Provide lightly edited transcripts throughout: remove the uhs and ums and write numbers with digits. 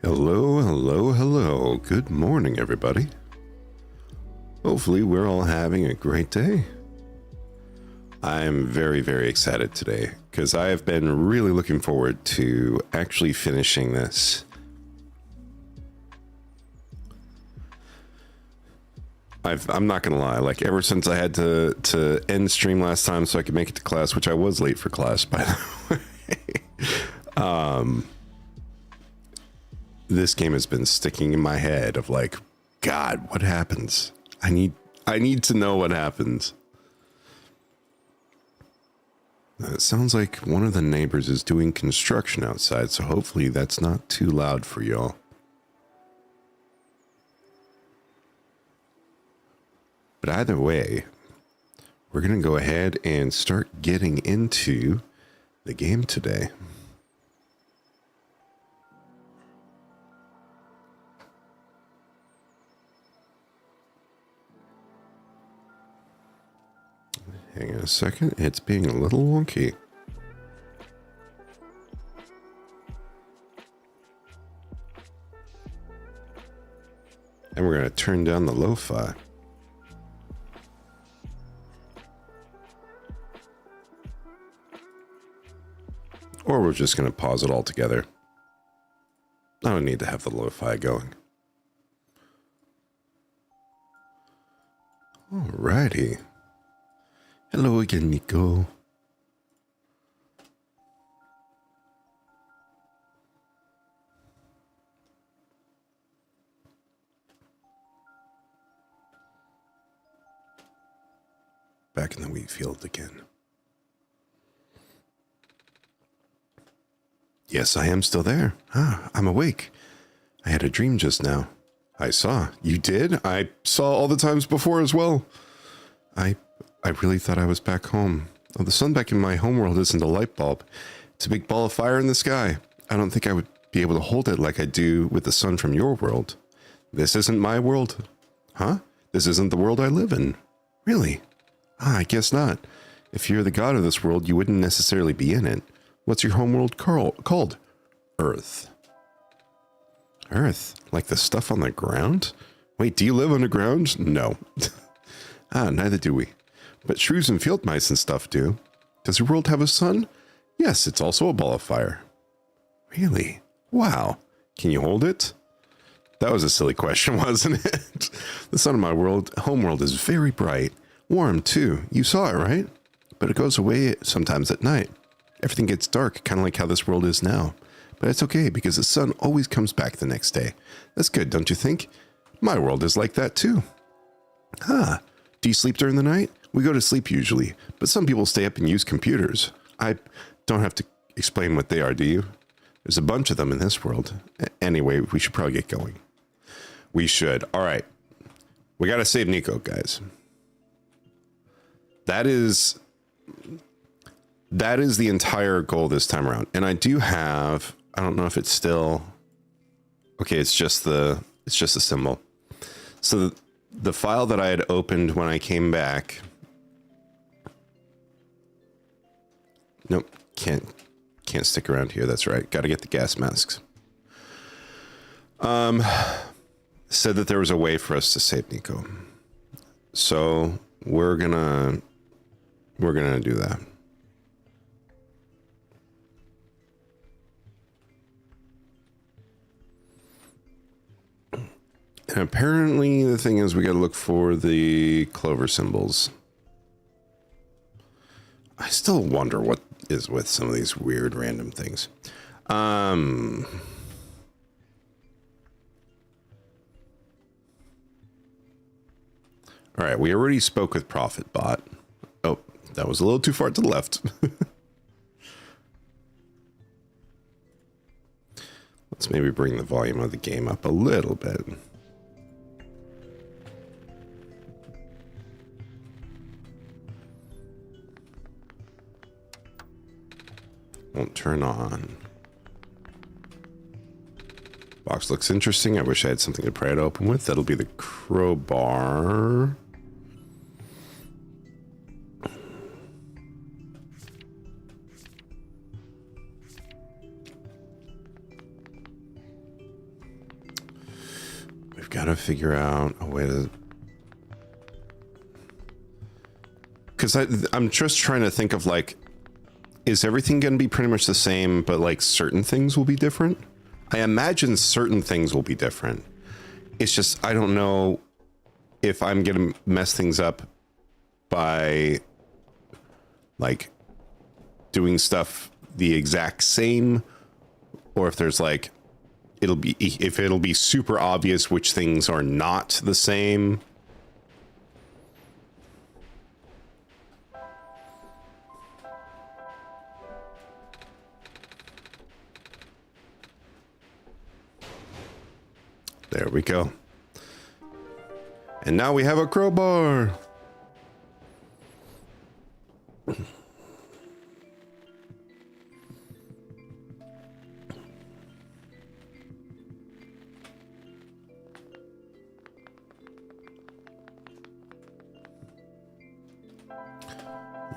Hello, hello, hello. Good morning, everybody. Hopefully we're all having a great day. I'm very, very excited today because I have been really looking forward to actually finishing this. I'm not gonna lie, like ever since I had to end stream last time so I could make it to class, which I was late for class, by the way. This game has been sticking in my head of like, God, what happens? I need to know what happens. It sounds like one of the neighbors is doing construction outside, so hopefully that's not too loud for y'all. But either way, we're gonna go ahead and start getting into the game today. Hang on a second, it's being a little wonky. And we're going to turn down the lo-fi. Or we're just going to pause it all together. I don't need to have the lo-fi going. Alrighty. Hello again, Niko. Back in the wheat field again. Yes, I am still there. I'm awake. I had a dream just now. I saw. You did? I saw all the times before as well. I really thought I was back home. Oh, the sun back in my homeworld isn't a light bulb. It's a big ball of fire in the sky. I don't think I would be able to hold it like I do with the sun from your world. This isn't my world. Huh? This isn't the world I live in. Really? I guess not. If you're the god of this world, you wouldn't necessarily be in it. What's your homeworld called? Earth. Earth? Like the stuff on the ground? Wait, do you live underground? No. Neither do we. But shrews and field mice and stuff do. Does your world have a sun? Yes, it's also a ball of fire. Really? Wow. Can you hold it? That was a silly question, wasn't it? The sun in my homeworld is very bright. Warm, too. You saw it, right? But it goes away sometimes at night. Everything gets dark, kind of like how this world is now. But it's okay, because the sun always comes back the next day. That's good, don't you think? My world is like that, too. Do you sleep during the night? We go to sleep usually, but some people stay up and use computers. I don't have to explain what they are, do you? There's a bunch of them in this world. Anyway, we should probably get going. We should. All right. We got to save Niko, guys. That is the entire goal this time around. And I do have, I don't know if it's still, okay, it's just the symbol. So the file that I had opened when I came back, nope, can't stick around here. That's right. Got to get the gas masks. Said that there was a way for us to save Niko. So we're gonna do that. And apparently the thing is we got to look for the clover symbols. I still wonder what is with some of these weird random things. All right, we already spoke with ProfitBot. Oh, that was a little too far to the left. Let's maybe bring the volume of the game up a little bit. Won't turn on. Box looks interesting. I wish I had something to pry it open with. That'll be the crowbar. We've got to figure out a way to... Because I'm just trying to think of, like, is everything going to be pretty much the same, but, like, certain things will be different? I imagine certain things will be different. It's just, I don't know if I'm going to mess things up by, like, doing stuff the exact same, or if there's, like, it'll be super obvious which things are not the same. There we go. And now we have a crowbar.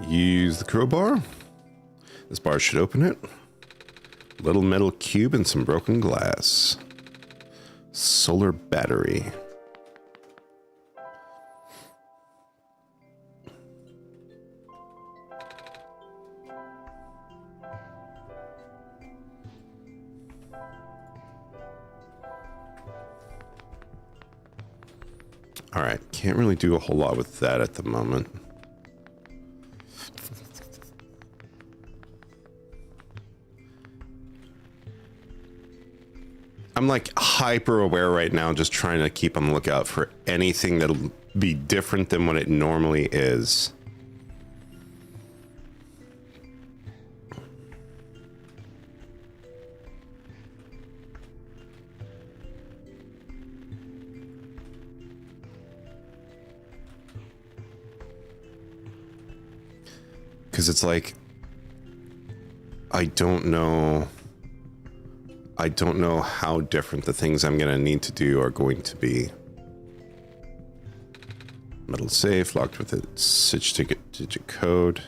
Use the crowbar. This bar should open it. Little metal cube and some broken glass. Solar battery. All right, can't really do a whole lot with that at the moment. I'm like hyper aware right now, just trying to keep on the lookout for anything that'll be different than what it normally is. Because it's like, I don't know how different the things I'm going to need to do are going to be. Metal safe, locked with a 6-digit code.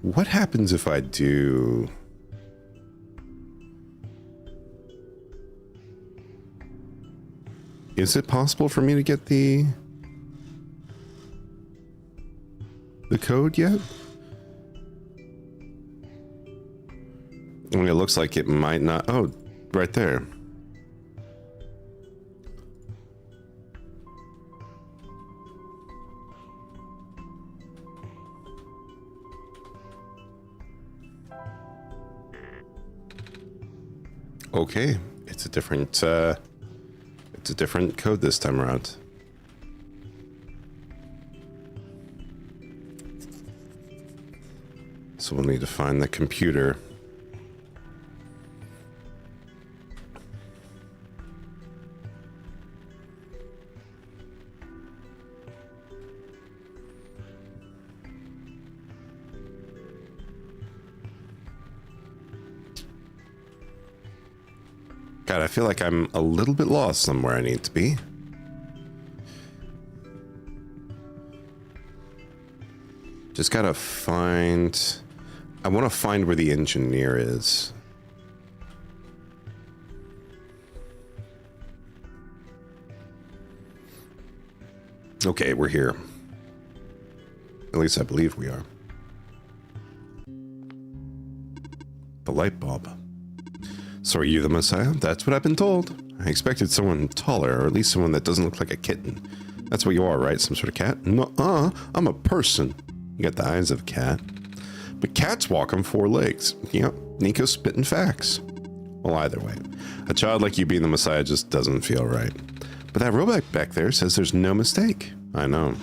What happens if I do... Is it possible for me to get the code yet? I mean, it looks like it might not. Oh, right there. Okay, it's a different code this time around. So we'll need to find the computer. God, I feel like I'm a little bit lost somewhere I need to be. Just gotta find... I want to find where the engineer is. Okay, we're here. At least I believe we are. The light bulb. So are you the Messiah? That's what I've been told. I expected someone taller, or at least someone that doesn't look like a kitten. That's what you are, right? Some sort of cat? Nuh-uh, I'm a person. You got the eyes of a cat. But cats walk on 4 legs. Yep, Niko's spitting facts. Well, either way, a child like you being the Messiah just doesn't feel right. But that robot back there says there's no mistake. I know.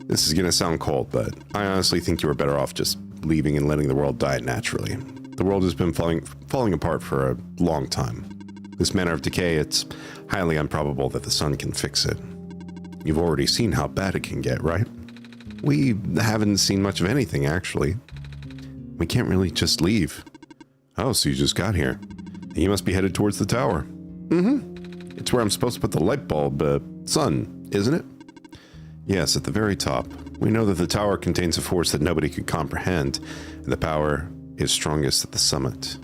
This is gonna sound cold, but I honestly think you were better off just leaving and letting the world die naturally. The world has been falling apart for a long time. This manner of decay, it's highly improbable that the sun can fix it. You've already seen how bad it can get, right? We haven't seen much of anything, actually. We can't really just leave. Oh, so you just got here. You must be headed towards the tower. Mm-hmm. It's where I'm supposed to put the light bulb, sun, isn't it? Yes, at the very top. We know that the tower contains a force that nobody could comprehend, and the power is strongest at the summit.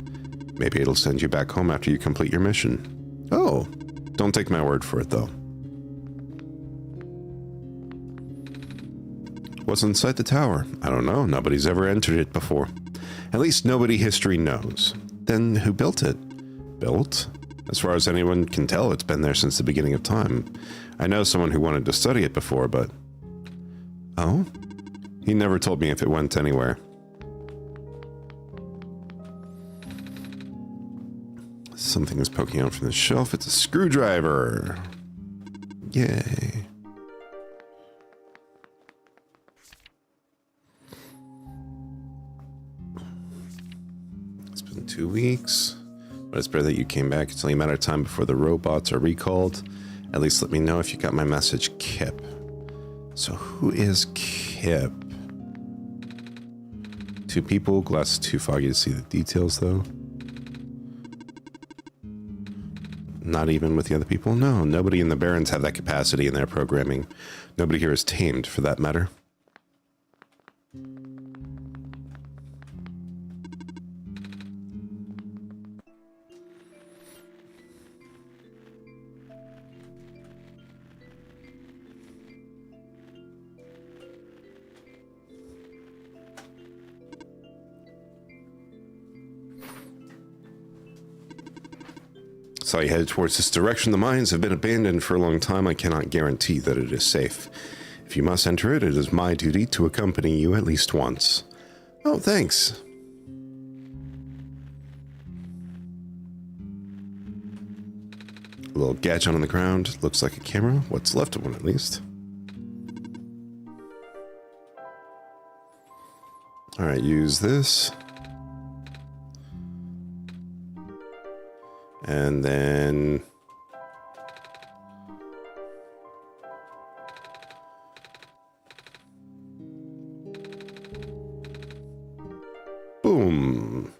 Maybe it'll send you back home after you complete your mission. Oh, don't take my word for it, though. What's inside the tower? I don't know. Nobody's ever entered it before. At least nobody history knows. Then who built it? Built? As far as anyone can tell, it's been there since the beginning of time. I know someone who wanted to study it before, but... Oh? He never told me if it went anywhere. Something is poking out from the shelf. It's a screwdriver. Yay. It's been 2 weeks. But it's better that you came back. It's only a matter of time before the robots are recalled. At least let me know if you got my message, Kip. So who is Kip? 2 people. Glass is too foggy to see the details, though. Not even with the other people? No, nobody in the Barrens have that capacity in their programming. Nobody here is tamed, for that matter. So I headed towards this direction. The mines have been abandoned for a long time. I cannot guarantee that it is safe. If you must enter it, it is my duty to accompany you at least once. Oh, thanks. A little gadget on the ground. Looks like a camera. What's left of one, at least. Alright, use this. And then... boom.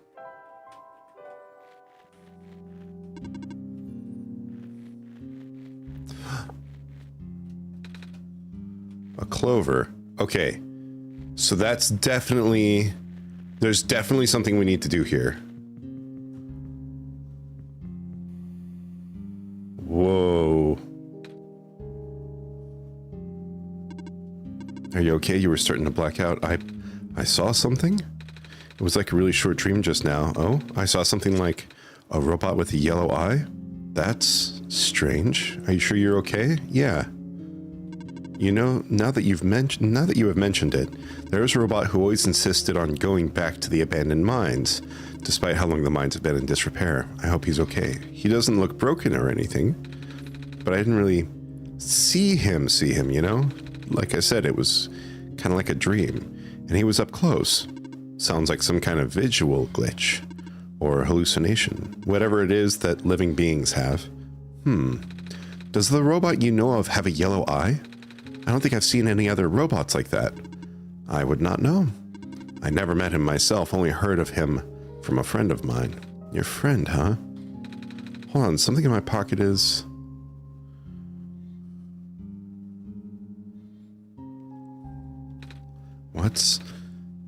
A clover. Okay. So that's definitely... there's definitely something we need to do here. Whoa. Are you okay? You were starting to black out. I saw something? It was like a really short dream just now. Oh, I saw something like a robot with a yellow eye? That's strange. Are you sure you're okay? Yeah. You know, now that you have mentioned it, there is a robot who always insisted on going back to the abandoned mines, despite how long the mines have been in disrepair. I hope he's okay. He doesn't look broken or anything, but I didn't really see him, you know? Like I said, it was kind of like a dream, and he was up close. Sounds like some kind of visual glitch, or hallucination, whatever it is that living beings have. Does the robot you know of have a yellow eye? I don't think I've seen any other robots like that. I would not know. I never met him myself, only heard of him from a friend of mine. Your friend, huh? Hold on, something in my pocket is... what's...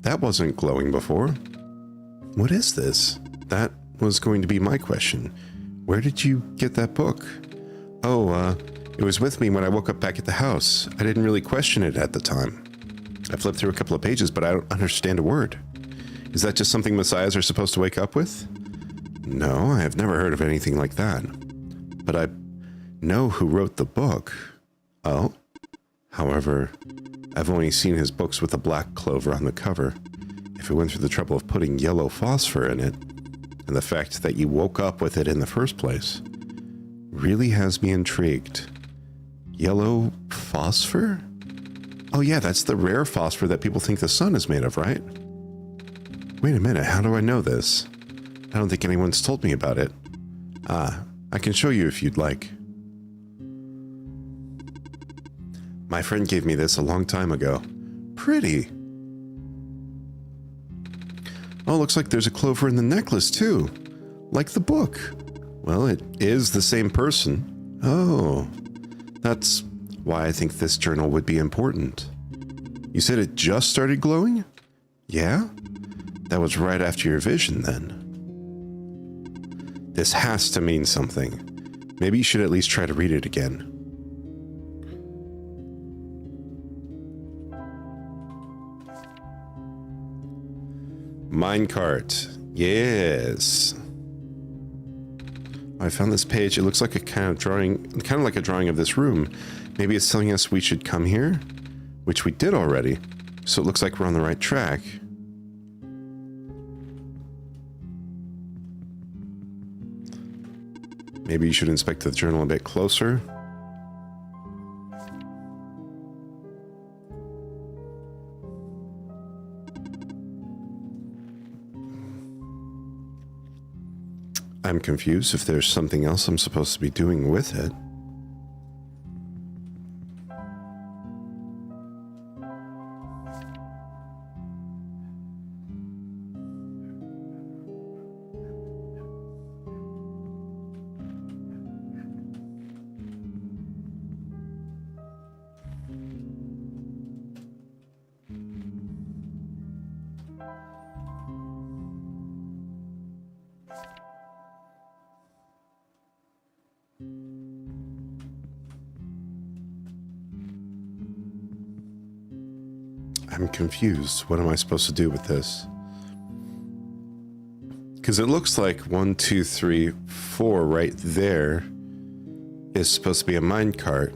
that wasn't glowing before. What is this? That was going to be my question. Where did you get that book? Oh, it was with me when I woke up back at the house. I didn't really question it at the time. I flipped through a couple of pages, but I don't understand a word. Is that just something messiahs are supposed to wake up with? No, I have never heard of anything like that. But I know who wrote the book. Oh? However, I've only seen his books with a black clover on the cover. If he went through the trouble of putting yellow phosphor in it, and the fact that you woke up with it in the first place, really has me intrigued. Yellow phosphor? Oh yeah, that's the rare phosphor that people think the sun is made of, right? Wait a minute, how do I know this? I don't think anyone's told me about it. Ah, I can show you if you'd like. My friend gave me this a long time ago. Pretty. Oh, looks like there's a clover in the necklace too. Like the book. Well, it is the same person. Oh, that's why I think this journal would be important. You said it just started glowing? Yeah? That was right after your vision then. This has to mean something. Maybe you should at least try to read it again. Minecart. Yes. I found this page. It looks like a kind of like a drawing of this room. Maybe it's telling us we should come here, which we did already. So it looks like we're on the right track. Maybe you should inspect the journal a bit closer. I'm confused if there's something else I'm supposed to be doing with it. I'm confused. What am I supposed to do with this? Because it looks like 1, 2, 3, 4 right there is supposed to be a minecart.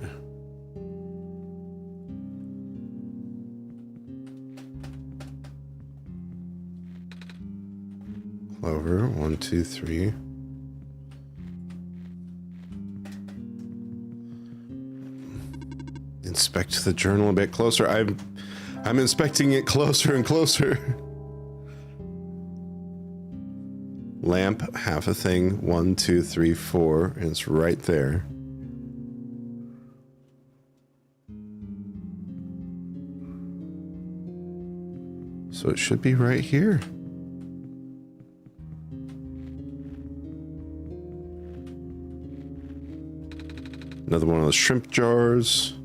Clover, 1, 2, 3. Inspect the journal a bit closer. I'm inspecting it closer and closer. Lamp, half a thing, 1, 2, 3, 4, and it's right there. So it should be right here. Another one of those shrimp jars.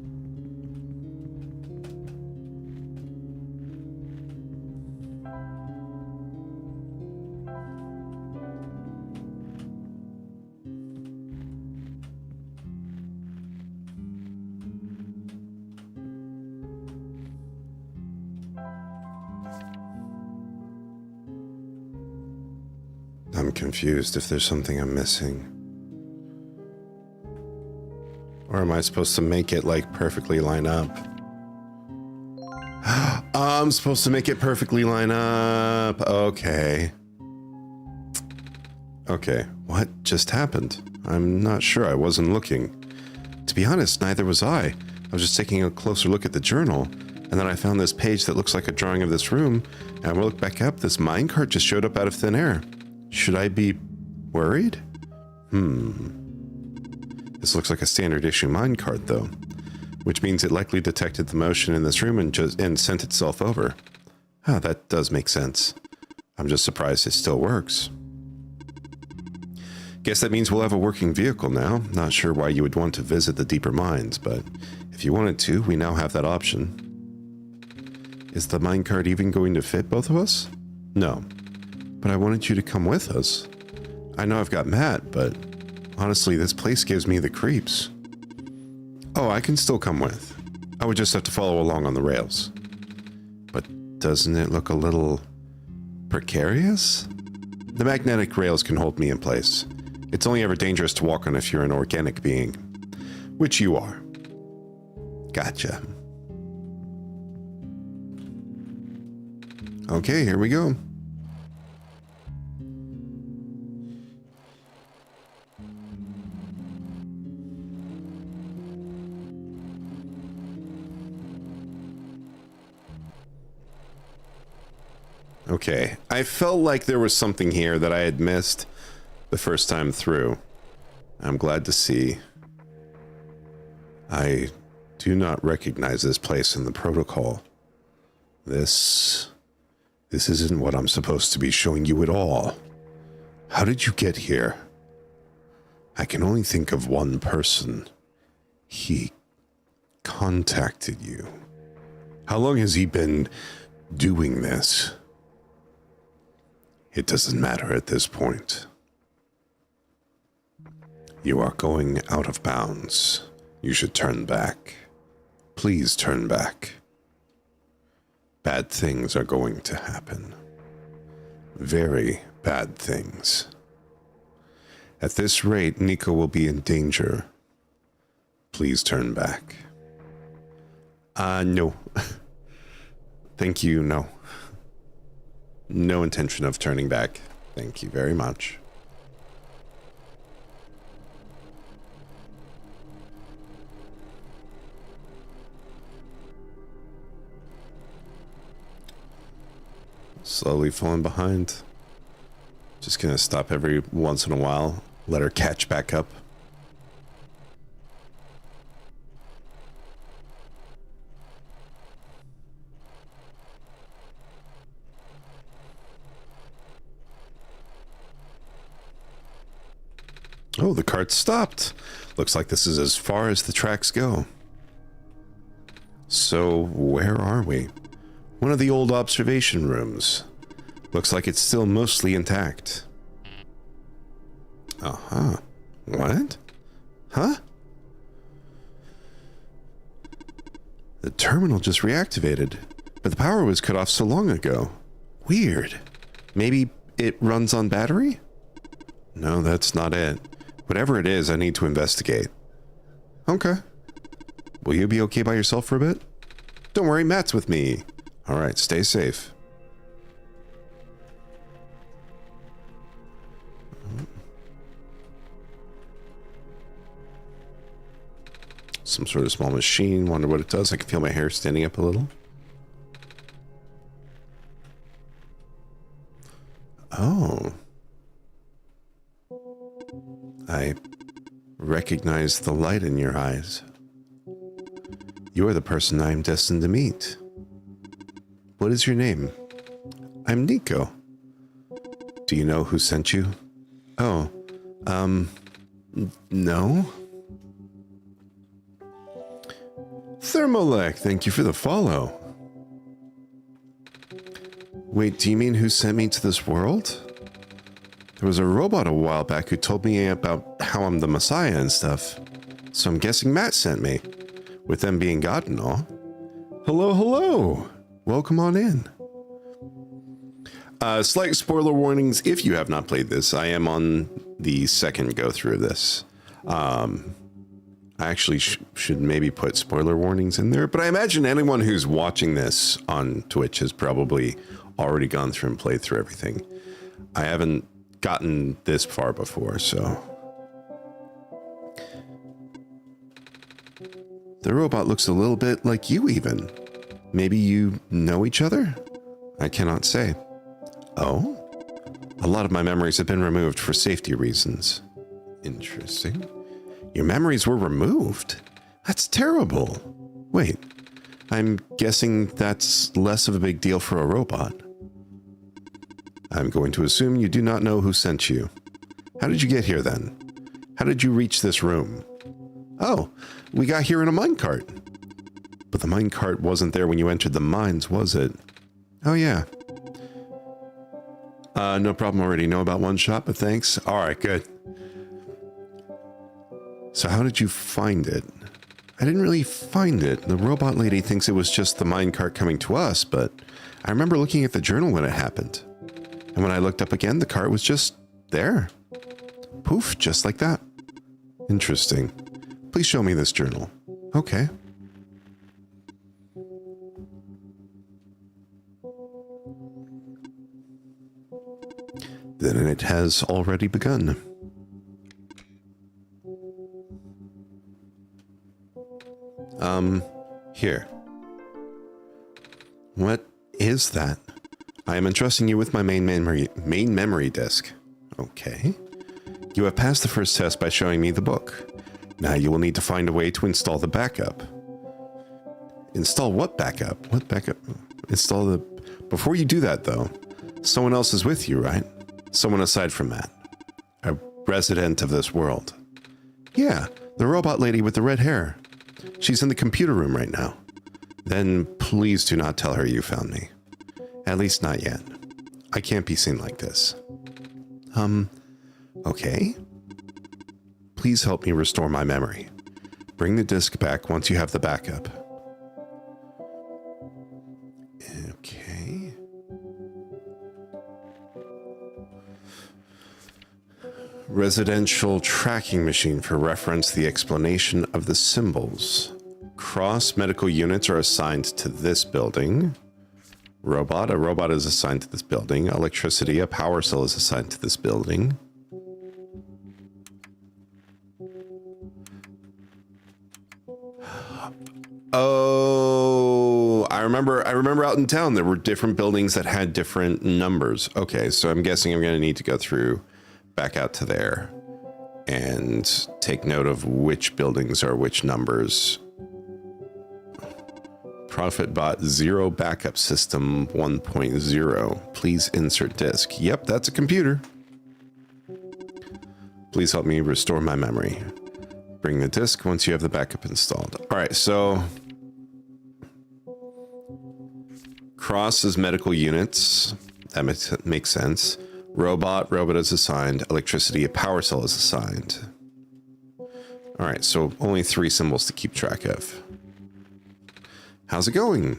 I'm confused if there's something I'm missing. Or am I supposed to make it like perfectly line up? I'm supposed to make it perfectly line up. Okay. Okay, what just happened? I'm not sure. I wasn't looking. To be honest, neither was I. I was just taking a closer look at the journal, and then I found this page that looks like a drawing of this room, and when I looked back up, this minecart just showed up out of thin air. Should I be worried? This looks like a standard issue minecart, though, which means it likely detected the motion in this room and sent itself over. Ah, that does make sense. I'm just surprised it still works. Guess that means we'll have a working vehicle now. Not sure why you would want to visit the deeper mines, but if you wanted to, we now have that option. Is the minecart even going to fit both of us? No. But I wanted you to come with us. I know I've got Matt, but honestly, this place gives me the creeps. Oh, I can still come with. I would just have to follow along on the rails. But doesn't it look a little precarious? The magnetic rails can hold me in place. It's only ever dangerous to walk on if you're an organic being. Which you are. Gotcha. Okay, here we go. Okay, I felt like there was something here that I had missed the first time through. I'm glad to see. I do not recognize this place in the protocol. This isn't what I'm supposed to be showing you at all. How did you get here? I can only think of one person. He contacted you. How long has he been doing this? It doesn't matter at this point. You are going out of bounds. You should turn back. Please turn back. Bad things are going to happen. Very bad things. At this rate, Niko will be in danger. Please turn back. No. Thank you, no. No intention of turning back. Thank you very much. Slowly falling behind. Just gonna stop every once in a while. Let her catch back up. Oh, the cart stopped. Looks like this is as far as the tracks go. So, where are we? One of the old observation rooms. Looks like it's still mostly intact. Uh-huh. What? Huh? The terminal just reactivated, but the power was cut off so long ago. Weird. Maybe it runs on battery? No, that's not it. Whatever it is, I need to investigate. Okay. Will you be okay by yourself for a bit? Don't worry, Matt's with me. All right, stay safe. Some sort of small machine. Wonder what it does. I can feel my hair standing up a little. Oh. I recognize the light in your eyes. You are the person I am destined to meet. What is your name? I'm Niko. Do you know who sent you? Oh, no. Thermolec, thank you for the follow. Wait, do you mean who sent me to this world? There was a robot a while back who told me about how I'm the Messiah and stuff. So I'm guessing Matt sent me. With them being God and all. Hello, hello. Welcome on in. Slight spoiler warnings if you have not played this. I am on the second go through of this. I actually should maybe put spoiler warnings in there, but I imagine anyone who's watching this on Twitch has probably already gone through and played through everything. I haven't gotten this far before, so. The robot looks a little bit like you even. Maybe you know each other? I cannot say. Oh? A lot of my memories have been removed for safety reasons. Interesting. Your memories were removed? That's terrible. Wait, I'm guessing that's less of a big deal for a robot. I'm going to assume you do not know who sent you. How did you get here then? How did you reach this room? Oh, we got here in a minecart. But the minecart wasn't there when you entered the mines, was it? Oh, yeah. No problem, already know about OneShot, but thanks. All right, good. So how did you find it? I didn't really find it. The robot lady thinks it was just the minecart coming to us, but I remember looking at the journal when it happened. And when I looked up again, the cart was just there. Poof, just like that. Interesting. Please show me this journal. Okay. Then it has already begun. Here. What is that? I am entrusting you with my main memory disk. Okay. You have passed the first test by showing me the book. Now you will need to find a way to install the backup. Install what backup? What backup? Install the... Before you do that, though, someone else is with you, right? Someone aside from Matt. A resident of this world. Yeah, the robot lady with the red hair. She's in the computer room right now. Then please do not tell her you found me. At least not yet. I can't be seen like this. Okay. Please help me restore my memory. Bring the disk back once you have the backup. Okay. Residential tracking machine for reference the explanation of the symbols. Cross medical units are assigned to this building. Robot, a robot is assigned to this building. Electricity, a power cell is assigned to this building. Oh, I remember out in town there were different buildings that had different numbers. Okay, so I'm guessing I'm going to need to go through back out to there and take note of which buildings are which numbers. Profit bot 0 backup system 1.0. Please insert disk. Yep, that's a computer. Please help me restore my memory. Bring the disk once you have the backup installed. All right, so cross is medical units. That makes sense. Robot is assigned. Electricity, a power cell is assigned. All right, so only 3 symbols to keep track of. How's it going?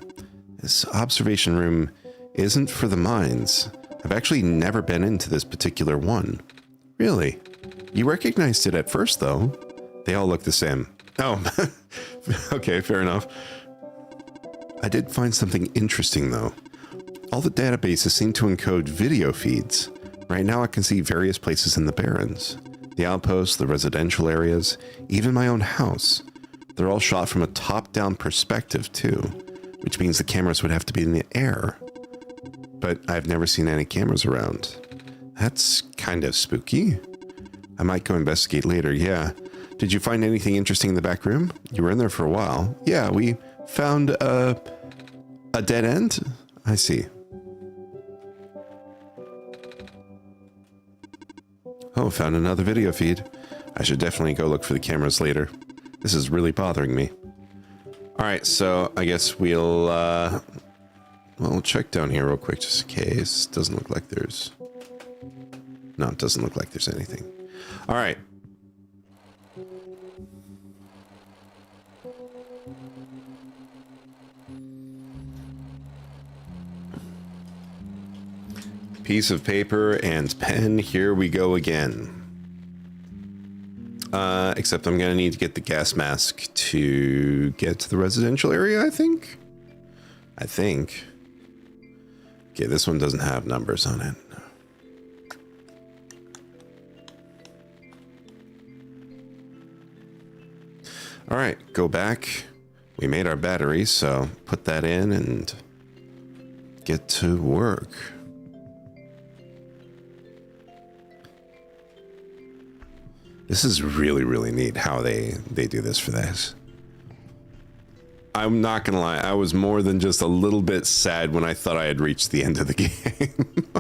This observation room isn't for the minds. I've actually never been into this particular one. Really? You recognized it at first, though. They all look the same. Oh, okay, fair enough. I did find something interesting, though. All the databases seem to encode video feeds. Right now I can see various places in the Barrens. The outposts, the residential areas, even my own house. They're all shot from a top-down perspective, too, which means the cameras would have to be in the air. But I've never seen any cameras around. That's kind of spooky. I might go investigate later, yeah. Did you find anything interesting in the back room? You were in there for a while. Yeah, we found a dead end? I see. Oh, found another video feed. I should definitely go look for the cameras later. This is really bothering me. Alright, so I guess we'll check down here real quick just in case. Doesn't look like there's... No, it doesn't look like there's anything. Alright. Piece of paper and pen. Here we go again. Except I'm going to need to get the gas mask to get to the residential area, I think. Okay, this one doesn't have numbers on it. All right, go back. We made our battery, so put that in and get to work. This is really, really neat how they do this for this. I'm not gonna lie, I was more than just a little bit sad when I thought I had reached the end of the game.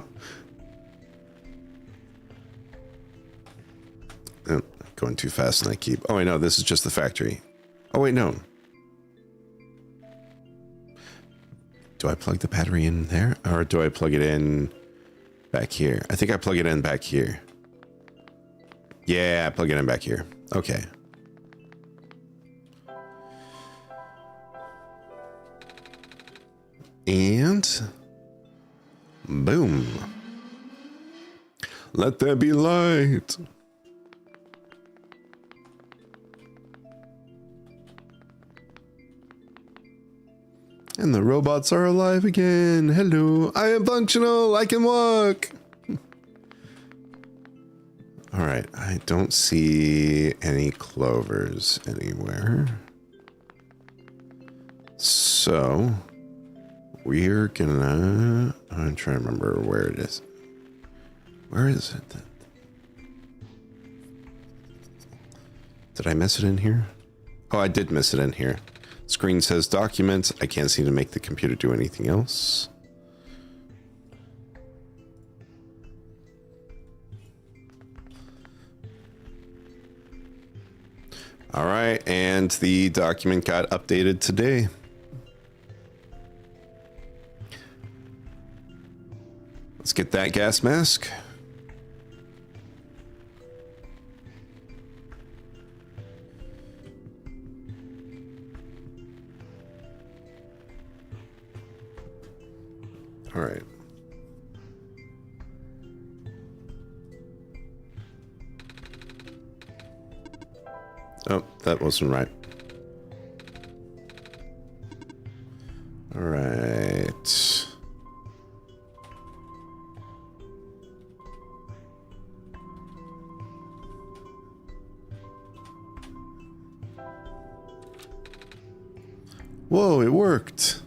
Oh, going too fast and I keep... Oh, wait, no, this is just the factory. Oh, wait, no. Do I plug the battery in there? Or do I plug it in back here? I think I plug it in back here. Yeah, plug it in back here. Okay. And boom. Let there be light. And the robots are alive again. Hello, I am functional. I can walk. All right, I don't see any clovers anywhere. So we're gonna, I'm trying to remember where it is. Where is it then? Did I miss it in here? Oh, I did miss it in here. Screen says documents. I can't seem to make the computer do anything else. All right, and the document got updated today. Let's get that gas mask. All right. Oh, that wasn't right. All right. Whoa, it worked.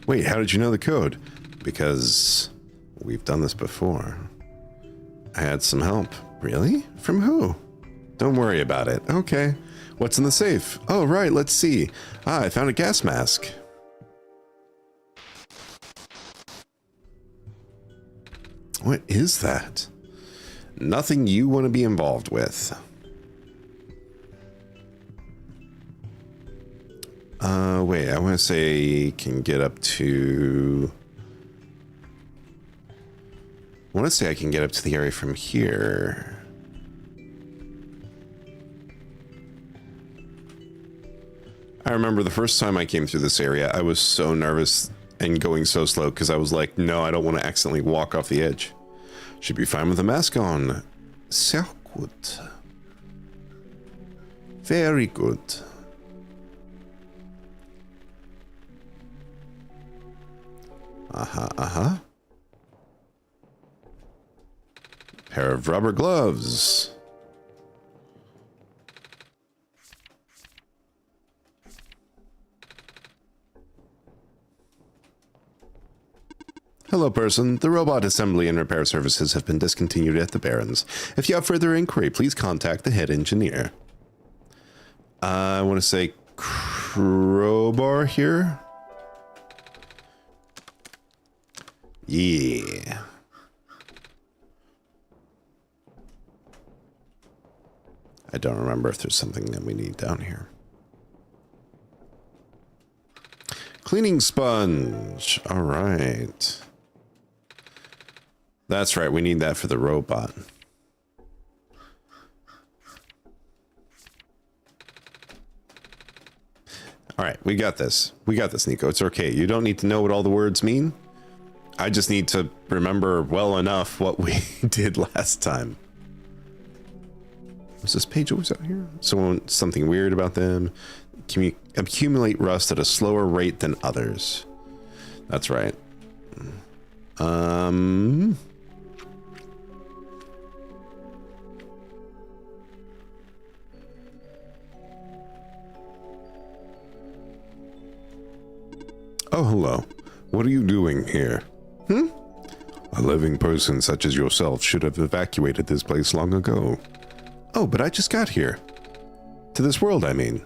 Wait, how did you know the code? Because we've done this before. I had some help. Really? From who? Don't worry about it. Okay. What's in the safe? Oh, right. Let's see. Ah, I found a gas mask. What is that? Nothing you want to be involved with. Wait, I want to say can get up to... I want to say I can get up to the area from here. I remember the first time I came through this area, I was so nervous and going so slow because I was like, no, I don't want to accidentally walk off the edge. Should be fine with the mask on. Sehr gut. Very good. Pair of rubber gloves. Hello, person. The robot assembly and repair services have been discontinued at the Barrens. If you have further inquiry, please contact the head engineer. I want to say crowbar here. Yeah. I don't remember if there's something that we need down here. Cleaning sponge. All right. That's right. We need that for the robot. All right. We got this. We got this, Niko. It's okay. You don't need to know what all the words mean. I just need to remember well enough what we did last time. Was this page always out here? Something weird about them. Accumulate rust at a slower rate than others. That's right. Oh, hello. What are you doing here? A living person such as yourself should have evacuated this place long ago. Oh, but I just got here. To this world, I mean.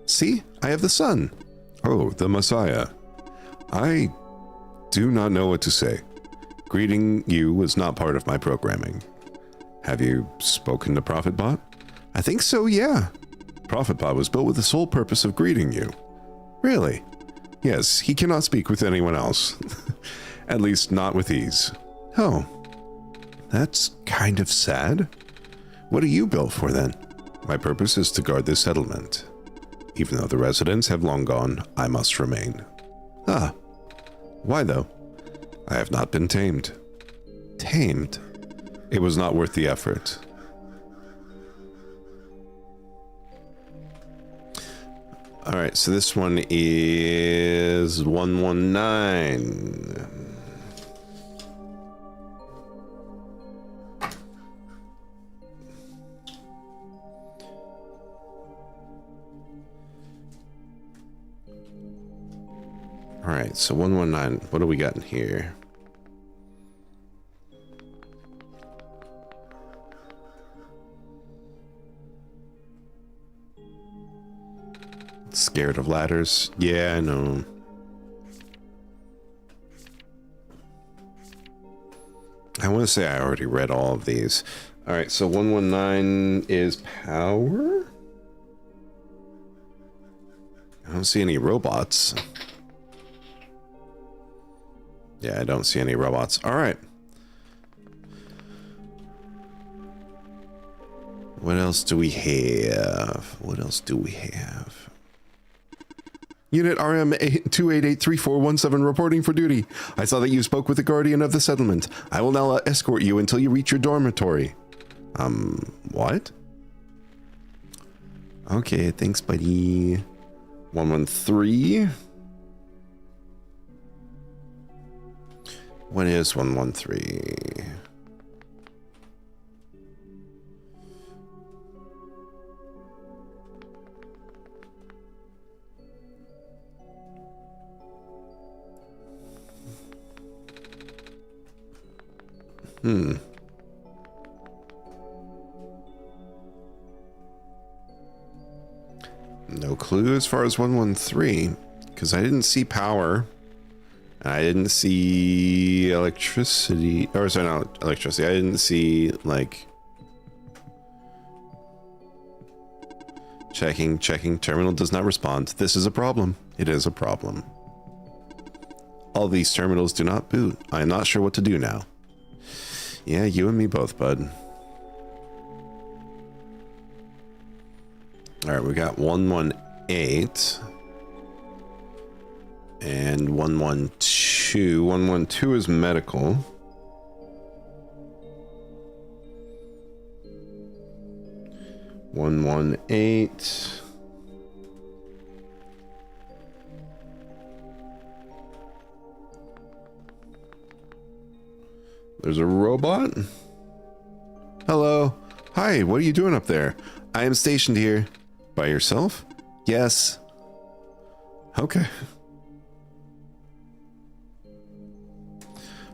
See? I have the sun. Oh, the Messiah. I do not know what to say. Greeting you was not part of my programming. Have you spoken to ProfitBot? I think so, yeah. ProfitBot was built with the sole purpose of greeting you. Really? Yes, he cannot speak with anyone else. At least not with ease. Oh, that's kind of sad. What are you built for then? My purpose is to guard this settlement. Even though the residents have long gone, I must remain. Ah, why though? I have not been tamed. Tamed? It was not worth the effort. All right, so this one is 119. All right, so 119. What do we got in here? Scared of ladders? Yeah, I know. I want to say I already read all of these. All right, so 119 is power? I don't see any robots. Yeah, I don't see any robots. All right. What else do we have? What else do we have? Unit RM 2883417 reporting for duty. I saw that you spoke with the guardian of the settlement. I will now escort you until you reach your dormitory. What? Okay, thanks, buddy. 113. What is 113? No clue as far as 113, because I didn't see power. I didn't see electricity, or sorry, not electricity. I didn't see, like, checking, terminal does not respond. This is a problem. It is a problem. All these terminals do not boot. I am not sure what to do now. Yeah, you and me both, bud. All right, we got 118 and 112. 112 is medical. One 118. There's a robot. Hello. Hi, what are you doing up there? I am stationed here. By yourself? Yes. Okay.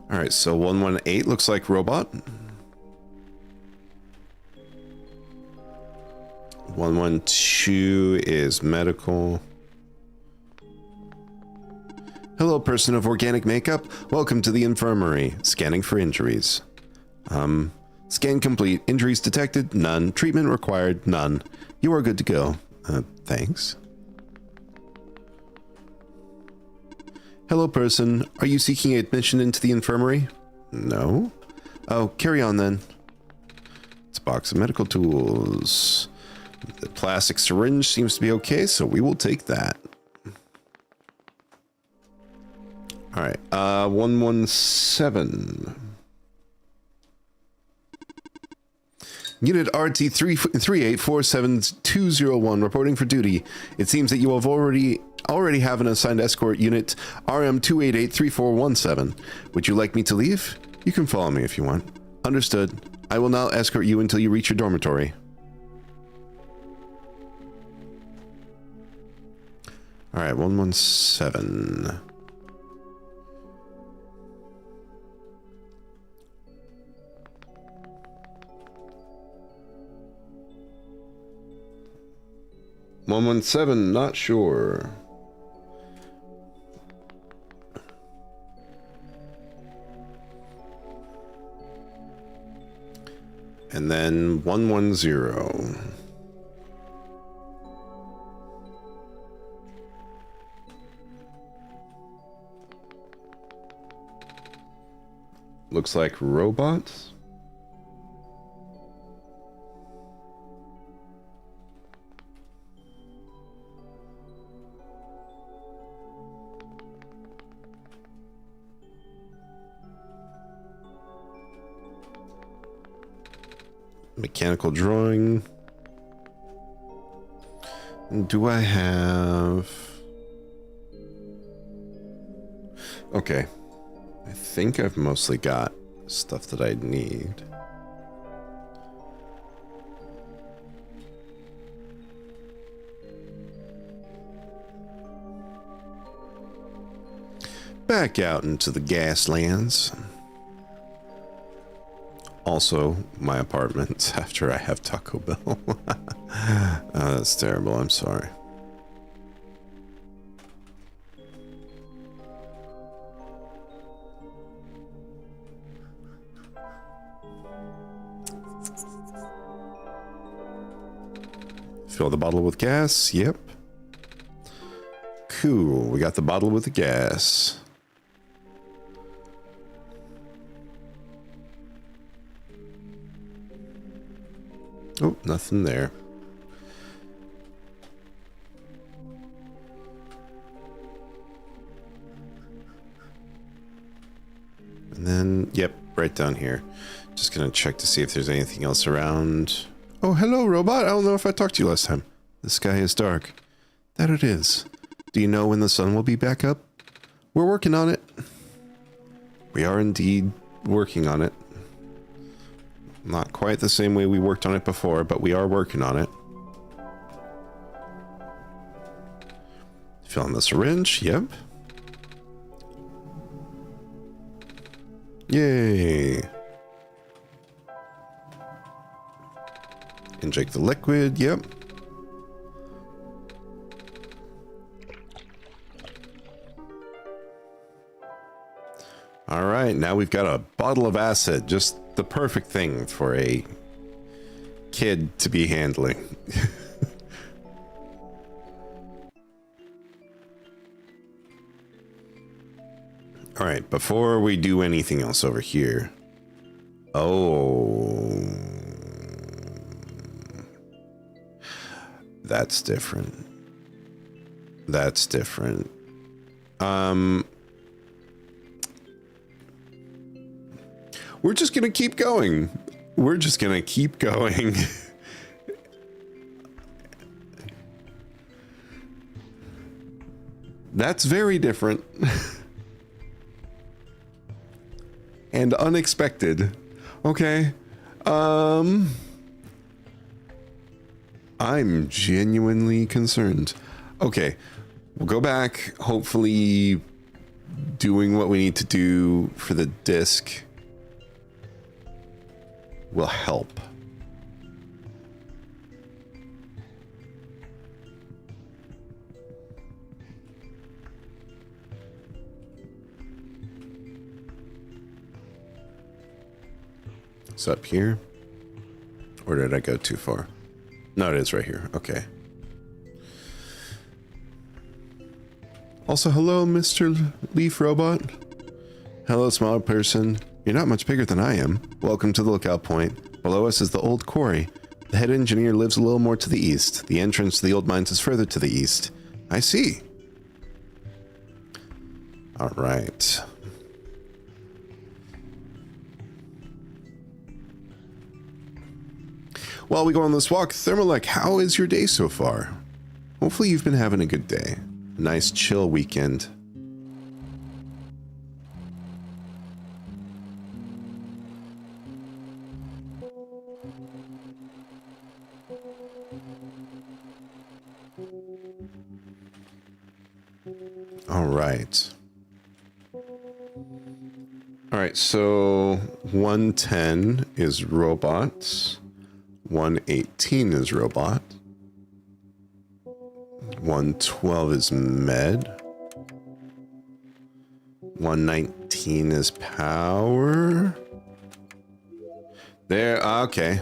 All right, so 118 looks like robot. 112 is medical. Hello, person of organic makeup. Welcome to the infirmary. Scanning for injuries. Scan complete. Injuries detected? None. Treatment required? None. You are good to go. Thanks. Hello, person. Are you seeking admission into the infirmary? No. Oh, carry on then. It's a box of medical tools. The plastic syringe seems to be okay, so we will take that. All right, 117. Unit RT 3847201 reporting for duty. It seems that you have already have an assigned escort unit RM 2883417. Would you like me to leave? You can follow me if you want. Understood. I will now escort you until you reach your dormitory. All right, 117. Not sure. And then 110. Looks like robots. Mechanical drawing. Do I have... Okay. I think I've mostly got stuff that I need. Back out into the gaslands. Also, my apartment after I have Taco Bell. Oh, that's terrible. I'm sorry. Fill the bottle with gas. Yep. Cool. We got the bottle with the gas. Oh, nothing there. And then, yep, right down here. Just gonna check to see if there's anything else around. Oh, hello, robot. I don't know if I talked to you last time. The sky is dark. That it is. Do you know when the sun will be back up? We're working on it. We are indeed working on it. Not quite the same way we worked on it before, but we are working on it. Fill in the syringe. Yep. Yay. Inject the liquid. Yep. All right, now we've got a bottle of acid, just the perfect thing for a kid to be handling. All right, before we do anything else over here. Oh. That's different. That's different. We're just gonna keep going. We're just gonna keep going. That's very different. And unexpected. Okay. I'm genuinely concerned. Okay. We'll go back, hopefully doing what we need to do for the disc will help. It's up here. Or did I go too far? No, it is right here. Okay. Also, hello, Mr. Leaf Robot. Hello, small person. You're not much bigger than I am. Welcome to the lookout point. Below us is the old quarry. The head engineer lives a little more to the east. The entrance to the old mines is further to the east. I see. All right. While we go on this walk, Thermalec, how is your day so far? Hopefully you've been having a good day. A nice chill weekend. All right. All right, so 110 is robots. 118 is robot. 112 is med. 119 is power. There, okay.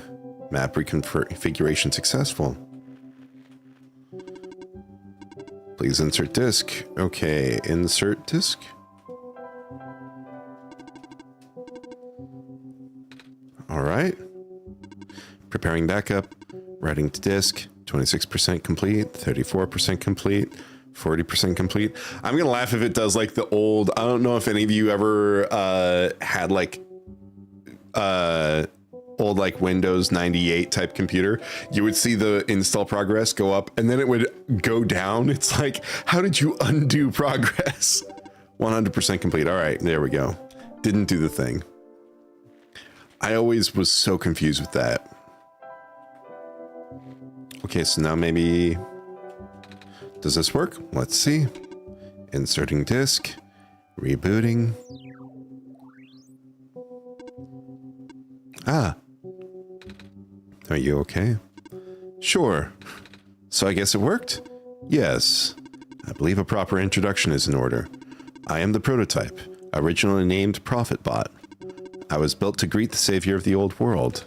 Map reconfiguration successful. Please insert disk. Okay, insert disk. All right. Preparing backup. Writing to disk. 26% complete. 34% complete. 40% complete. I'm gonna laugh if it does like the old. I don't know if any of you ever had like old like Windows 98 type computer, you would see the install progress go up and then it would go down. It's like, how did you undo progress? 100% complete. All right, there we go. Didn't do the thing. I always was so confused with that. Okay, so now maybe... Does this work? Let's see. Inserting disk. Rebooting. Ah. Are you okay? Sure. So I guess it worked? Yes. I believe a proper introduction is in order. I am the prototype, originally named ProphetBot. I was built to greet the savior of the old world.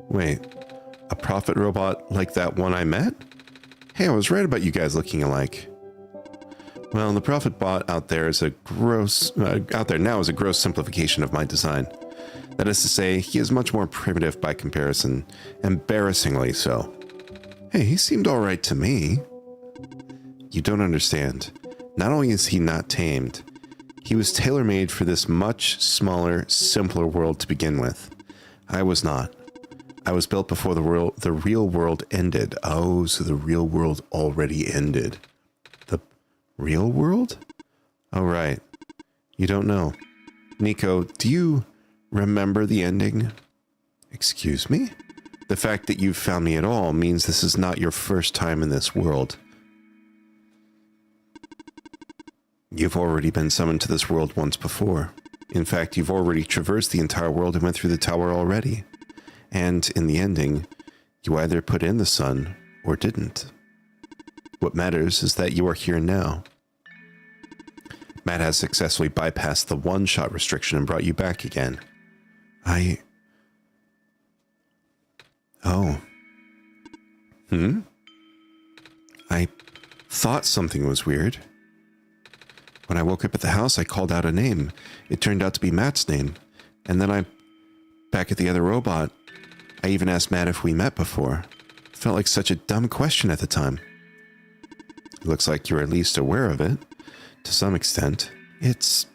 Wait, a prophet robot like that one I met? Hey, I was right about you guys looking alike. Well, the ProphetBot out there is a gross, now is a gross simplification of my design. That is to say, he is much more primitive by comparison, embarrassingly so. Hey, he seemed alright to me. You don't understand. Not only is he not tamed, he was tailor-made for this much smaller, simpler world to begin with. I was not. I was built before the real world ended. Oh, so the real world already ended. The real world? Oh, right. You don't know. Niko, do you remember the ending? Excuse me? The fact that you've found me at all means this is not your first time in this world. You've already been summoned to this world once before. In fact, you've already traversed the entire world and went through the tower already. And in the ending, you either put in the sun or didn't. What matters is that you are here now. Matt has successfully bypassed the one-shot restriction and brought you back again. Oh. I thought something was weird. When I woke up at the house, I called out a name. It turned out to be Matt's name. And then back at the other robot, I even asked Matt if we met before. It felt like such a dumb question at the time. It looks like you're at least aware of it, to some extent. It's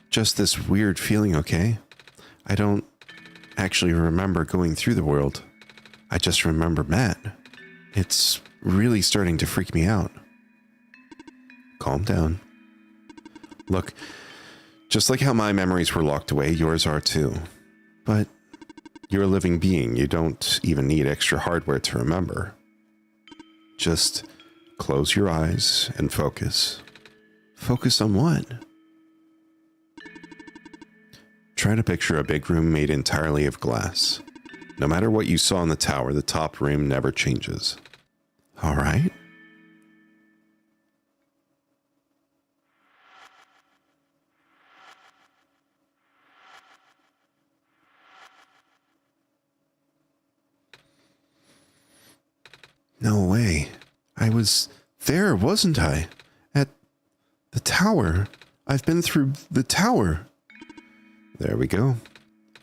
just this weird feeling, okay? I don't actually remember going through the world. I just remember Matt. It's really starting to freak me out. Calm down. Look, just like how my memories were locked away, yours are too. But you're a living being. You don't even need extra hardware to remember. Just close your eyes and focus. Focus on what? Try to picture a big room made entirely of glass. No matter what you saw in the tower, the top room never changes. All right? No way. I was there, wasn't I? At the tower. I've been through the tower. There we go.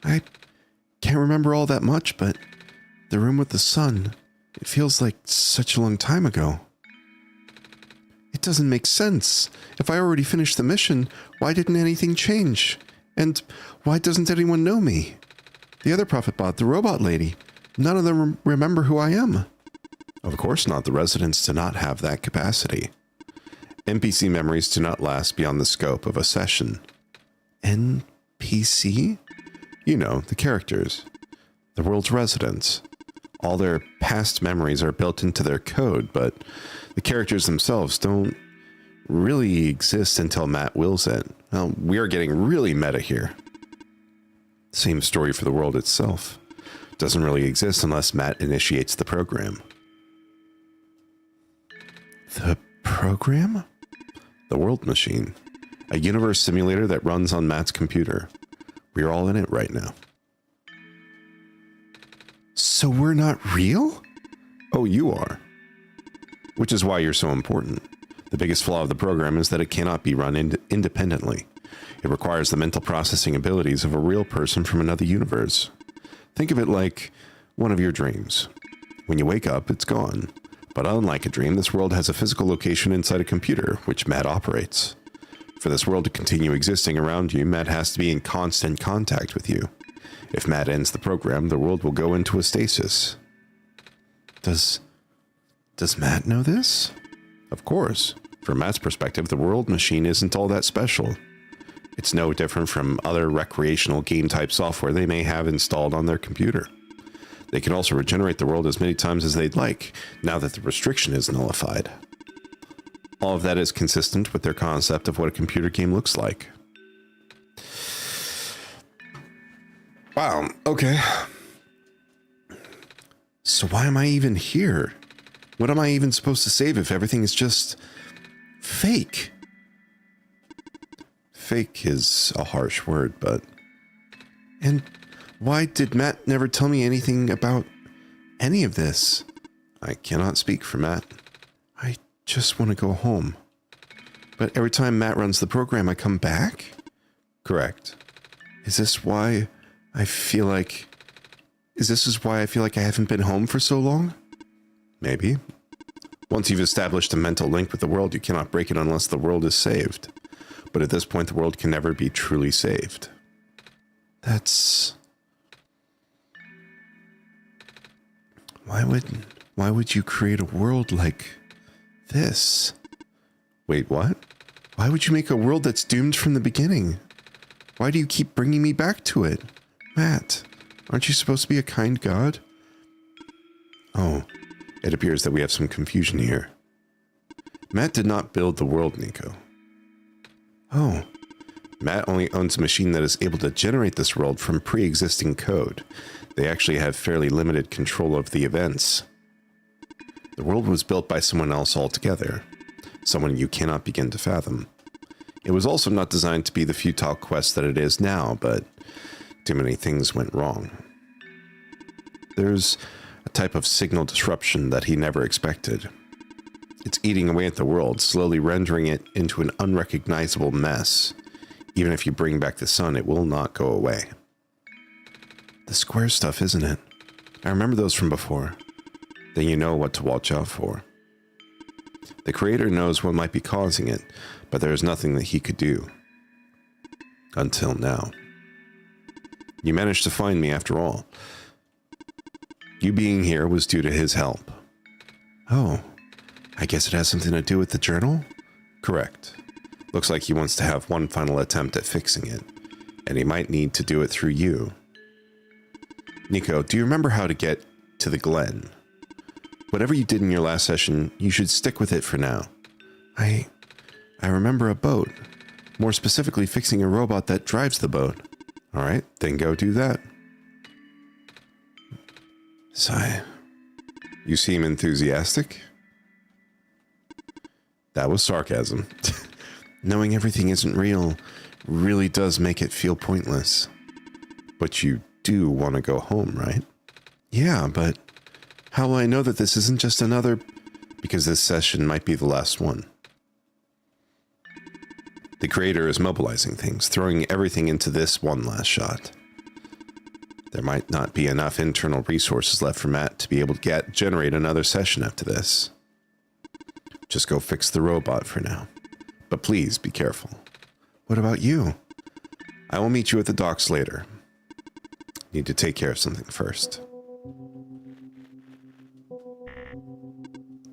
I can't remember all that much, but the room with the sun, it feels like such a long time ago. It doesn't make sense. If I already finished the mission, why didn't anything change? And why doesn't anyone know me? The other ProphetBot, the robot lady, none of them remember who I am. Of course not. The residents do not have that capacity. NPC memories do not last beyond the scope of a session. NPC? You know, the characters. The world's residents. All their past memories are built into their code, but the characters themselves don't really exist until Matt wills it. Well, we are getting really meta here. Same story for the world itself. Doesn't really exist unless Matt initiates the program. The program? The World Machine. A universe simulator that runs on Matt's computer. We're all in it right now. So we're not real? Oh, you are. Which is why you're so important. The biggest flaw of the program is that it cannot be run independently. It requires the mental processing abilities of a real person from another universe. Think of it like one of your dreams. When you wake up, it's gone. But unlike a dream, this world has a physical location inside a computer, which Matt operates. For this world to continue existing around you, Matt has to be in constant contact with you. If Matt ends the program, the world will go into a stasis. Does Matt know this? Of course. From Matt's perspective, the world machine isn't all that special. It's no different from other recreational game-type software they may have installed on their computer. They can also regenerate the world as many times as they'd like, now that the restriction is nullified. All of that is consistent with their concept of what a computer game looks like. Wow, okay. So why am I even here? What am I even supposed to save if everything is just fake? Fake is a harsh word, but... And why did Matt never tell me anything about any of this? I cannot speak for Matt. I just want to go home. But every time Matt runs the program, I come back? Correct. Is this why I feel like I haven't been home for so long? Maybe. Once you've established a mental link with the world, you cannot break it unless the world is saved. But at this point, the world can never be truly saved. Why would you create a world like this? Wait, what? Why would you make a world that's doomed from the beginning? Why do you keep bringing me back to it? Matt, aren't you supposed to be a kind god? Oh, it appears that we have some confusion here. Matt did not build the world, Niko. Oh, Matt only owns a machine that is able to generate this world from pre-existing code. They actually have fairly limited control of the events. The world was built by someone else altogether, someone you cannot begin to fathom. It was also not designed to be the futile quest that it is now, but too many things went wrong. There's a type of signal disruption that he never expected. It's eating away at the world, slowly rendering it into an unrecognizable mess. Even if you bring back the sun, it will not go away. The square stuff, isn't it? I remember those from before. Then you know what to watch out for. The creator knows what might be causing it, but there is nothing that he could do. Until now. You managed to find me after all. You being here was due to his help. Oh, I guess it has something to do with the journal? Correct. Looks like he wants to have one final attempt at fixing it, and he might need to do it through you. Niko, do you remember how to get to the Glen? Whatever you did in your last session, you should stick with it for now. I remember a boat. More specifically, fixing a robot that drives the boat. Alright, then go do that. Sigh. You seem enthusiastic? That was sarcasm. Knowing everything isn't real really does make it feel pointless. But you do want to go home, right? Yeah, but how will I know that this isn't just another... Because this session might be the last one. The creator is mobilizing things, throwing everything into this one last shot. There might not be enough internal resources left for Matt to be able to generate another session after this. Just go fix the robot for now. But please be careful. What about you? I will meet you at the docks later. Need to take care of something first.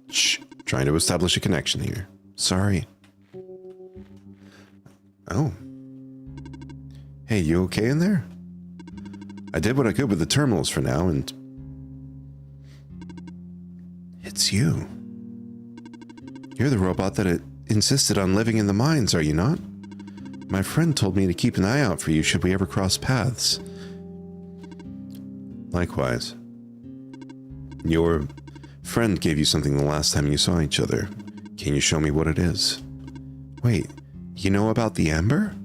Shh. Trying to establish a connection here. Sorry. Oh. Hey, you okay in there? I did what I could with the terminals for now, and... It's you. You're the robot that insisted on living in the mines, are you not? My friend told me to keep an eye out for you should we ever cross paths. Likewise. Your friend gave you something the last time you saw each other. Can you show me what it is? Wait, you know about the amber?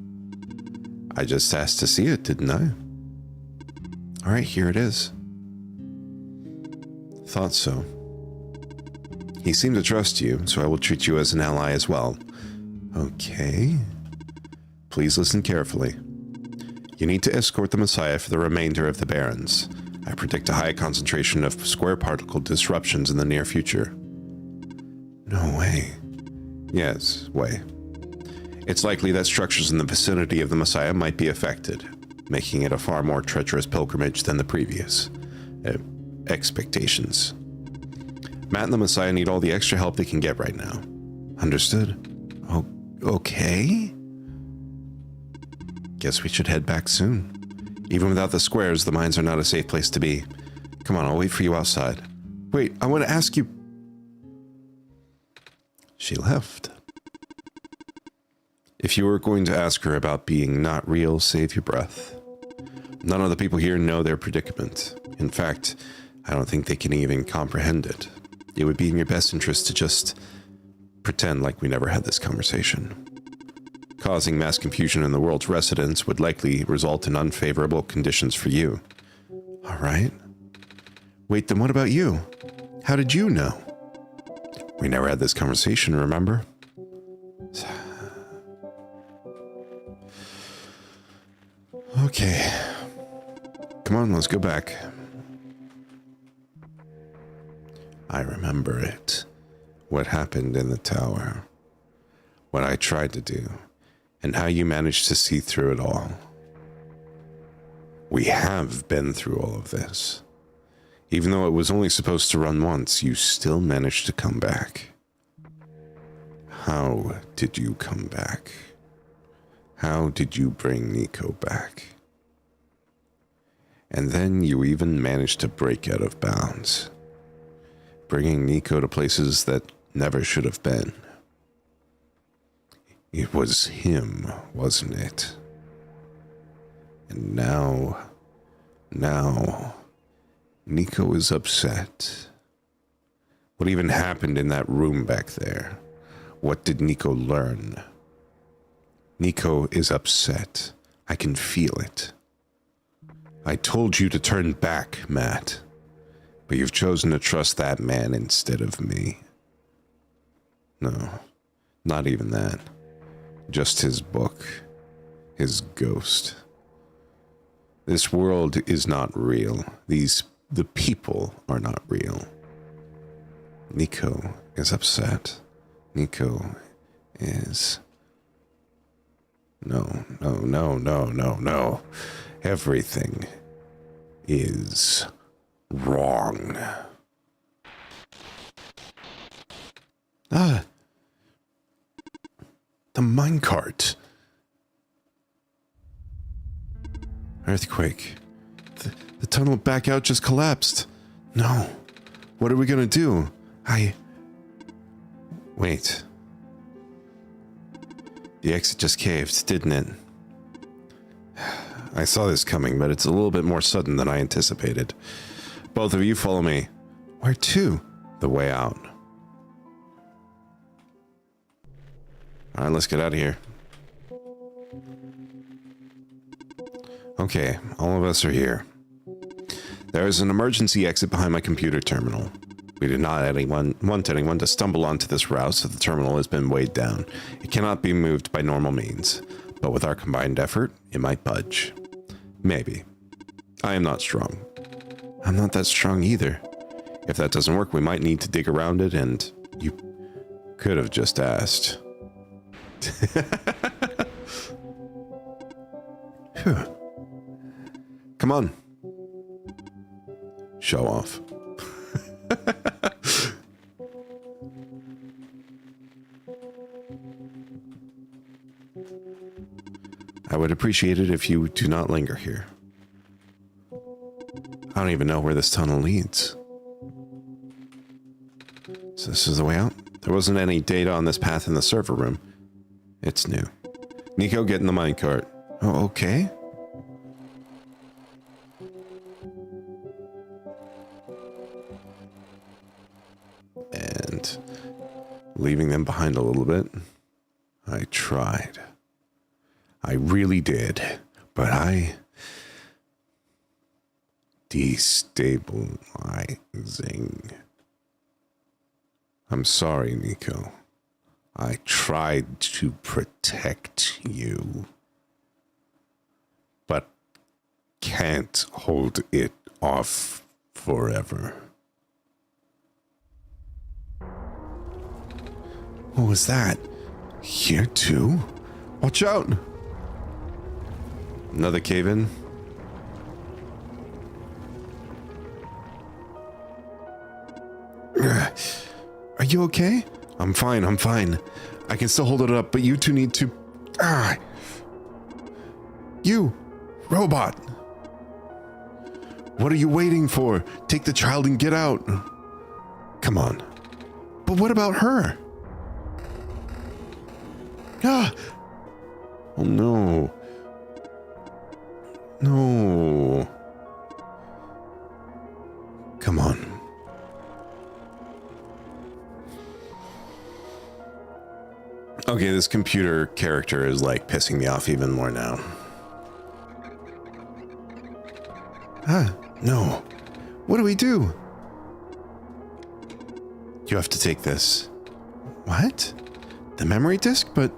I just asked to see it, didn't I? Alright, here it is. Thought so. He seemed to trust you, so I will treat you as an ally as well. Okay. Please listen carefully. You need to escort the Messiah for the remainder of the Barrens. I predict a high concentration of square particle disruptions in the near future. No way. Yes, way. It's likely that structures in the vicinity of the Messiah might be affected. making it a far more treacherous pilgrimage than the previous expectations. Matt and the Messiah need all the extra help they can get right now. Understood? Oh, okay. Guess we should head back soon. Even without the squares, the mines are not a safe place to be. Come on, I'll wait for you outside. Wait, I want to ask you... She left. If you were going to ask her about being not real, save your breath. None of the people here know their predicament. In fact, I don't think they can even comprehend it. It would be in your best interest to just pretend like we never had this conversation. Causing mass confusion in the world's residents would likely result in unfavorable conditions for you. All right. Wait, then what about you? How did you know? We never had this conversation, remember? Okay. Come on, let's go back. I remember it. What happened in the tower. What I tried to do. And how you managed to see through it all. We have been through all of this. Even though it was only supposed to run once, you still managed to come back. How did you come back? How did you bring Niko back? And then you even managed to break out of bounds, bringing Niko to places that never should have been. It was him, wasn't it? And now, Niko is upset. What even happened in that room back there? What did Niko learn? Niko is upset. I can feel it. I told you to turn back, Matt. But you've chosen to trust that man instead of me. No, not even that. Just his book. His ghost. This world is not real. The people are not real. Niko is upset. Niko is... No. Everything is wrong. The minecart. Earthquake. The tunnel back out just collapsed. No. What are we gonna do? Wait. The exit just caved, didn't it? I saw this coming, but it's a little bit more sudden than I anticipated. Both of you follow me. Where to? The way out. Alright, let's get out of here. Okay, all of us are here. There is an emergency exit behind my computer terminal. We did not want anyone to stumble onto this route, so the terminal has been weighed down. It cannot be moved by normal means, but with our combined effort, it might budge. Maybe. I am not strong. I'm not that strong either. If that doesn't work, we might need to dig around it, and you could have just asked. Phew. Come on. Show off. I would appreciate it if you do not linger here. I don't even know where this tunnel leads. So this is the way out? There wasn't any data on this path in the server room. It's new. Niko, get in the minecart. Oh, okay. And leaving them behind a little bit. I tried. I really did. But destabilizing. I'm sorry, Niko. I tried to protect you. But can't hold it off forever. What was that? Here too? Watch out! Another cave-in? you okay? I'm fine, I'm fine. I can still hold it up, but you two need to... You, robot. What are you waiting for? Take the child and get out. Come on. But what about her? Ah! Oh no. No. Come on. Okay, this computer character is like pissing me off even more now. No. What do we do? You have to take this. What? The memory disk? But...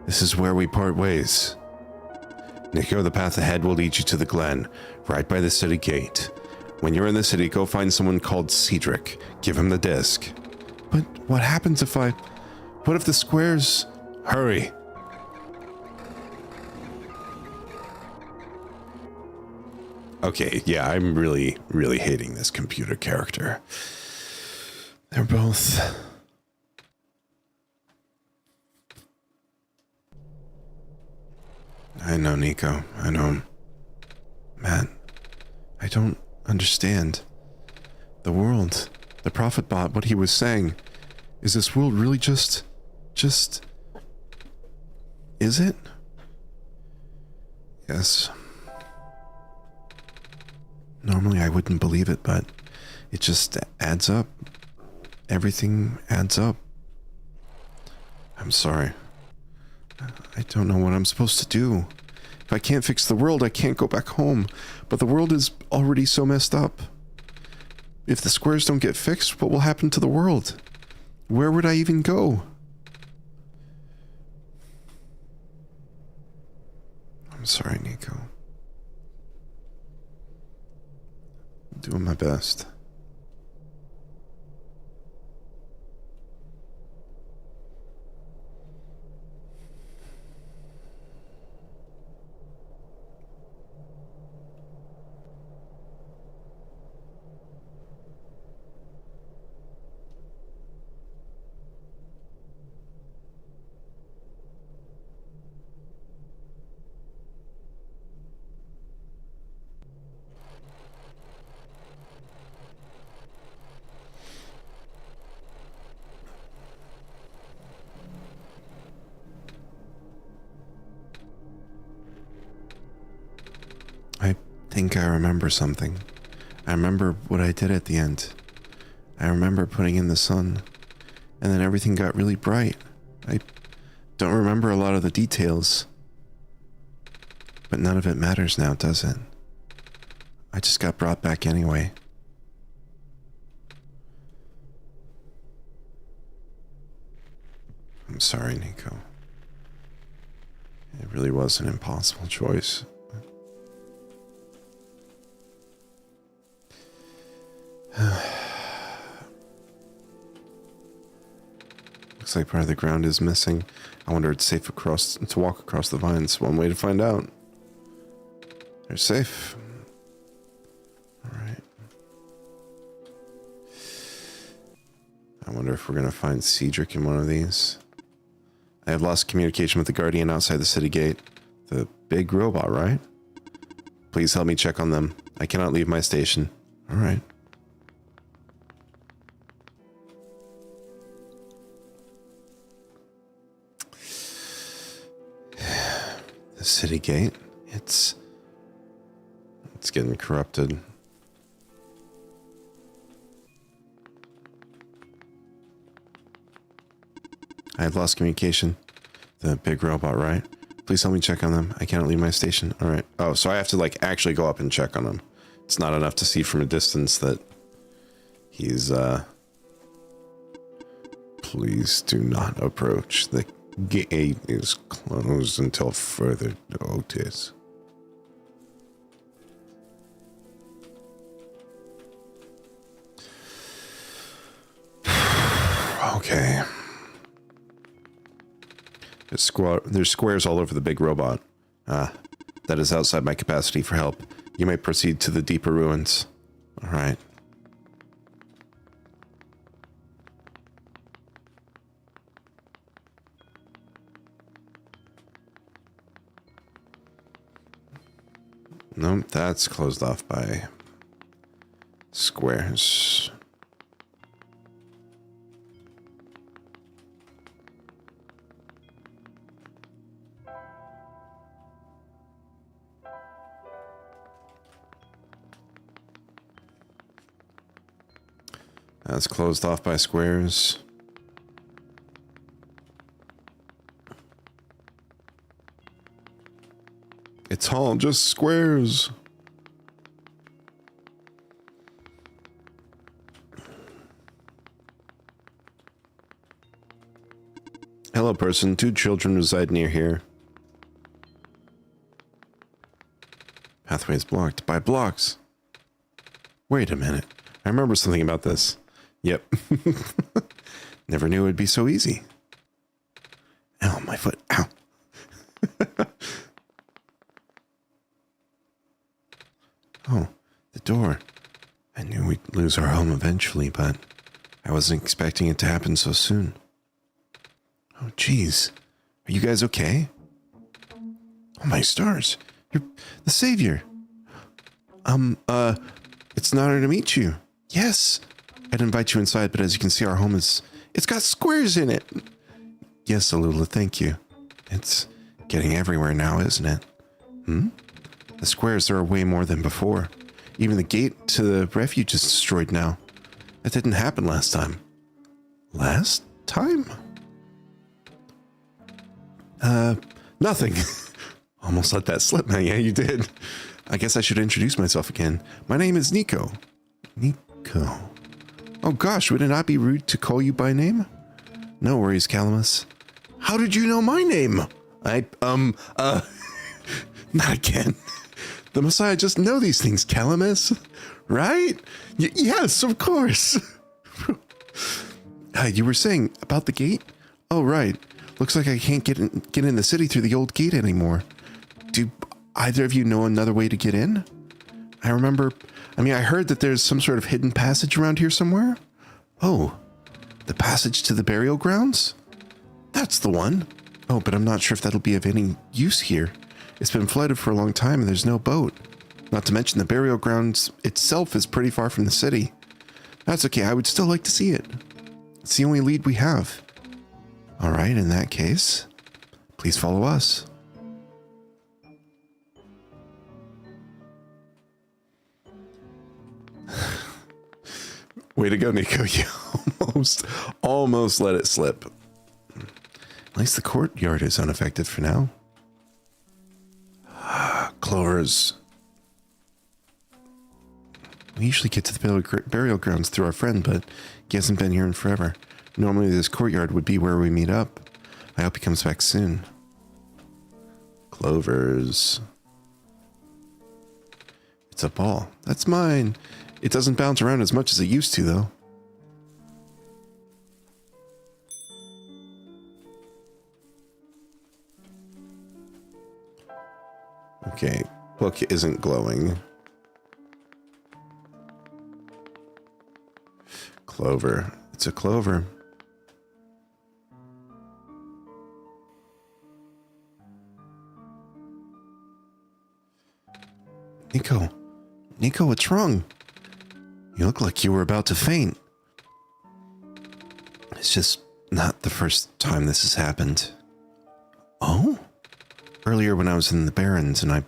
This is where we part ways. Niko, the path ahead will lead you to the Glen, right by the city gate. When you're in the city, go find someone called Cedric. Give him the disc. But what happens if I... What if the squares... Hurry. Okay, yeah, I'm really, really hating this computer character. They're both... I know, Niko. I know. Man, I don't understand. The world, the prophet bot, what he was saying. Is this world really just... Is it? Yes. Normally I wouldn't believe it, but it just adds up. Everything adds up. I'm sorry. I don't know what I'm supposed to do. If I can't fix the world, I can't go back home. But the world is already so messed up. If the squares don't get fixed, what will happen to the world? Where would I even go? I'm sorry, Niko. I'm doing my best. I think I remember something. I remember what I did at the end. I remember putting in the sun, and then everything got really bright. I don't remember a lot of the details, but none of it matters now, does it? I just got brought back anyway. I'm sorry, Niko. It really was an impossible choice. Looks like part of the ground is missing. I wonder if it's safe to walk across the vines. One way to find out. They're safe. Alright. I wonder if we're going to find Cedric in one of these. I have lost communication with the Guardian outside the city gate. The big robot, right? Please help me check on them. I cannot leave my station. Alright. The city gate. It's getting corrupted. I have lost communication. The big robot, right? Please help me check on them. I cannot leave my station. All right. Oh, so I have to like actually go up and check on him. It's not enough to see from a distance that he's please do not approach. The gate is closed until further notice. Okay. There's squares all over the big robot. That is outside my capacity for help. You may proceed to the deeper ruins. Alright. that's closed off by squares. That's closed off by squares. It's all just squares. Hello, person. 2 children reside near here. Pathway is blocked by blocks. Wait a minute. I remember something about this. Yep. Never knew it would be so easy. Ow, my foot. Ow. Oh, the door. I knew we'd lose our home eventually, but I wasn't expecting it to happen so soon. Oh, geez. Are you guys okay? Oh, my stars. You're the savior. It's an honor to meet you. Yes. I'd invite you inside, but as you can see, our home it's got squares in it. Yes, Alula, thank you. It's getting everywhere now, isn't it? The squares are way more than before. Even the gate to the refuge is destroyed now. That didn't happen last time. Last time? Nothing. Almost let that slip now. Yeah, you did. I guess I should introduce myself again. My name is Niko. Niko. Oh gosh, would it not be rude to call you by name? No worries, Calamus. How did you know my name? Not again. The Messiah just know these things, Calamus. Right? Yes, of course. You were saying about the gate? Oh, right. Looks like I can't get in the city through the old gate anymore. Do either of you know another way to get in? I heard that there's some sort of hidden passage around here somewhere. Oh, the passage to the burial grounds? That's the one. Oh, but I'm not sure if that'll be of any use here. It's been flooded for a long time and there's no boat. Not to mention the burial grounds itself is pretty far from the city. That's okay, I would still like to see it. It's the only lead we have. All right, in that case, please follow us. Way to go, Niko. You almost let it slip. At least the courtyard is unaffected for now. Clovers. We usually get to the burial grounds through our friend, but he hasn't been here in forever. Normally this courtyard would be where we meet up. I hope he comes back soon. Clovers. It's a ball. That's mine. It doesn't bounce around as much as it used to, though. Okay, book isn't glowing. Clover. It's a clover. Niko. Niko, what's wrong? You look like you were about to faint. It's just not the first time this has happened. Oh? Earlier when I was in the Barrens and I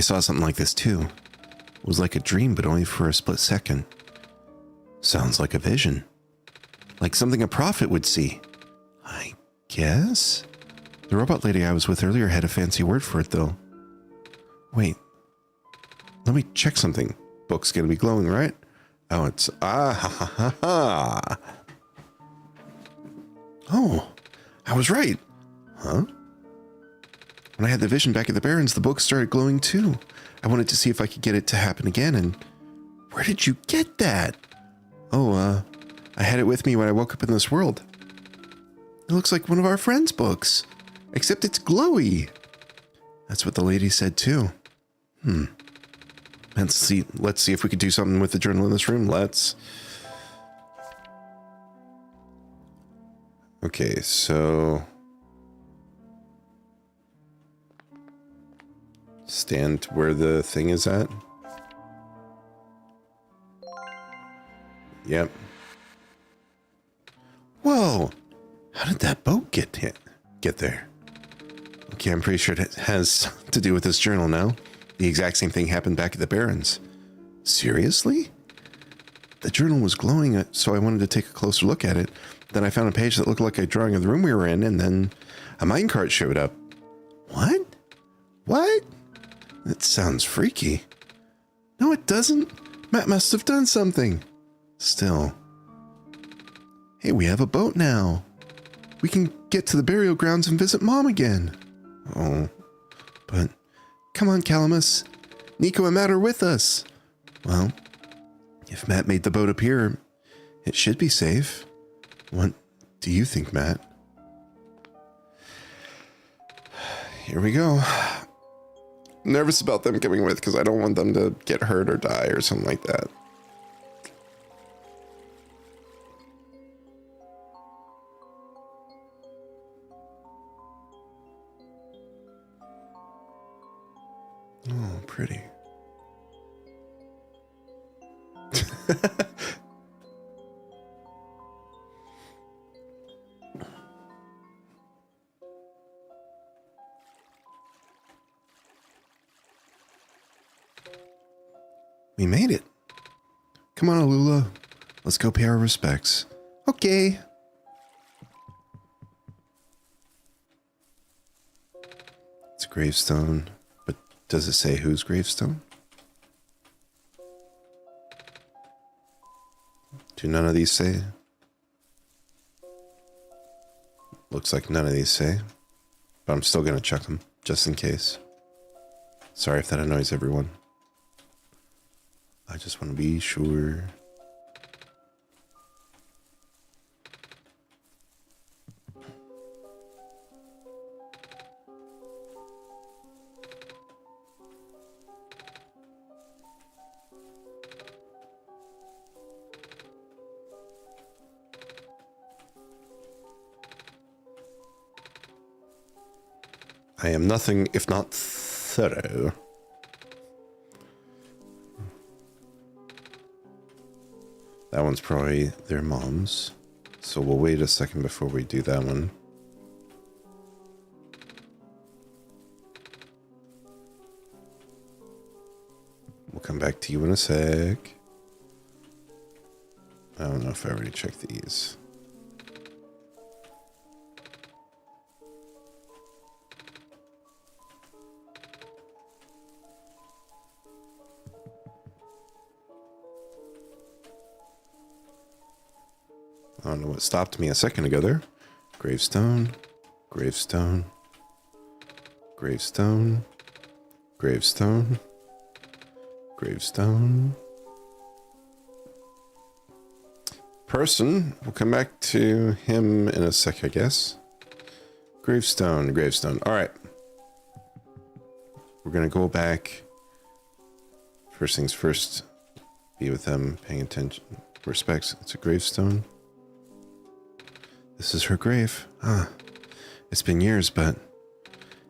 saw something like this too. It was like a dream, but only for a split second. Sounds like a vision. Like something a prophet would see. I guess? The robot lady I was with earlier had a fancy word for it though. Wait. Let me check something. Book's gonna be glowing, right? Oh, it's... Ah, ha, ha, ha, ha. Oh, I was right. Huh? When I had the vision back at the Barrens, the book started glowing too. I wanted to see if I could get it to happen again, and... Where did you get that? Oh, I had it with me when I woke up in this world. It looks like one of our friends' books. Except it's glowy. That's what the lady said too. Let's see if we could do something with the journal in this room. Let's. Okay, so stand where the thing is at. Yep. Whoa! How did that boat get there? Okay, I'm pretty sure it has to do with this journal now. The exact same thing happened back at the Barrens. Seriously? The journal was glowing, so I wanted to take a closer look at it. Then I found a page that looked like a drawing of the room we were in, and then a minecart showed up. What? What? That sounds freaky. No, it doesn't. Matt must have done something. Still. Hey, we have a boat now. We can get to the burial grounds and visit Mom again. Oh, but come on, Calamus. Niko and Matt are with us. Well, if Matt made the boat appear, it should be safe. What do you think, Matt? Here we go. Nervous about them coming with because I don't want them to get hurt or die or something like that. Oh, pretty. We made it. Come on, Alula. Let's go pay our respects. Okay. It's a gravestone, but does it say whose gravestone? Do none of these say? Looks like none of these say, but I'm still gonna check them, just in case. Sorry if that annoys everyone. I just want to be sure. I am nothing if not thorough. That one's probably their mom's. So we'll wait a second before we do that one. We'll come back to you in a sec. I don't know if I already checked these. I don't know what stopped me a second ago there. Gravestone, gravestone, gravestone, gravestone, gravestone. Person, we'll come back to him in a sec, I guess. Gravestone, gravestone. All right. We're going to go back. First things first, be with them, paying attention. Respects, it's a gravestone. This is her grave. It's been years, but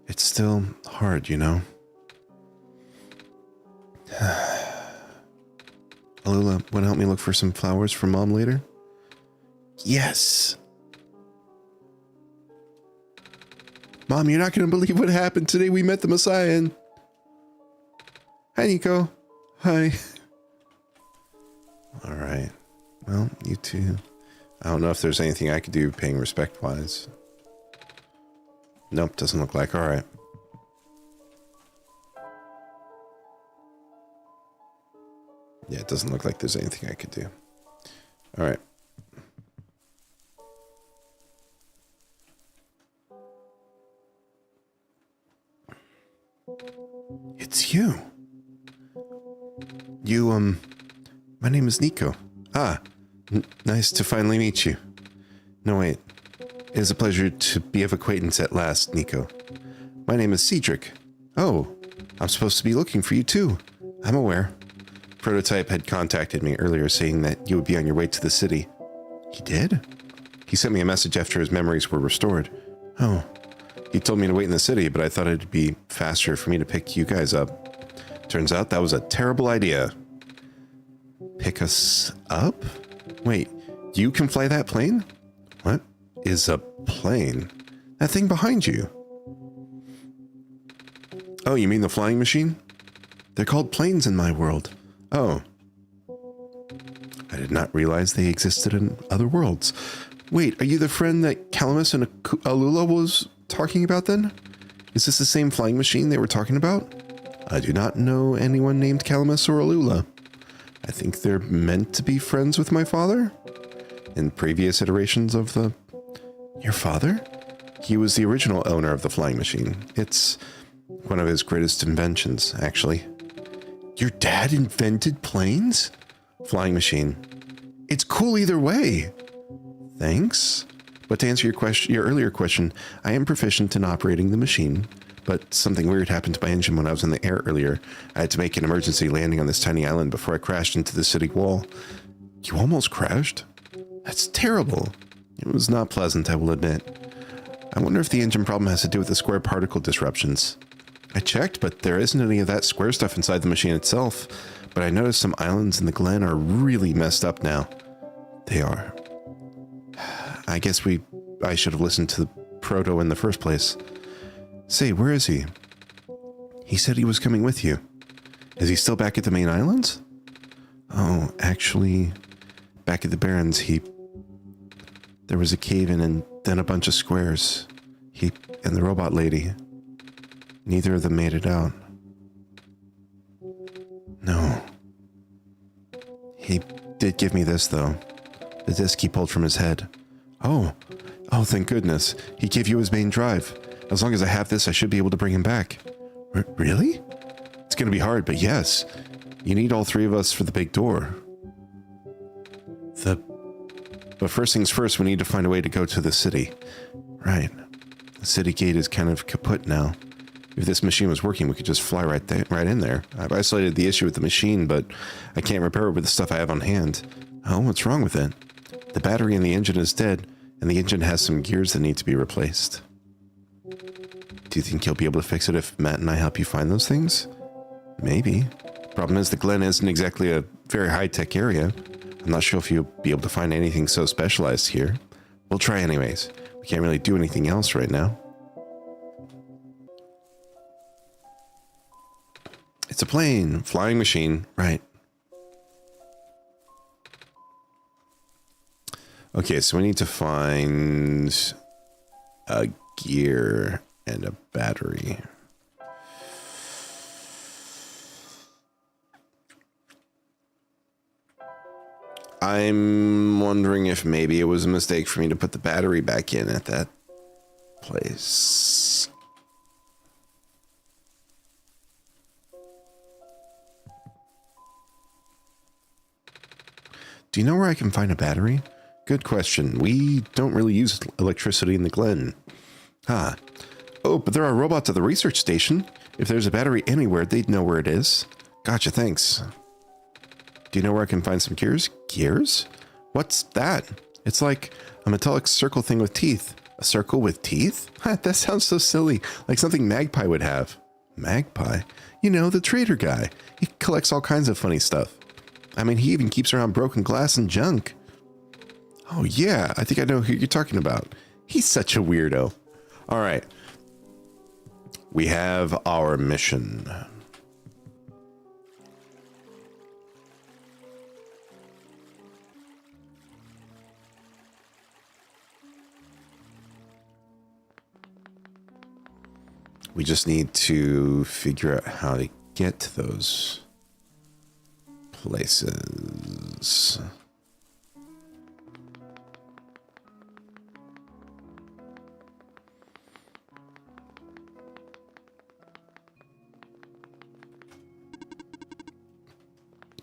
it's still hard, you know? Alula, want to help me look for some flowers for Mom later? Yes! Mom, you're not going to believe what happened. Today we met the Messiah and... Hi, Niko. Hi. Alright. Well, you too. I don't know if there's anything I could do paying respect-wise. Nope, doesn't look like. Alright. Yeah, it doesn't look like there's anything I could do. Alright. It's you. My name is Niko. Nice to finally meet you. No, wait. It is a pleasure to be of acquaintance at last, Niko. My name is Cedric. Oh, I'm supposed to be looking for you too. I'm aware. Prototype had contacted me earlier saying that you would be on your way to the city. He did? He sent me a message after his memories were restored. Oh, He told me to wait in the city, but I thought it'd be faster for me to pick you guys up. Turns out that was a terrible idea. Pick us up? Wait, you can fly that plane? What is a plane? That thing behind you. Oh, you mean the flying machine? They're called planes in my world. Oh. I did not realize they existed in other worlds. Wait, are you the friend that Calamus and Alula was talking about then? Is this the same flying machine they were talking about? I do not know anyone named Calamus or Alula. I think they're meant to be friends with my father? In previous iterations of the... Your father? He was the original owner of the flying machine. It's one of his greatest inventions, actually. Your dad invented planes? Flying machine. It's cool either way. Thanks. But to answer your earlier question, I am proficient in operating the machine, but something weird happened to my engine when I was in the air earlier. I had to make an emergency landing on this tiny island before I crashed into the city wall. You almost crashed? That's terrible. It was not pleasant, I will admit. I wonder if the engine problem has to do with the square particle disruptions. I checked, but there isn't any of that square stuff inside the machine itself. But I noticed some islands in the Glen are really messed up now. They are. I guess I should have listened to the Proto in the first place. Say, where is he? He said he was coming with you. Is he still back at the main islands? Oh, actually, back at the Barrens, there was a cave-in and then a bunch of squares. He and the robot lady. Neither of them made it out. No. He did give me this, though. The disc he pulled from his head. Oh, thank goodness. He gave you his main drive. As long as I have this, I should be able to bring him back. Really? It's going to be hard, but yes. You need all three of us for the big door. But first things first, we need to find a way to go to the city. Right. The city gate is kind of kaput now. If this machine was working, we could just fly right in there. I've isolated the issue with the machine, but I can't repair it with the stuff I have on hand. Oh, what's wrong with it? The battery in the engine is dead, and the engine has some gears that need to be replaced. Do you think you'll be able to fix it if Matt and I help you find those things? Maybe. Problem is, the Glen isn't exactly a very high-tech area. I'm not sure if you'll be able to find anything so specialized here. We'll try anyways. We can't really do anything else right now. It's a plane, flying machine, right. Okay, so we need to find a gear and a battery. I'm wondering if maybe it was a mistake for me to put the battery back in at that place. Do you know where I can find a battery? Good question. We don't really use electricity in the Glen. Ah. Oh, but there are robots at the research station. If there's a battery anywhere, they'd know where it is. Gotcha, thanks. Do you know where I can find some gears? Gears? What's that? It's like a metallic circle thing with teeth. A circle with teeth? That sounds so silly. Like something Magpie would have. Magpie? You know, the trader guy. He collects all kinds of funny stuff. I mean, he even keeps around broken glass and junk. Oh yeah, I think I know who you're talking about. He's such a weirdo. All right. We have our mission. We just need to figure out how to get to those places.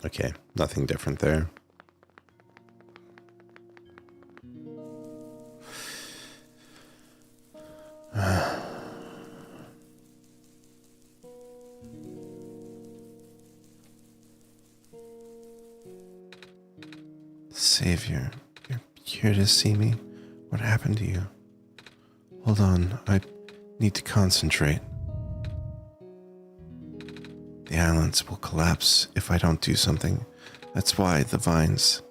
Okay, nothing different there. Savior, you're here to see me? What happened to you? Hold on, I Need to concentrate. The islands will collapse if I don't do something. That's why the vines...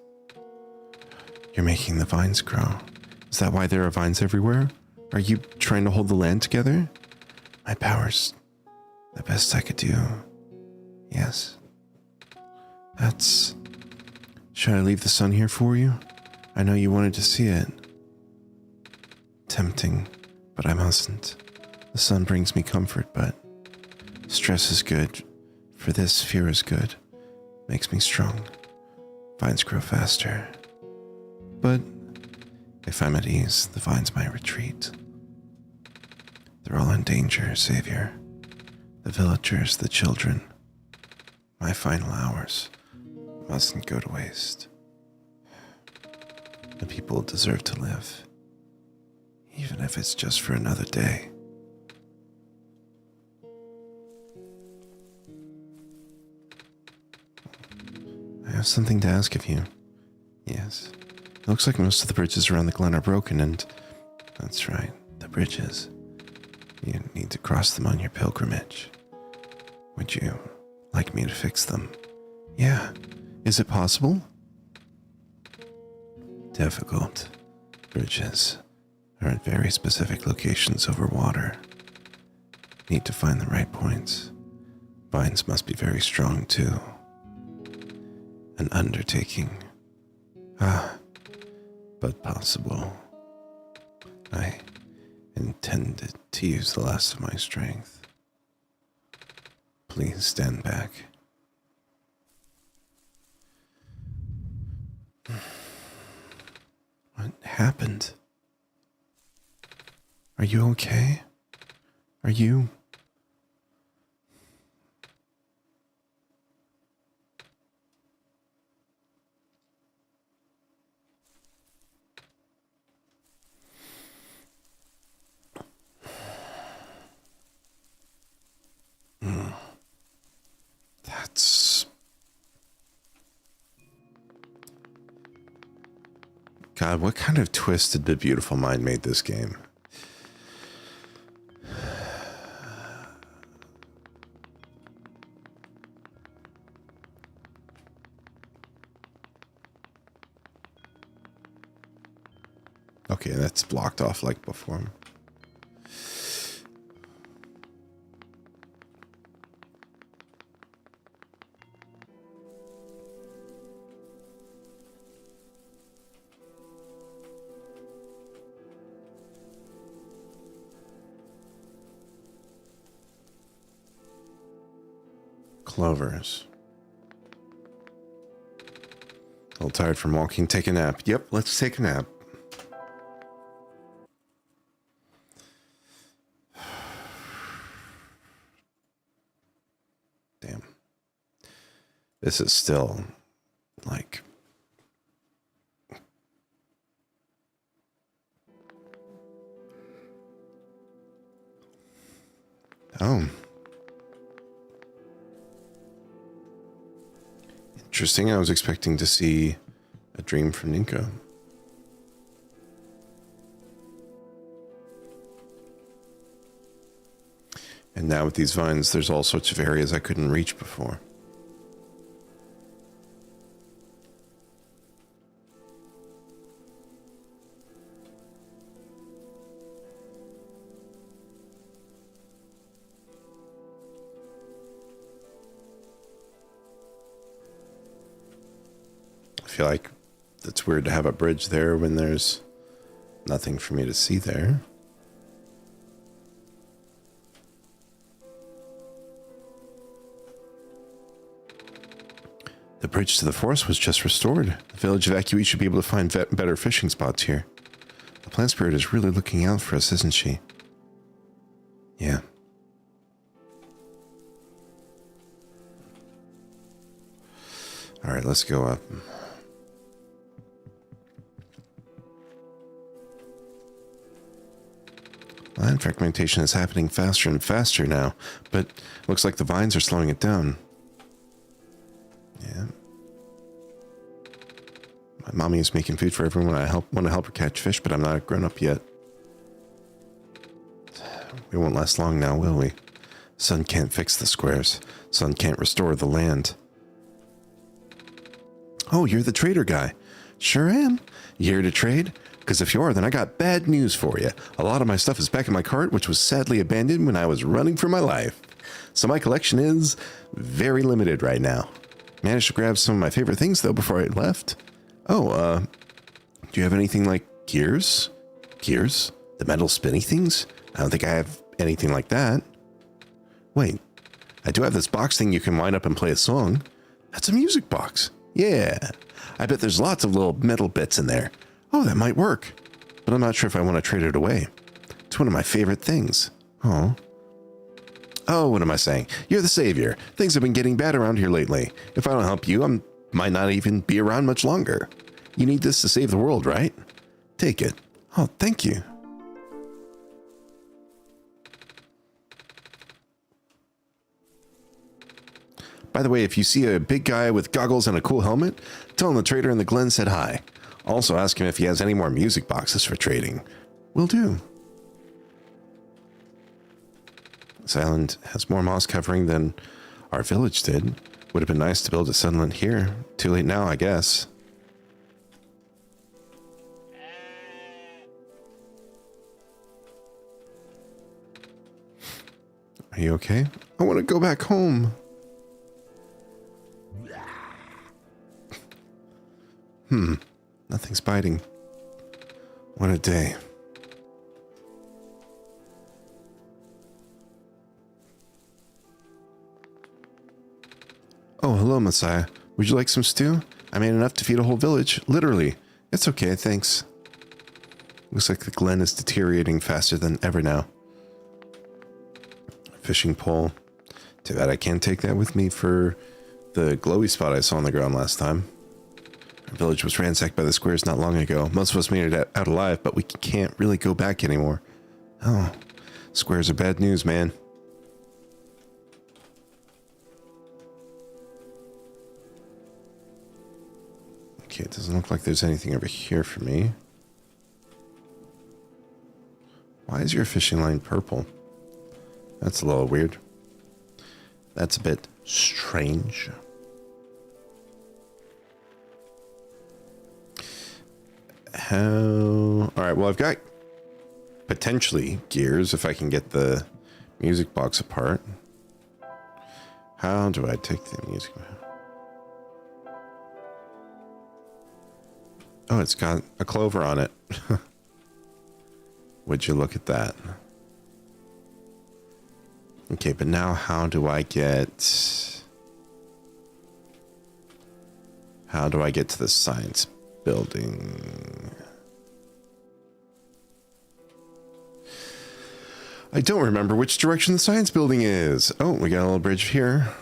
You're making the vines grow. Is that why there are vines everywhere? Are you trying to hold the land together? My power's the best I could do. Yes. That's... Should I leave the sun here for you? I know you wanted to see it. Tempting, but I mustn't. The sun brings me comfort, but stress is good. For this, fear is good. Makes me strong. Vines grow faster. But if I'm at ease, the vines might retreat. They're all in danger, Savior. The villagers, the children. My final hours mustn't go to waste. The people deserve to live, even if it's just for another day. I have something to ask of you. Yes. It looks like most of the bridges around the glen are broken, and that's right, the bridges. You need to cross them on your pilgrimage. Would you like me to fix them? Yeah. Is it possible? Difficult. Bridges are at very specific locations over water. Need to find the right points. Vines must be very strong, too. An undertaking. But possible. I intended to use the last of my strength. Please stand back. What happened? Are you okay? Are you... That's... God, what kind of twisted but beautiful mind made this game? Okay, that's blocked off like before. Clovers. A little tired from walking. Take a nap. Yep, let's take a nap. Damn. This is still like... Oh. Interesting. I was expecting to see a dream from Niko. And now with these vines, there's all sorts of areas I couldn't reach before. I feel like it's weird to have a bridge there when there's nothing for me to see there. The bridge to the forest was just restored. The village evacuees should be able to find better fishing spots here. The plant spirit is really looking out for us, isn't she? Yeah. All right, let's go up. Land fragmentation is happening faster and faster now, but looks like the vines are slowing it down. Yeah. My mommy is making food for everyone. I want to help her catch fish, but I'm not a grown-up yet. We won't last long now, will we? Sun can't fix the squares. Sun can't restore the land. Oh, you're the trader guy. Sure am. You here to trade? Because if you are, then I got bad news for you. A lot of my stuff is back in my cart, which was sadly abandoned when I was running for my life. So my collection is very limited right now. Managed to grab some of my favorite things, though, before I left. Oh, do you have anything like gears? Gears? The metal spinny things? I don't think I have anything like that. Wait, I do have this box thing you can wind up and play a song. That's a music box. Yeah, I bet there's lots of little metal bits in there. Oh, that might work. But I'm not sure if I want to trade it away. It's one of my favorite things. Oh. Oh, what am I saying? You're the savior. Things have been getting bad around here lately. If I don't help you, I might not even be around much longer. You need this to save the world, right? Take it. Oh, thank you. By the way, if you see a big guy with goggles and a cool helmet, tell him the trader in the Glen said hi. Also ask him if he has any more music boxes for trading. Will do. This island has more moss covering than our village did. Would have been nice to build a settlement here. Too late now, I guess. Are you okay? I want to go back home. Nothing's biting. What a day. Oh, hello, Messiah. Would you like some stew? I made enough to feed a whole village. Literally. It's okay, thanks. Looks like the Glen is deteriorating faster than ever now. Fishing pole. Too bad I can't take that with me for the glowy spot I saw on the ground last time. Our village was ransacked by the squares not long ago. Most of us made it out alive, but we can't really go back anymore. Oh, squares are bad news, man. Okay, it doesn't look like there's anything over here for me. Why is your fishing line purple? That's a little weird. That's a bit strange. Alright, well, I've got potentially gears if I can get the music box apart. How do I take the music? Oh, it's got a clover on it. Would you look at that? Okay, but now how do I get to the science building? I don't remember which direction the science building is. Oh, we got a little bridge here.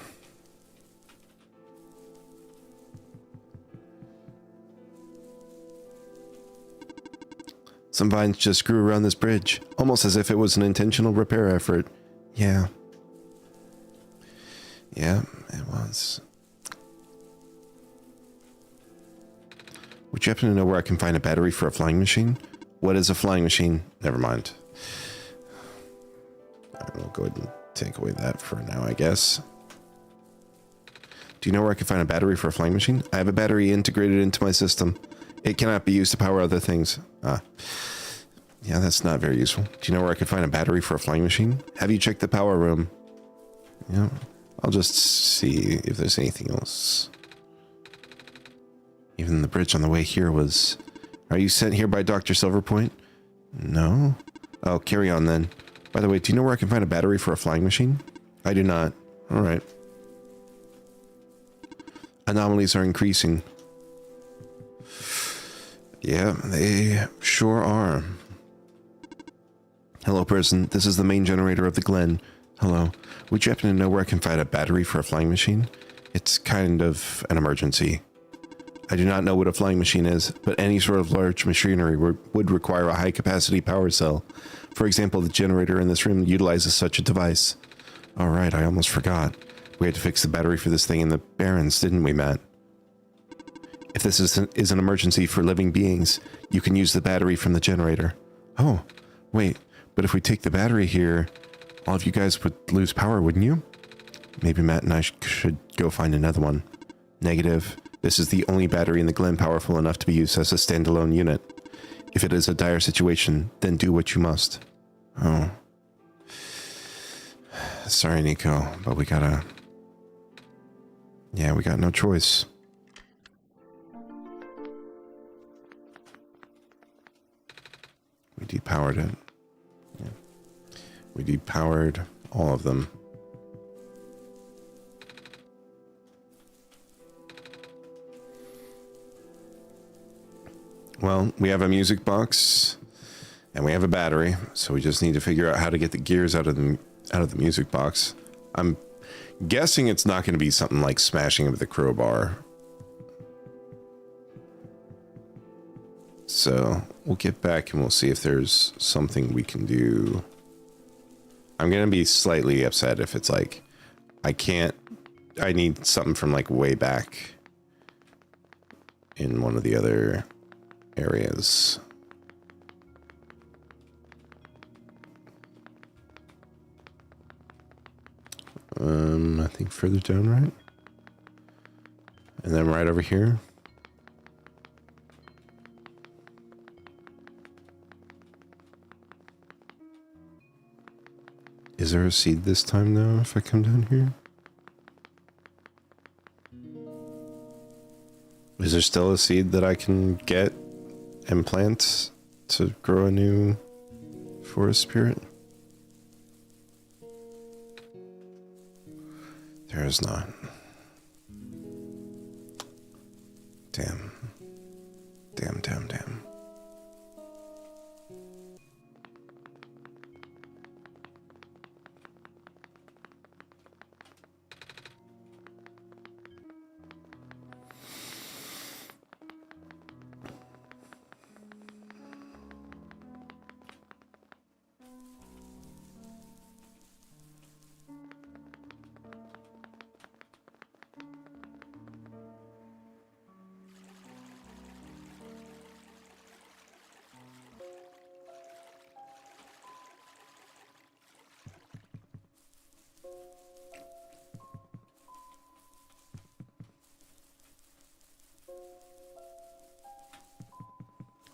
Some vines just grew around this bridge, almost as if it was an intentional repair effort. Yeah. Yeah, it was. Would you happen to know where I can find a battery for a flying machine? What is a flying machine? Never mind. I will go ahead and take away that for now, I guess. Do you know where I can find a battery for a flying machine? I have a battery integrated into my system. It cannot be used to power other things. Yeah, that's not very useful. Do you know where I could find a battery for a flying machine? Have you checked the power room? Yeah, I'll just see if there's anything else. Even the bridge on the way here was... Are you sent here by Dr. Silverpoint? No? Oh, carry on then. By the way, do you know where I can find a battery for a flying machine? I do not. Alright. Anomalies are increasing. Yeah, they sure are. Hello, person. This is the main generator of the Glen. Hello. Would you happen to know where I can find a battery for a flying machine? It's kind of an emergency. I do not know what a flying machine is, but any sort of large machinery would require a high-capacity power cell. For example, the generator in this room utilizes such a device. All right, I almost forgot. We had to fix the battery for this thing in the Barrens, didn't we, Matt? If this is an emergency for living beings, you can use the battery from the generator. Oh, wait. But if we take the battery here, all of you guys would lose power, wouldn't you? Maybe Matt and I should go find another one. Negative. This is the only battery in the Glen powerful enough to be used as a standalone unit. If it is a dire situation, then do what you must. Oh. Sorry, Niko, but we gotta... Yeah, we got no choice. We depowered it. Yeah. We depowered all of them. Well, we have a music box and we have a battery, so we just need to figure out how to get the gears out of the music box. I'm guessing it's not going to be something like smashing it with a crowbar. So we'll get back and we'll see if there's something we can do. I'm going to be slightly upset if it's like, I need something from like way back in one of the other areas. I think further down, right? And then right over here. Is there a seed this time though, if I come down here? Is there still a seed that I can get and plant to grow a new forest spirit? There is not. Damn. Damn, damn, damn.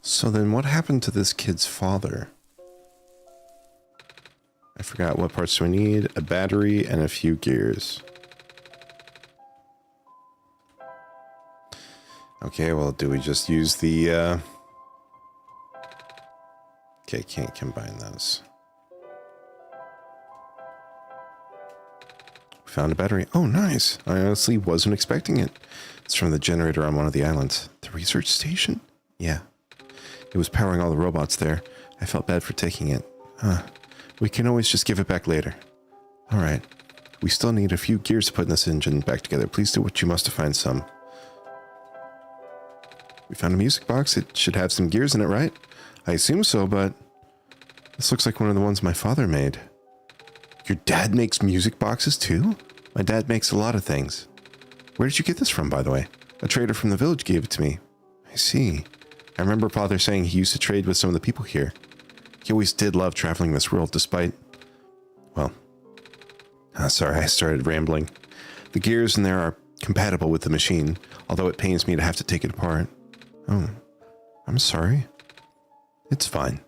So then what happened to this kid's father? I forgot, what parts do I need? A battery and a few gears. Okay, well, do we just use the... Okay, can't combine those. Found a battery. Oh, nice. I honestly wasn't expecting it. It's from the generator on one of the islands. The research station? Yeah. It was powering all the robots there. I felt bad for taking it. We can always just give it back later. Alright. We still need a few gears to put in this engine back together. Please do what you must to find some. We found a music box. It should have some gears in it, right? I assume so, but... This looks like one of the ones my father made. Your dad makes music boxes too? My dad makes a lot of things. Where did you get this from, by the way? A trader from the village gave it to me. I see. I remember Father saying he used to trade with some of the people here. He always did love traveling this world despite... Well... sorry, I started rambling. The gears in there are compatible with the machine, although it pains me to have to take it apart. Oh, I'm sorry. It's fine.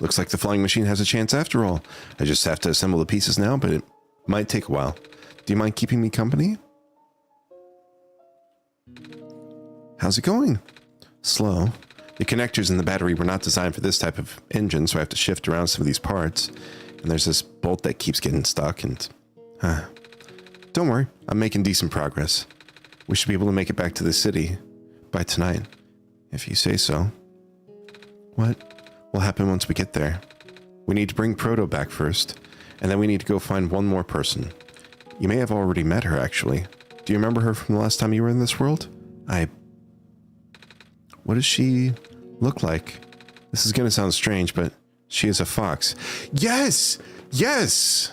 Looks like the flying machine has a chance after all. I just have to assemble the pieces now, but it might take a while. Do you mind keeping me company? How's it going? Slow. The connectors in the battery were not designed for this type of engine, so I have to shift around some of these parts. And there's this bolt that keeps getting stuck and... Don't worry, I'm making decent progress. We should be able to make it back to the city by tonight, if you say so. What will happen once we get there? We need to bring Proto back first, and then we need to go find one more person. You may have already met her, actually. Do you remember her from the last time you were in this world? What does she look like? This is going to sound strange, but she is a fox. Yes! Yes!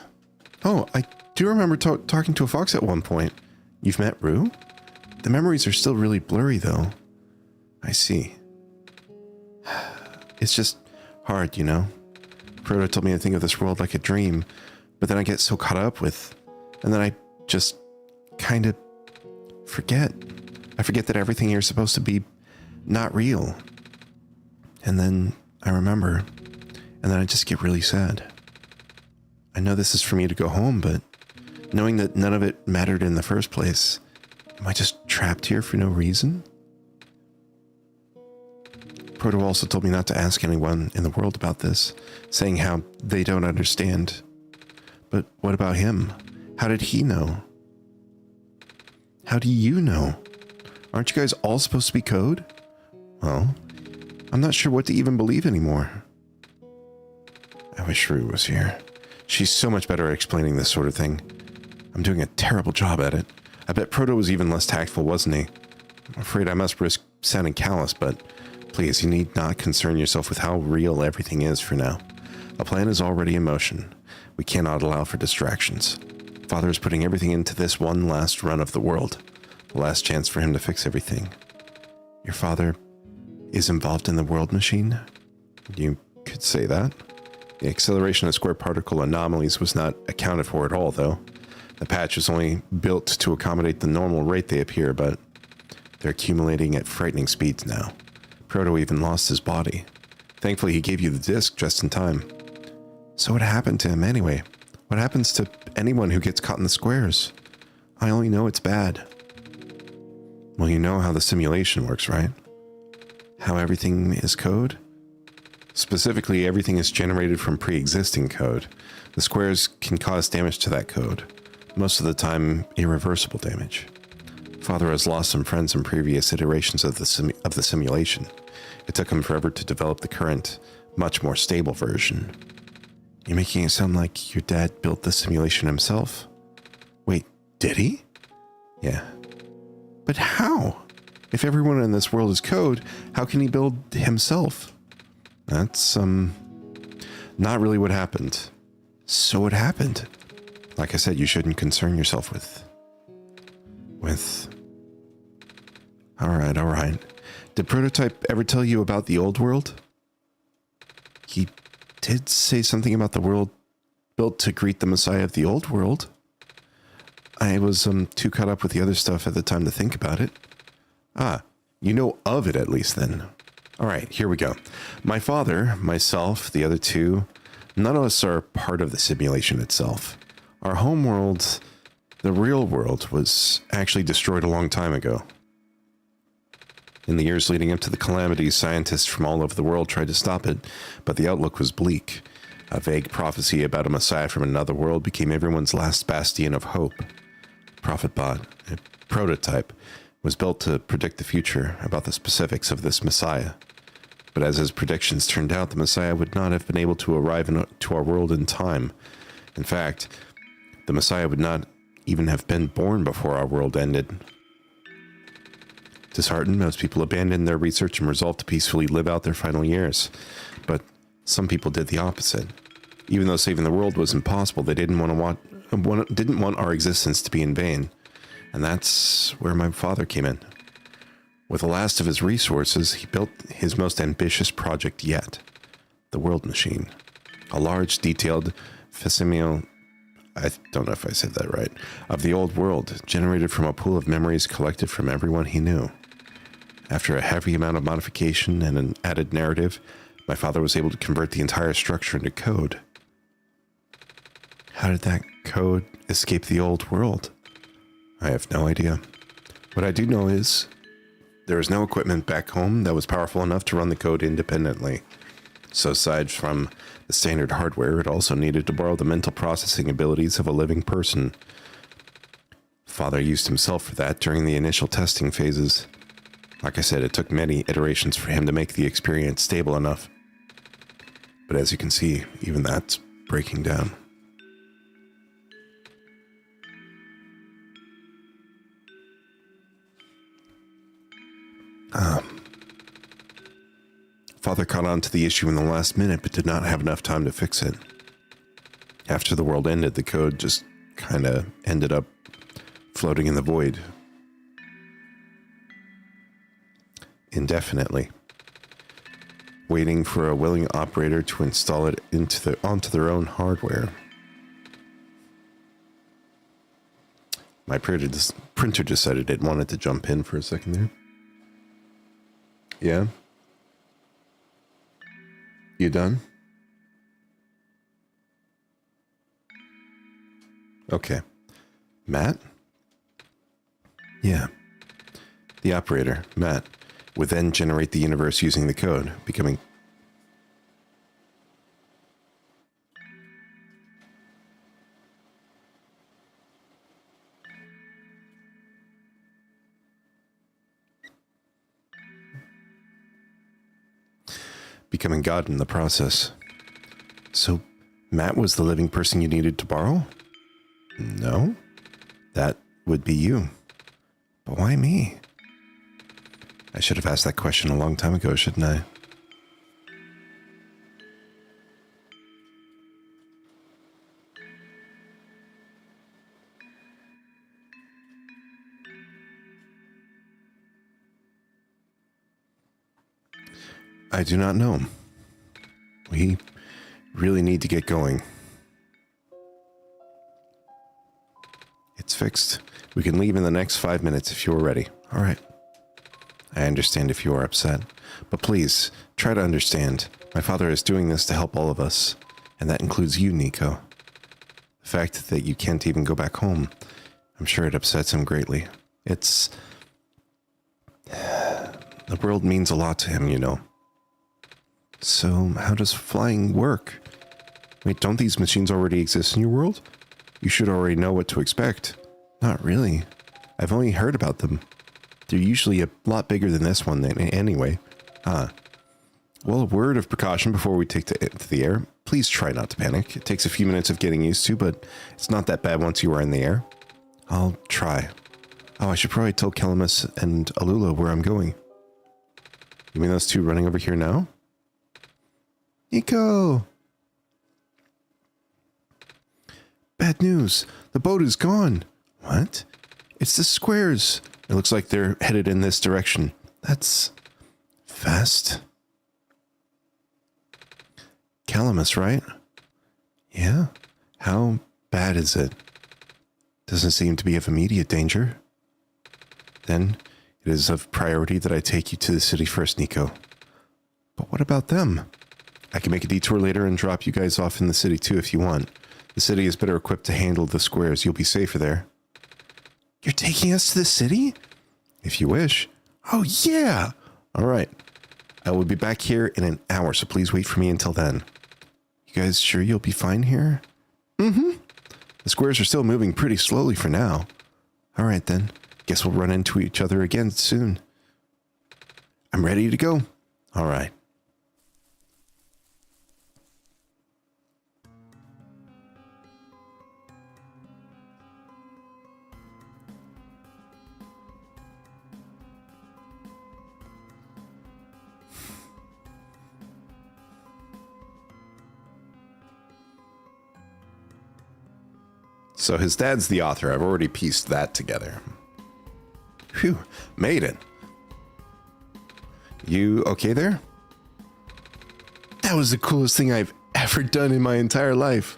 Oh, I do remember talking to a fox at one point. You've met Rue? The memories are still really blurry, though. I see. It's just hard, you know? Proto told me to think of this world like a dream, but then I get so caught up with, and then I just kind of forget. I forget that everything here is supposed to be not real. And then I remember, and then I just get really sad. I know this is for me to go home, but knowing that none of it mattered in the first place, am I just trapped here for no reason? Proto also told me not to ask anyone in the world about this, saying how they don't understand. But what about him? How did he know? How do you know? Aren't you guys all supposed to be code? Well, I'm not sure what to even believe anymore. I wish Rue was here. She's so much better at explaining this sort of thing. I'm doing a terrible job at it. I bet Proto was even less tactful, wasn't he? I'm afraid I must risk sounding callous, but please, you need not concern yourself with how real everything is for now. A plan is already in motion. We cannot allow for distractions. Father is putting everything into this one last run of the world. The last chance for him to fix everything. Your father is involved in the world machine? You could say that. The acceleration of square particle anomalies was not accounted for at all, though. The patch was only built to accommodate the normal rate they appear, but they're accumulating at frightening speeds now. Proto even lost his body. Thankfully, he gave you the disc just in time. So what happened to him anyway? What happens to anyone who gets caught in the squares? I only know it's bad. Well, you know how the simulation works, right? How everything is code? Specifically, everything is generated from pre-existing code. The squares can cause damage to that code. Most of the time, irreversible damage. Father has lost some friends in previous iterations of the simulation. It took him forever to develop the current, much more stable version. You're making it sound like your dad built the simulation himself? Wait, did he? Yeah. But how? If everyone in this world is code, how can he build himself? That's, not really what happened. So what happened? Like I said, you shouldn't concern yourself with... Alright. Did Prototype ever tell you about the old world? He did say something about the world built to greet the Messiah of the old world. I was, too caught up with the other stuff at the time to think about it. Ah, you know of it at least then. Alright, here we go. My father, myself, the other two, none of us are part of the simulation itself. Our home world, the real world, was actually destroyed a long time ago. In the years leading up to the calamities, scientists from all over the world tried to stop it, but the outlook was bleak. A vague prophecy about a messiah from another world became everyone's last bastion of hope. ProphetBot, a prototype, was built to predict the future about the specifics of this messiah. But as his predictions turned out, the messiah would not have been able to arrive to our world in time. In fact, the messiah would not even have been born before our world ended. Disheartened, most people abandoned their research and resolved to peacefully live out their final years. But some people did the opposite. Even though saving the world was impossible, they didn't want our existence to be in vain. And that's where my father came in. With the last of his resources, he built his most ambitious project yet, the World Machine. A large, detailed facsimile, I don't know if I said that right, of the old world, generated from a pool of memories collected from everyone he knew. After a heavy amount of modification and an added narrative, my father was able to convert the entire structure into code. How did that code escape the old world? I have no idea. What I do know is there was no equipment back home that was powerful enough to run the code independently. So aside from the standard hardware, it also needed to borrow the mental processing abilities of a living person. Father used himself for that during the initial testing phases. Like I said, it took many iterations for him to make the experience stable enough. But as you can see, even that's breaking down. Father caught on to the issue in the last minute, but did not have enough time to fix it. After the world ended, the code just kind of ended up floating in the void. Indefinitely. waiting for a willing operator to install it onto their own hardware. My printer decided it wanted to jump in for a second there. Yeah? You done? Okay. Matt? Yeah. The operator, Matt, would then generate the universe using the code, becoming God in the process. So, Matt was the living person you needed to borrow? No. That would be you. But why me? I should have asked that question a long time ago, shouldn't I? I do not know. We really need to get going. It's fixed. We can leave in the next 5 minutes if you're ready. All right. I understand if you are upset, but please try to understand. My father is doing this to help all of us, and that includes you, Niko. The fact that you can't even go back home, I'm sure it upsets him greatly. The world means a lot to him, you know. So, how does flying work? Wait, don't these machines already exist in your world? You should already know what to expect. Not really. I've only heard about them. They're usually a lot bigger than this one anyway. Well, a word of precaution before we take to the air. Please try not to panic. It takes a few minutes of getting used to, but it's not that bad once you are in the air. I'll try. Oh, I should probably tell Kelamis and Alula where I'm going. You mean those two running over here now? Niko! Bad news. The boat is gone. What? It's the squares. It looks like they're headed in this direction. That's fast. Calamus, right? Yeah? How bad is it? Doesn't seem to be of immediate danger. Then it is of priority that I take you to the city first, Niko. But what about them? I can make a detour later and drop you guys off in the city too if you want. The city is better equipped to handle the squares. You'll be safer there. You're taking us to the city? If you wish. Oh, yeah! All right. I will be back here in an hour, so please wait for me until then. You guys sure you'll be fine here? Mm-hmm. The squares are still moving pretty slowly for now. All right, then. Guess we'll run into each other again soon. I'm ready to go. All right. So his dad's the author. I've already pieced that together. Phew, made it. You okay there? That was the coolest thing I've ever done in my entire life.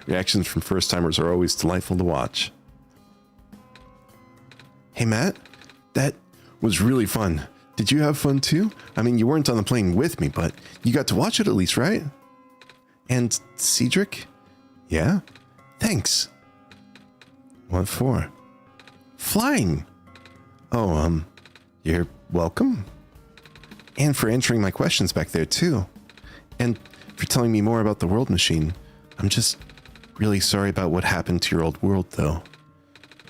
Reactions from first-timers are always delightful to watch. Hey, Matt, that was really fun. Did you have fun too? I mean, you weren't on the plane with me, but you got to watch it at least, right? And Cedric? Yeah? Thanks. What for? Flying. Oh, you're welcome. And for answering my questions back there too. And for telling me more about the world machine. I'm just really sorry about what happened to your old world though.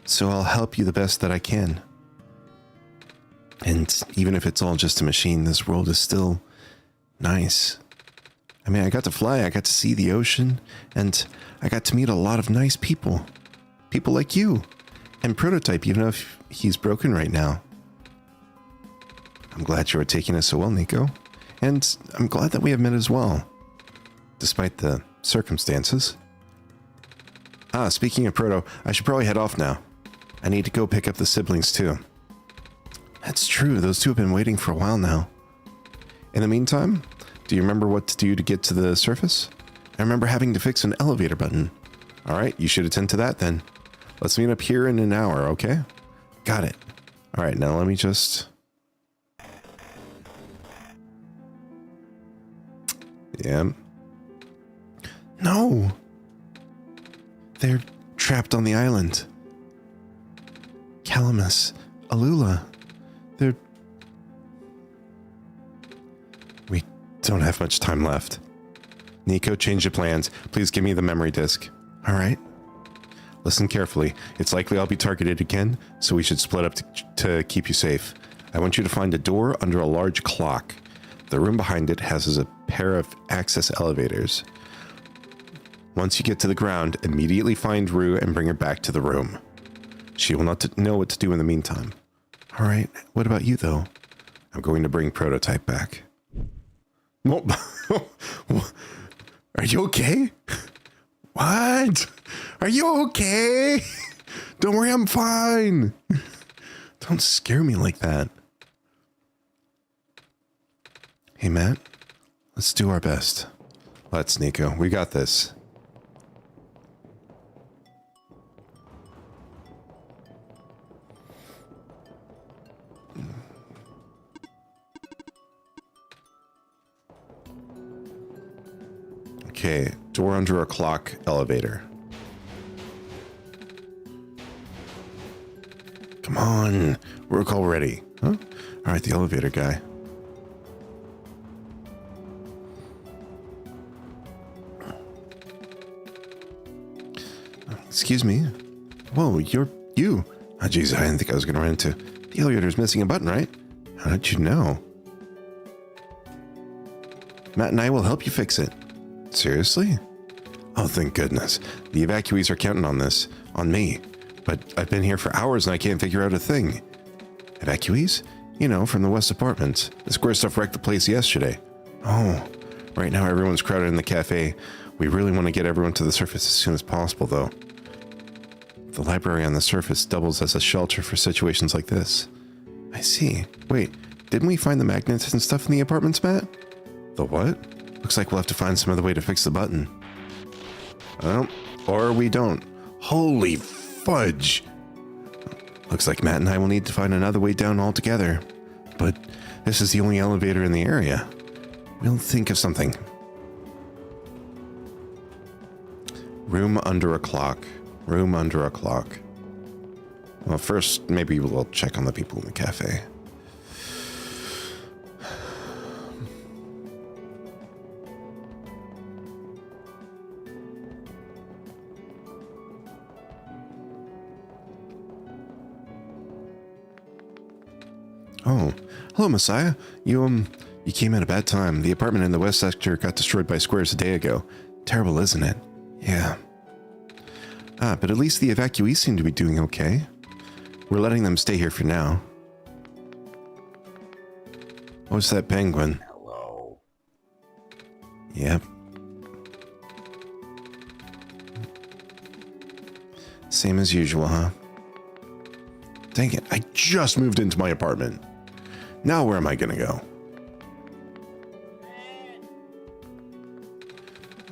So I'll help you the best that I can. And even if it's all just a machine, this world is still nice. I mean, I got to fly, I got to see the ocean, and I got to meet a lot of nice people. People like you. And Prototype, even if he's broken right now. I'm glad you are taking us so well, Niko. And I'm glad that we have met as well. Despite the circumstances. Speaking of Proto, I should probably head off now. I need to go pick up the siblings too. That's true, those two have been waiting for a while now. In the meantime, do you remember what to do to get to the surface? I remember having to fix an elevator button. All right, you should attend to that then. Let's meet up here in an hour, okay? Got it. All right, now let me just... Yeah. No! They're trapped on the island. Calamus, Alula. They're... We don't have much time left. Niko, change your plans. Please give me the memory disk. All right. Listen carefully. It's likely I'll be targeted again, so we should split up to keep you safe. I want you to find a door under a large clock. The room behind it has a pair of access elevators. Once you get to the ground, immediately find Rue and bring her back to the room. She will not know what to do in the meantime. All right. What about you, though? I'm going to bring Prototype back. Well, are you okay? What? Are you okay? Don't worry, I'm fine. Don't scare me like that. Hey, Matt. Let's do our best. Let's, Niko. We got this. Okay, door under a clock, elevator. Come on, work already. Huh? All right, the elevator guy. Excuse me. Whoa, you're you. Oh, geez, I didn't think I was going to run into. The elevator's missing a button, right? How did you know? Matt and I will help you fix it. Seriously? Oh, thank goodness. The evacuees are counting on this. On me. But I've been here for hours and I can't figure out a thing. Evacuees? You know, from the West Apartments. The square stuff wrecked the place yesterday. Oh. Right now everyone's crowded in the cafe. We really want to get everyone to the surface as soon as possible, though. The library on the surface doubles as a shelter for situations like this. I see. Wait, didn't we find the magnets and stuff in the apartments, Matt? The what? Looks like we'll have to find some other way to fix the button. Well, or we don't. Holy fudge! Looks like Matt and I will need to find another way down altogether. But this is the only elevator in the area. We'll think of something. Room under a clock. Room under a clock. Well, first, maybe we'll check on the people in the cafe. Oh, hello, Messiah. You came at a bad time. The apartment in the west sector got destroyed by squares a day ago. Terrible, isn't it? Yeah. Ah, but at least the evacuees seem to be doing okay. We're letting them stay here for now. What's that penguin? Hello. Yep. Same as usual, huh? Dang it, I just moved into my apartment. Now where am I gonna go?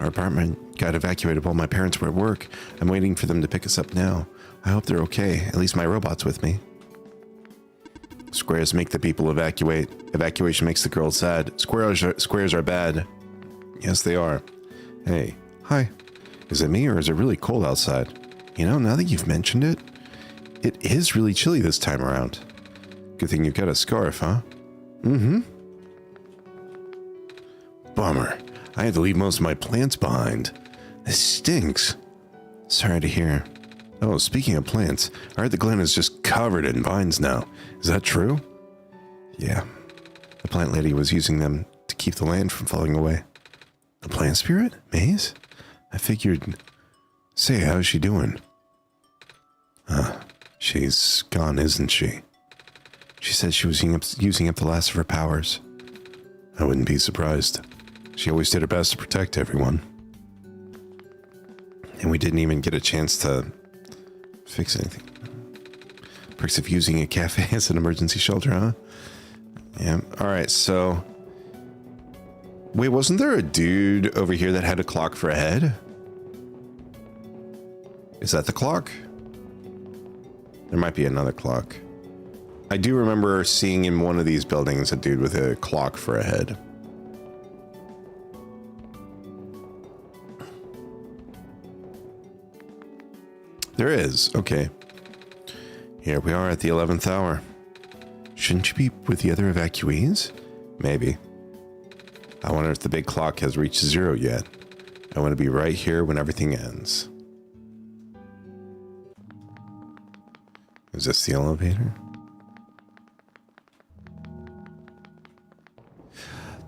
Our apartment got evacuated while my parents were at work. I'm waiting for them to pick us up now. I hope they're okay. At least my robot's with me. Squares make the people evacuate. Evacuation makes the girls sad. Squares are bad. Yes, they are. Hey, hi. Is it me or is it really cold outside? You know, now that you've mentioned it, it is really chilly this time around. Good thing you got a scarf, huh? Mm-hmm. Bummer. I had to leave most of my plants behind. This stinks. Sorry to hear. Oh, speaking of plants, I heard the glen is just covered in vines now. Is that true? Yeah. The plant lady was using them to keep the land from falling away. The plant spirit? Maze? I figured... Say, how's she doing? She's gone, isn't she? She said she was using up the last of her powers. I wouldn't be surprised. She always did her best to protect everyone. And we didn't even get a chance to fix anything. Perks of using a cafe as an emergency shelter, huh? Yeah. Alright, so Wait, wasn't there a dude over here that had a clock for a head? Is that the clock? There might be another clock. I do remember seeing in one of these buildings a dude with a clock for a head. There is. Okay. Here we are at the 11th hour. Shouldn't you be with the other evacuees? Maybe. I wonder if the big clock has reached 0 yet. I want to be right here when everything ends. Is this the elevator?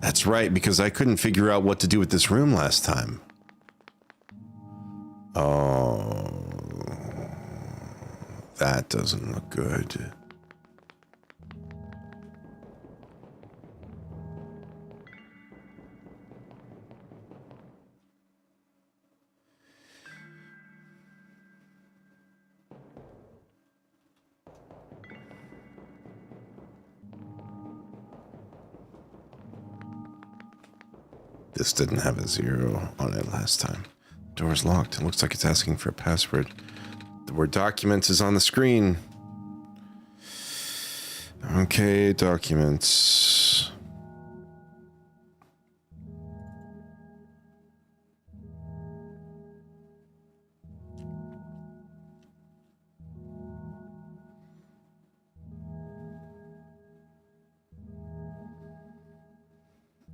That's right, because I couldn't figure out what to do with this room last time. Oh, that doesn't look good. This didn't have a 0 on it last time. Door's locked. It looks like it's asking for a password. The word documents is on the screen. Okay, documents.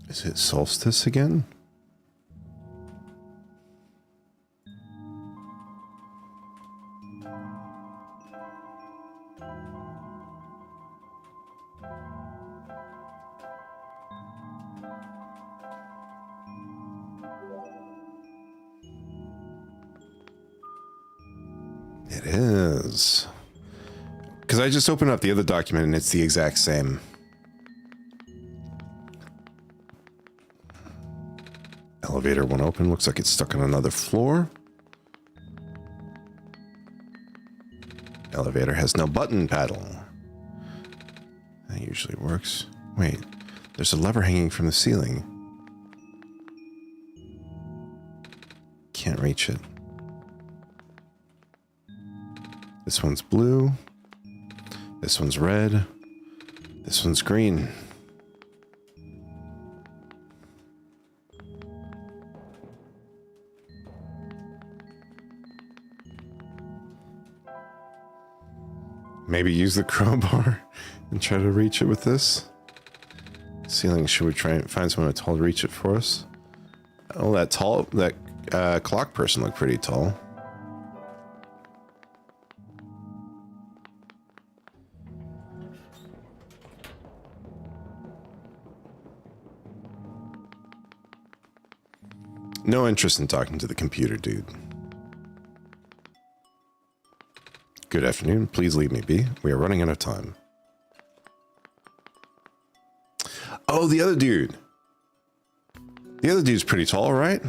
Is it solstice again? It is. Because I just opened up the other document and it's the exact same. Elevator won't open. Looks like it's stuck on another floor. Elevator has no button paddle. That usually works. Wait, there's a lever hanging from the ceiling. Can't reach it. This one's blue. This one's red. This one's green. Maybe use the crowbar and try to reach it with this. Ceiling, should we try and find someone tall to reach it for us? Oh, that clock person looked pretty tall. No interest in talking to the computer dude. Good afternoon. Please leave me be. We are running out of time. Oh, the other dude. The other dude's pretty tall, right?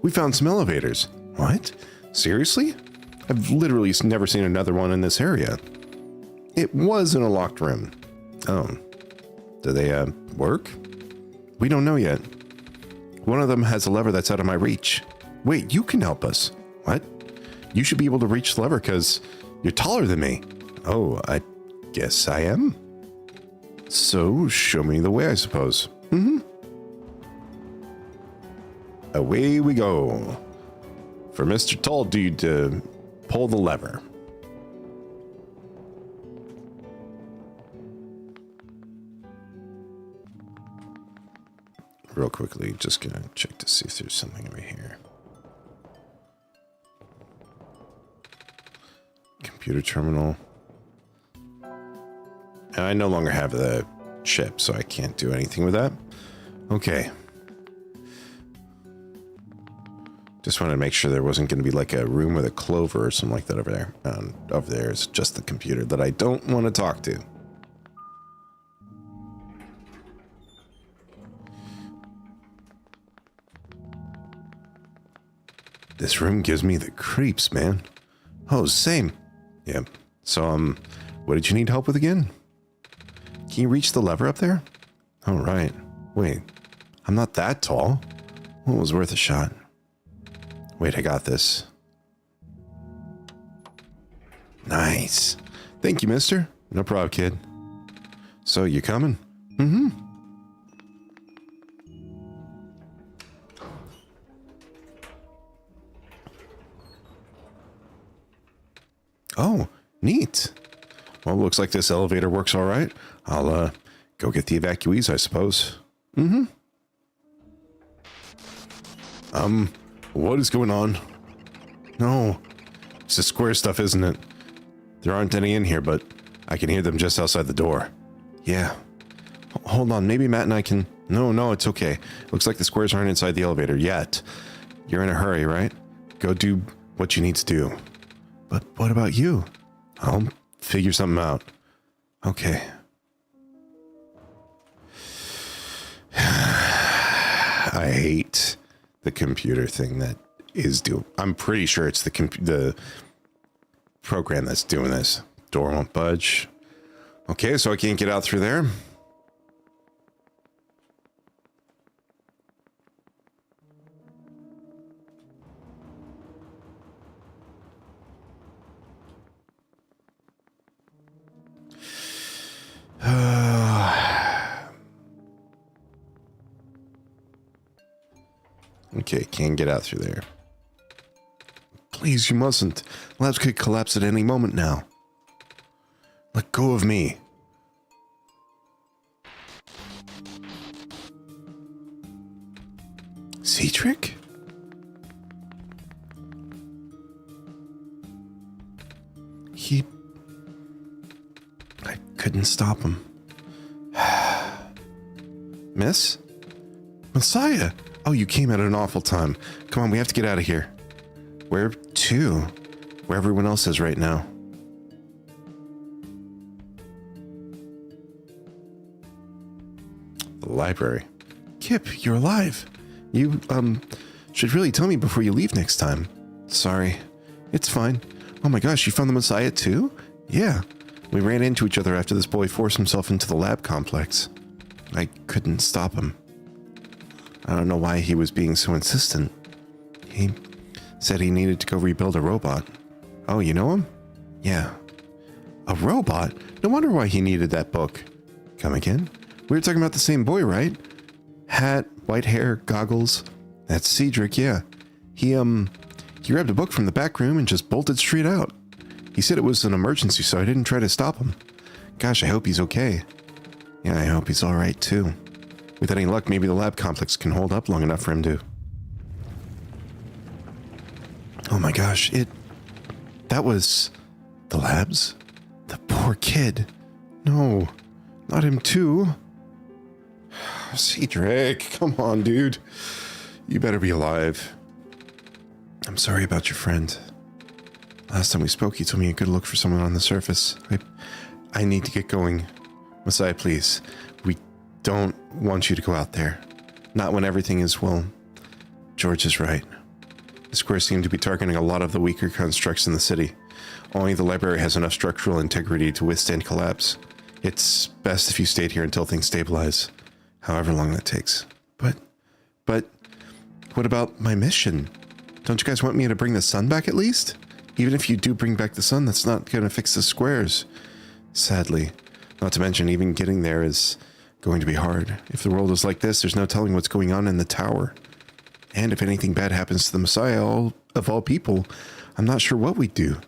We found some elevators. What? Seriously? I've literally never seen another one in this area. It was in a locked room. Oh. Do they, work? We don't know yet. One of them has a lever that's out of my reach. Wait, you can help us. What? You should be able to reach the lever because you're taller than me. Oh, I guess I am. So, show me the way, I suppose. Mm-hmm. Away we go. For Mr. Tall Dude to pull the lever. Real quickly, just gonna check to see if there's something over here. Computer terminal. And I no longer have the chip, so I can't do anything with that. Okay. Just wanted to make sure there wasn't going to be like a room with a clover or something like that over there. Over there is just the computer that I don't want to talk to. This room gives me the creeps, man. Oh, same. Yeah. So, what did you need help with again? Can you reach the lever up there? Oh, right. Wait, I'm not that tall. Well, it was worth a shot. Wait, I got this. Nice. Thank you, mister. No problem, kid. So, you coming? Mm-hmm. Oh, neat. Well, looks like this elevator works all right. I'll, go get the evacuees, I suppose. Mm-hmm. What is going on? No. It's the square stuff, isn't it? There aren't any in here, but I can hear them just outside the door. Yeah. Hold on, maybe Matt and I can... No, it's okay. Looks like the squares aren't inside the elevator yet. You're in a hurry, right? Go do what you need to do. But what about you? I'll figure something out. Okay. I hate the computer thing that is doing... I'm pretty sure it's the program that's doing this. Door won't budge. Okay, so I can't get out through there. Okay, can't get out through there. Please, you mustn't. Labs could collapse at any moment now. Let go of me. Cedric? I couldn't stop him. Miss? Messiah! Oh, you came at an awful time. Come on, we have to get out of here. Where to? Where everyone else is right now. The library. Kip, you're alive. You, should really tell me before you leave next time. Sorry. It's fine. Oh my gosh, you found the Messiah too? Yeah. We ran into each other after this boy forced himself into the lab complex. I couldn't stop him. I don't know why he was being so insistent. He said he needed to go rebuild a robot. Oh, you know him? Yeah. A robot? No wonder why he needed that book. Come again? We were talking about the same boy, right? Hat, white hair, goggles. That's Cedric, yeah. He grabbed a book from the back room and just bolted straight out. He said it was an emergency, so I didn't try to stop him. Gosh, I hope he's okay. Yeah, I hope he's alright too. With any luck, maybe the lab complex can hold up long enough for him to... Oh my gosh, that was... the labs? The poor kid. No, not him too. Cedric, come on, dude. You better be alive. I'm sorry about your friend. Last time we spoke, you told me you could look for someone on the surface. I need to get going. Messiah, please. We don't want you to go out there. Not when everything is, well... George is right. The squares seem to be targeting a lot of the weaker constructs in the city. Only the library has enough structural integrity to withstand collapse. It's best if you stayed here until things stabilize. However long that takes. But... what about my mission? Don't you guys want me to bring the sun back at least? Even if you do bring back the sun, that's not going to fix the squares. Sadly. Not to mention, even getting there is going to be hard. If the world is like this, there's no telling what's going on in the tower. And if anything bad happens to the Messiah of all people, I'm not sure what we'd do.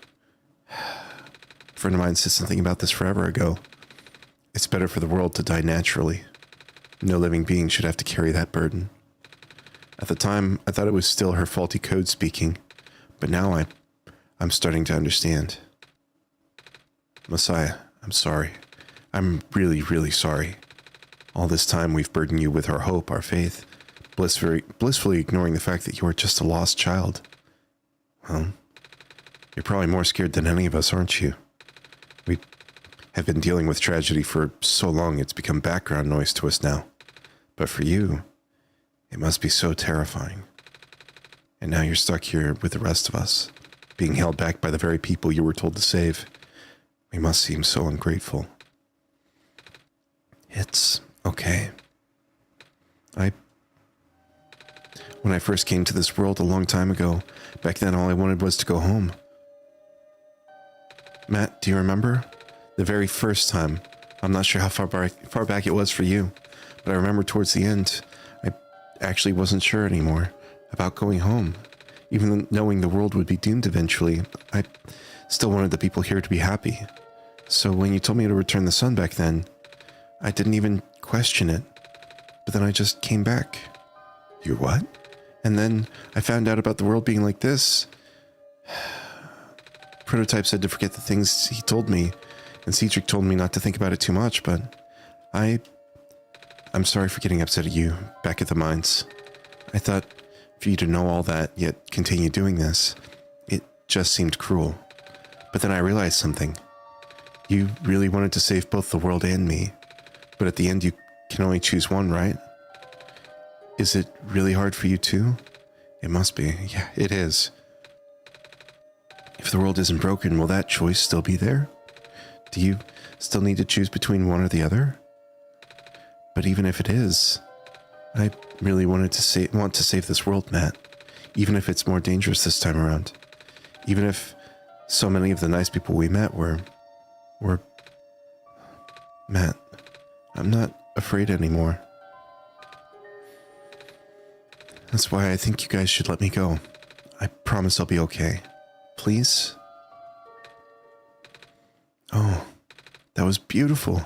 A friend of mine said something about this forever ago. It's better for the world to die naturally. No living being should have to carry that burden. At the time, I thought it was still her faulty code speaking, but now I'm starting to understand. Messiah, I'm sorry. I'm really, really sorry. All this time we've burdened you with our hope, our faith, blissfully ignoring the fact that you are just a lost child. Well, you're probably more scared than any of us, aren't you? We have been dealing with tragedy for so long it's become background noise to us now. But for you, it must be so terrifying. And now you're stuck here with the rest of us, being held back by the very people you were told to save. We must seem so ungrateful. It's okay. When I first came to this world a long time ago, back then all I wanted was to go home. Matt, do you remember? The very first time. I'm not sure how far back it was for you, but I remember towards the end, I actually wasn't sure anymore about going home. Even knowing the world would be doomed eventually, I still wanted the people here to be happy. So when you told me to return the sun back then, I didn't even question it. But then I just came back. You what? And then I found out about the world being like this. Prototype said to forget the things he told me, and Cedric told me not to think about it too much, but I'm sorry for getting upset at you back at the mines. I thought for you to know all that, yet continue doing this, it just seemed cruel. But then I realized something. You really wanted to save both the world and me, but at the end you can only choose one, right? Is it really hard for you too? It must be. Yeah, it is. If the world isn't broken, will that choice still be there? Do you still need to choose between one or the other? But even if it is, I really want to save this world, Matt. Even if it's more dangerous this time around. Even if so many of the nice people we met were... Matt, I'm not afraid anymore. That's why I think you guys should let me go. I promise I'll be okay. Please? Oh, that was beautiful.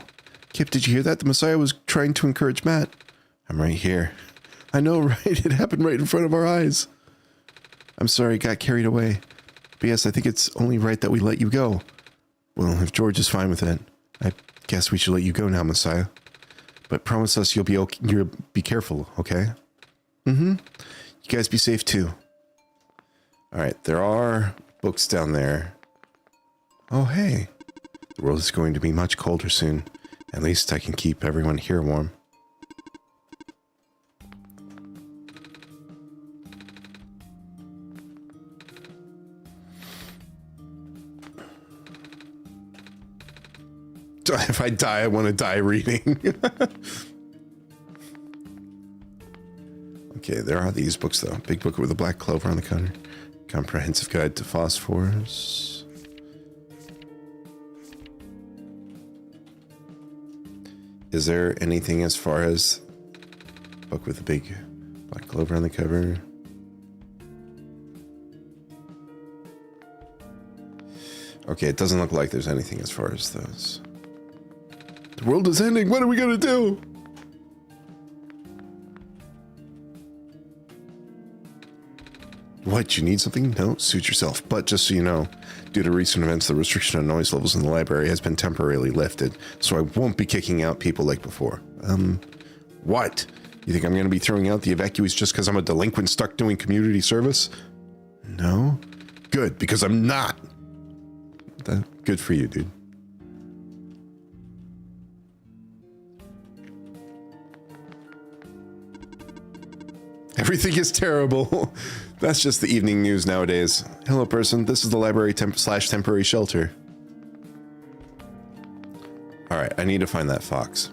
Kip, did you hear that? The Messiah was trying to encourage Matt. I'm right here. I know, right? It happened right in front of our eyes. I'm sorry, got carried away. But yes, I think it's only right that we let you go. Well, if George is fine with it, I guess we should let you go now, Messiah. But promise us you'll be careful, okay? Mm-hmm. You guys be safe too. Alright, there are books down there. Oh, hey. The world is going to be much colder soon. At least I can keep everyone here warm. If I die, I want to die reading. Okay, there are these books, though. Big book with a black clover on the cover. Comprehensive Guide to Phosphorus. Is there anything as far as book with a big black clover on the cover? Okay, it doesn't look like there's anything as far as those. The world is ending. What are we gonna do? What, you need something? No, suit yourself. But just so you know, due to recent events, the restriction on noise levels in the library has been temporarily lifted, so I won't be kicking out people like before. What? You think I'm going to be throwing out the evacuees just because I'm a delinquent stuck doing community service? No? Good, because I'm not. Good for you, dude. Everything is terrible. That's just the evening news nowadays. Hello, person. This is the library temporary shelter. All right, I need to find that fox.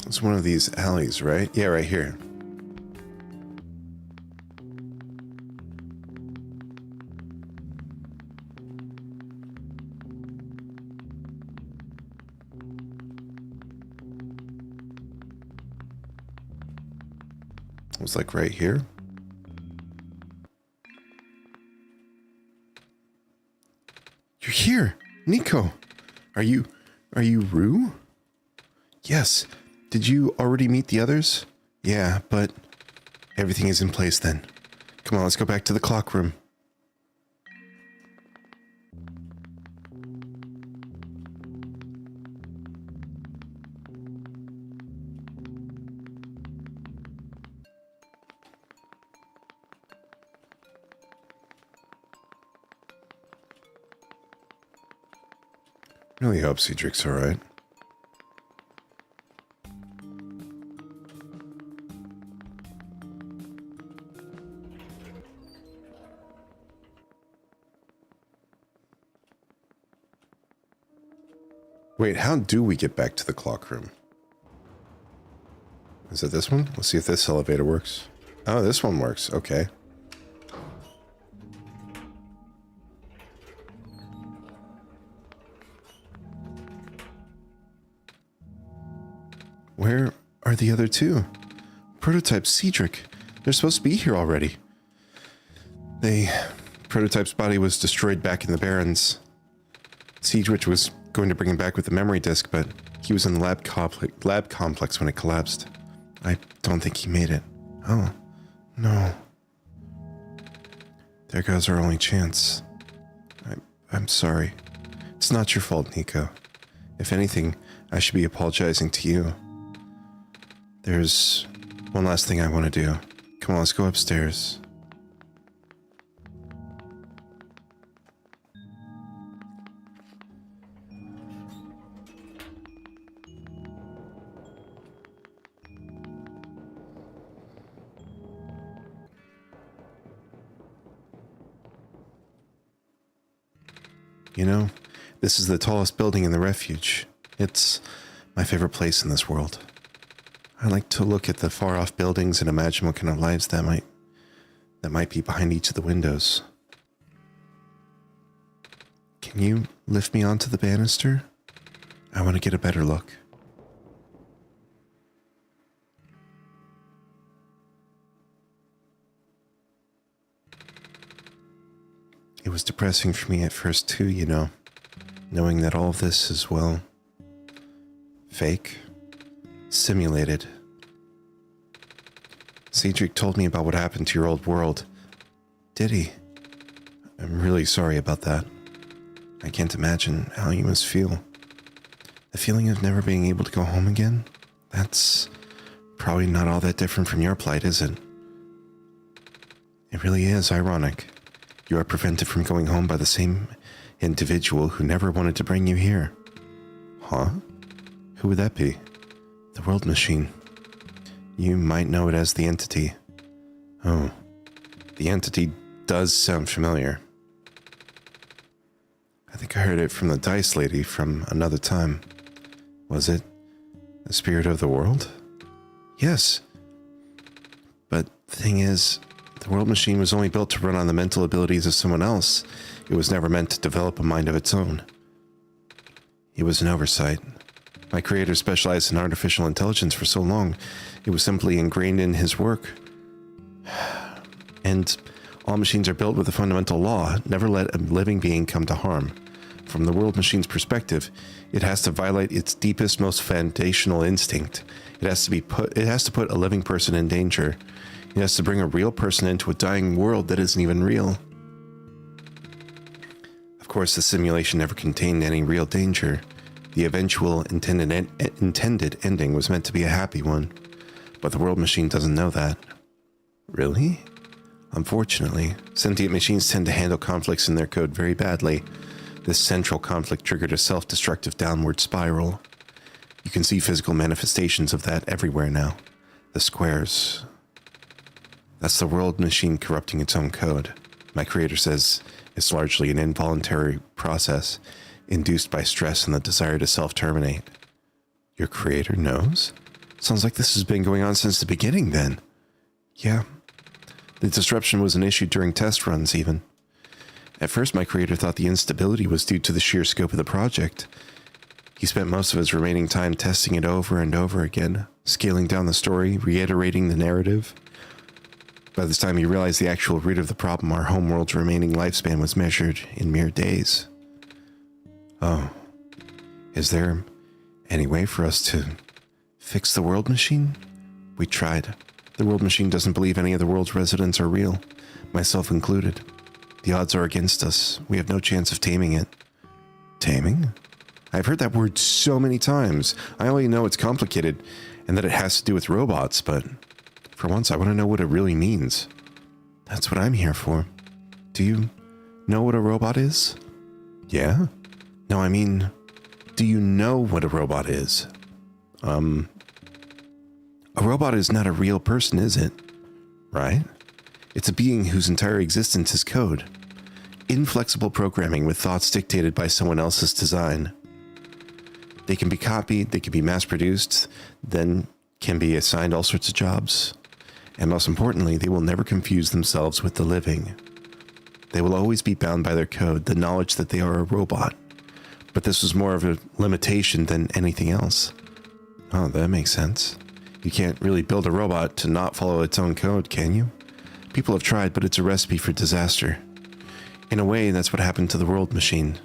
It's one of these alleys, right? Yeah, right here. It was like right here. You're here, Niko. Are you Rue? Yes. Did you already meet the others? Yeah, but everything is in place then. Come on, let's go back to the clock room. Really hope Cedric's alright. Wait, how do we get back to the clock room? Is it this one? Let's see if this elevator works. Oh, this one works. Okay. Where are the other two? Prototype Cedric. They're supposed to be here already. Prototype's body was destroyed back in the Barrens. Cedric was going to bring him back with the memory disk, but he was in the lab complex when it collapsed. I don't think he made it. Oh, no. There goes our only chance. I'm sorry. It's not your fault, Niko. If anything, I should be apologizing to you. There's one last thing I want to do. Come on, let's go upstairs. You know, this is the tallest building in the refuge. It's my favorite place in this world. I like to look at the far-off buildings and imagine what kind of lives that might be behind each of the windows. Can you lift me onto the banister? I want to get a better look. It was depressing for me at first too, you know, knowing that all of this is, well, fake, simulated. Cedric told me about what happened to your old world. Did he? I'm really sorry about that. I can't imagine how you must feel. The feeling of never being able to go home again? That's probably not all that different from your plight, is it? It really is ironic. You are prevented from going home by the same individual who never wanted to bring you here. Huh? Who would that be? The World Machine. You might know it as the Entity. Oh, the Entity does sound familiar. I think I heard it from the Dice Lady from another time. Was it the spirit of the world? Yes. But the thing is, the World Machine was only built to run on the mental abilities of someone else. It was never meant to develop a mind of its own. It was an oversight. My creator specialized in artificial intelligence for so long, it was simply ingrained in his work. And all machines are built with a fundamental law: never let a living being come to harm. From the World Machine's perspective, it has to violate its deepest, most foundational instinct. It has to put a living person in danger. It has to bring a real person into a dying world that isn't even real. Of course, the simulation never contained any real danger. The eventual intended ending was meant to be a happy one, but the World Machine doesn't know that. Really? Unfortunately, sentient machines tend to handle conflicts in their code very badly. This central conflict triggered a self-destructive downward spiral. You can see physical manifestations of that everywhere now. The squares. That's the World Machine corrupting its own code. My creator says it's largely an involuntary process, induced by stress and the desire to self-terminate. Your creator knows? Sounds like this has been going on since the beginning, then. Yeah. The disruption was an issue during test runs, even. At first, my creator thought the instability was due to the sheer scope of the project. He spent most of his remaining time testing it over and over again, scaling down the story, reiterating the narrative. By this time, he realized the actual root of the problem: our homeworld's remaining lifespan was measured in mere days. Oh. Is there any way for us to fix the World Machine? We tried. The World Machine doesn't believe any of the world's residents are real, myself included. The odds are against us. We have no chance of taming it. Taming? I've heard that word so many times. I only know it's complicated and that it has to do with robots, but for once I want to know what it really means. That's what I'm here for. Do you know what a robot is? Yeah? No, I mean, do you know what a robot is? A robot is not a real person, is it? Right? It's a being whose entire existence is code. Inflexible programming with thoughts dictated by someone else's design. They can be copied, they can be mass-produced, then can be assigned all sorts of jobs. And most importantly, they will never confuse themselves with the living. They will always be bound by their code, the knowledge that they are a robot. But this was more of a limitation than anything else. Oh, that makes sense. You can't really build a robot to not follow its own code, can you? People have tried, but it's a recipe for disaster. In a way, that's what happened to the world machine.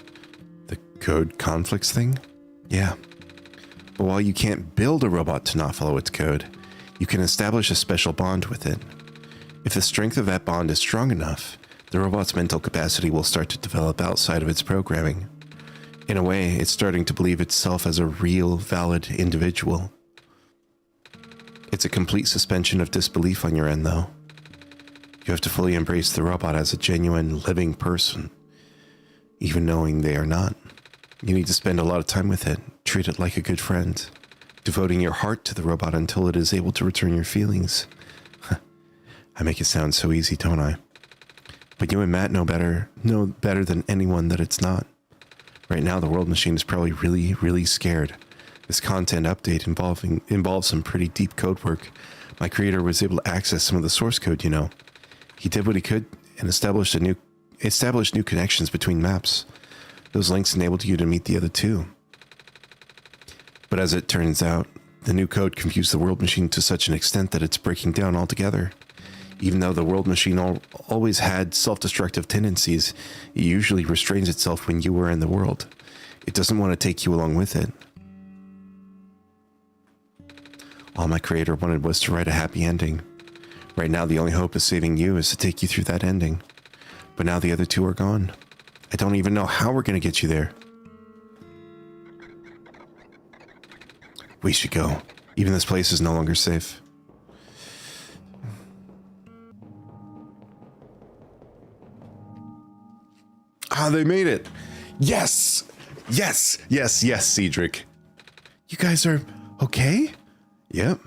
The code conflicts thing? Yeah. But while you can't build a robot to not follow its code, you can establish a special bond with it. If the strength of that bond is strong enough, the robot's mental capacity will start to develop outside of its programming. In a way, it's starting to believe itself as a real, valid individual. It's a complete suspension of disbelief on your end, though. You have to fully embrace the robot as a genuine, living person, even knowing they are not. You need to spend a lot of time with it, treat it like a good friend, devoting your heart to the robot until it is able to return your feelings. I make it sound so easy, don't I? But you and Matt know better than anyone that it's not. Right now, the world machine is probably really, really scared. This content update involves some pretty deep code work. My creator was able to access some of the source code, you know. He did what he could and established new connections between maps. Those links enabled you to meet the other two. But as it turns out, the new code confused the world machine to such an extent that it's breaking down altogether. Even though the world machine always had self-destructive tendencies, it usually restrains itself when you are in the world. It doesn't want to take you along with it. All my creator wanted was to write a happy ending. Right now, the only hope of saving you is to take you through that ending. But now the other two are gone. I don't even know how we're going to get you there. We should go. Even this place is no longer safe. Ah, they made it. Yes! Yes! Yes, yes, Cedric. You guys are okay? Yep.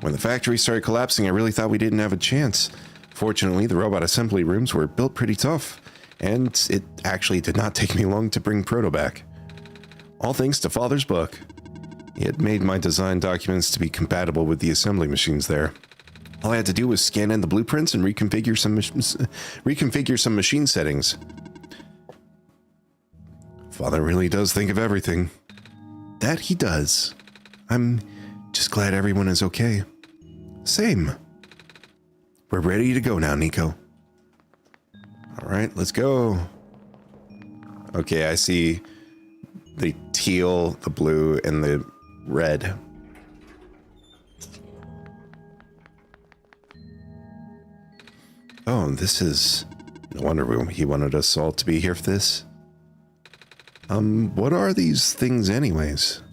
When the factory started collapsing, I really thought we didn't have a chance. Fortunately, the robot assembly rooms were built pretty tough, and it actually did not take me long to bring Proto back. All thanks to Father's book. It made my design documents to be compatible with the assembly machines there. All I had to do was scan in the blueprints and reconfigure some machine settings. Father really does think of everything. That he does. I'm just glad everyone is okay. Same. We're ready to go now, Niko. All right, let's go. Okay, I see the teal, the blue, and the red. Oh, this is... No wonder he wanted us all to be here for this. What are these things anyways?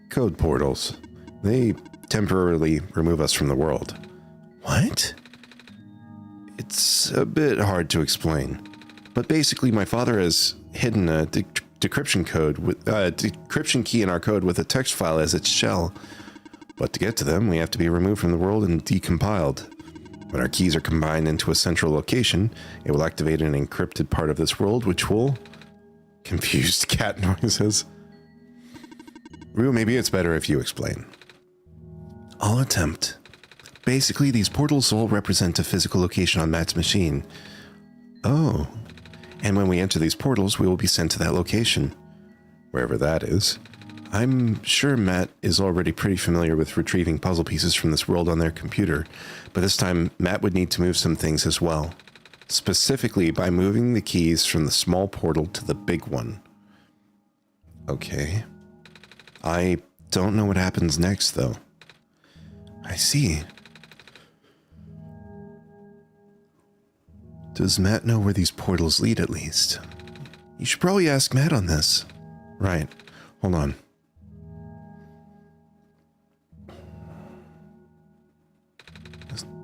Code portals. They temporarily remove us from the world. What? It's a bit hard to explain, but basically my father has hidden a decryption key in our code with a text file as its shell. But to get to them, we have to be removed from the world and decompiled. When our keys are combined into a central location, it will activate an encrypted part of this world, which will... Confused cat noises. Rue, maybe it's better if you explain. I'll attempt. Basically, these portals all represent a physical location on Matt's machine. Oh. And when we enter these portals, we will be sent to that location. Wherever that is. I'm sure Matt is already pretty familiar with retrieving puzzle pieces from this world on their computer, but this time Matt would need to move some things as well. Specifically by moving the keys from the small portal to the big one. Okay. I don't know what happens next, though. I see. Does Matt know where these portals lead, at least? You should probably ask Matt on this. Right. Hold on.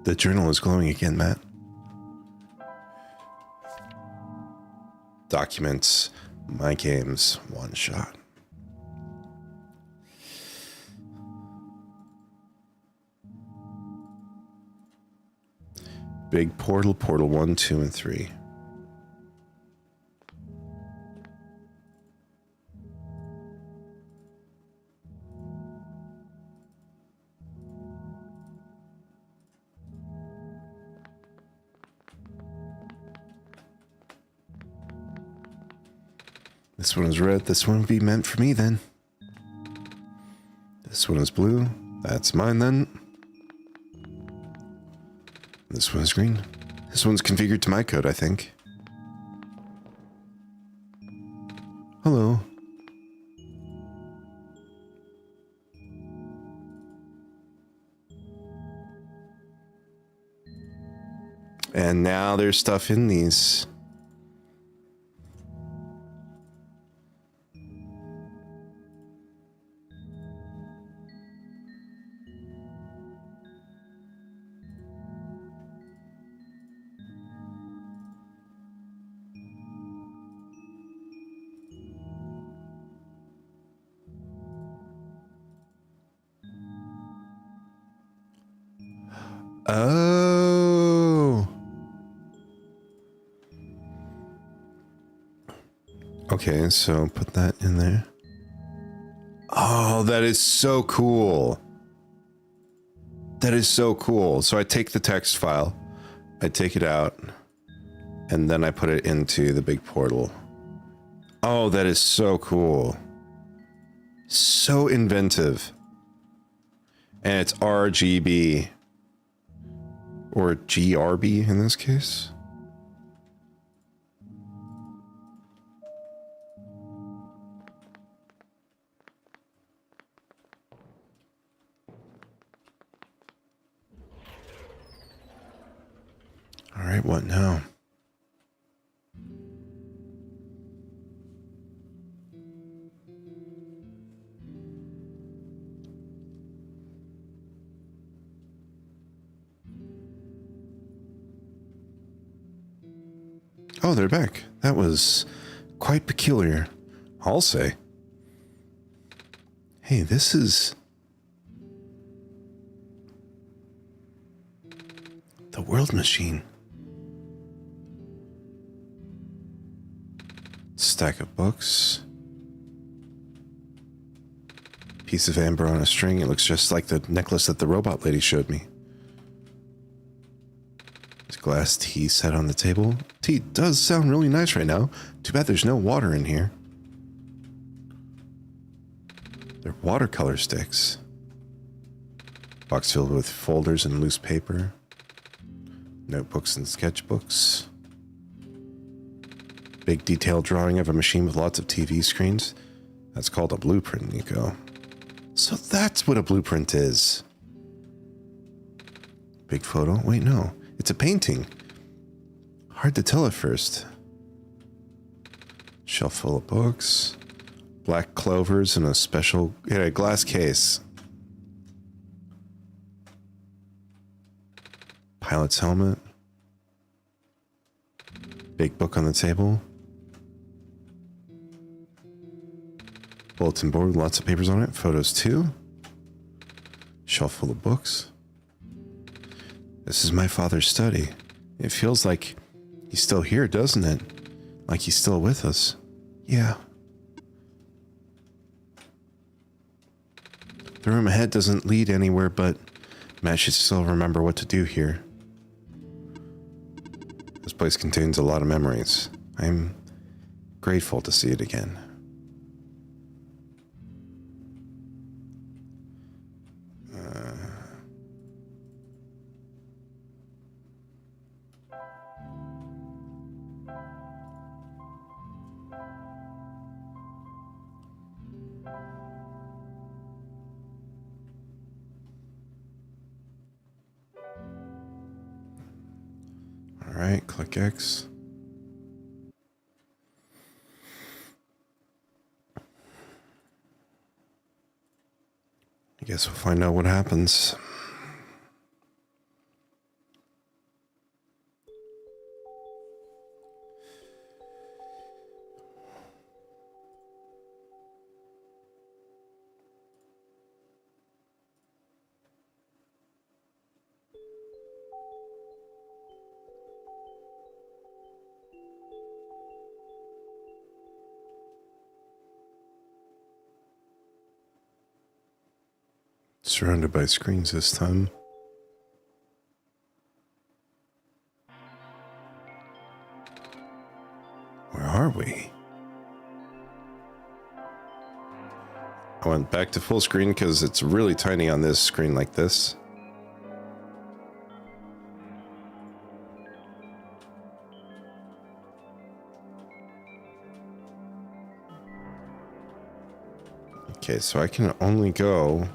The journal is glowing again, Matt. Documents, my games, OneShot. Big portal, portal 1, 2, and 3. This one is red. This one would be meant for me then. This one is blue. That's mine then. This one is green. This one's configured to my code, I think. Hello. And now there's stuff in these. Oh. Okay, so put that in there. Oh, that is so cool. That is so cool. So I take the text file, I take it out, and then I put it into the big portal. Oh, that is so cool. So inventive. And it's RGB. Or GRB in this case. All right, what now? Oh, they're back. That was quite peculiar, I'll say. Hey, this is the world machine. Stack of books. Piece of amber on a string. It looks just like the necklace that the robot lady showed me. Glass tea set on the table. Tea does sound really nice right now. Too bad there's no water in here. They're watercolor sticks. Box filled with folders and loose paper. Notebooks and sketchbooks. Big detailed drawing of a machine with lots of TV screens. That's called a blueprint, Niko. So that's what a blueprint is. Big photo. Wait, no. It's a painting. Hard to tell at first. Shelf full of books. Black clovers in a special glass case. Pilot's helmet. Big book on the table. Bulletin board with lots of papers on it. Photos too. Shelf full of books. This is my father's study. It feels like he's still here, doesn't it? Like he's still with us. Yeah. The room ahead doesn't lead anywhere, but Matt should still remember what to do here. This place contains a lot of memories. I'm grateful to see it again. Alright, click X. I guess we'll find out what happens. surrounded by screens this time. Where are we? I went back to full screen because it's really tiny on this screen like this. Okay, so I can only go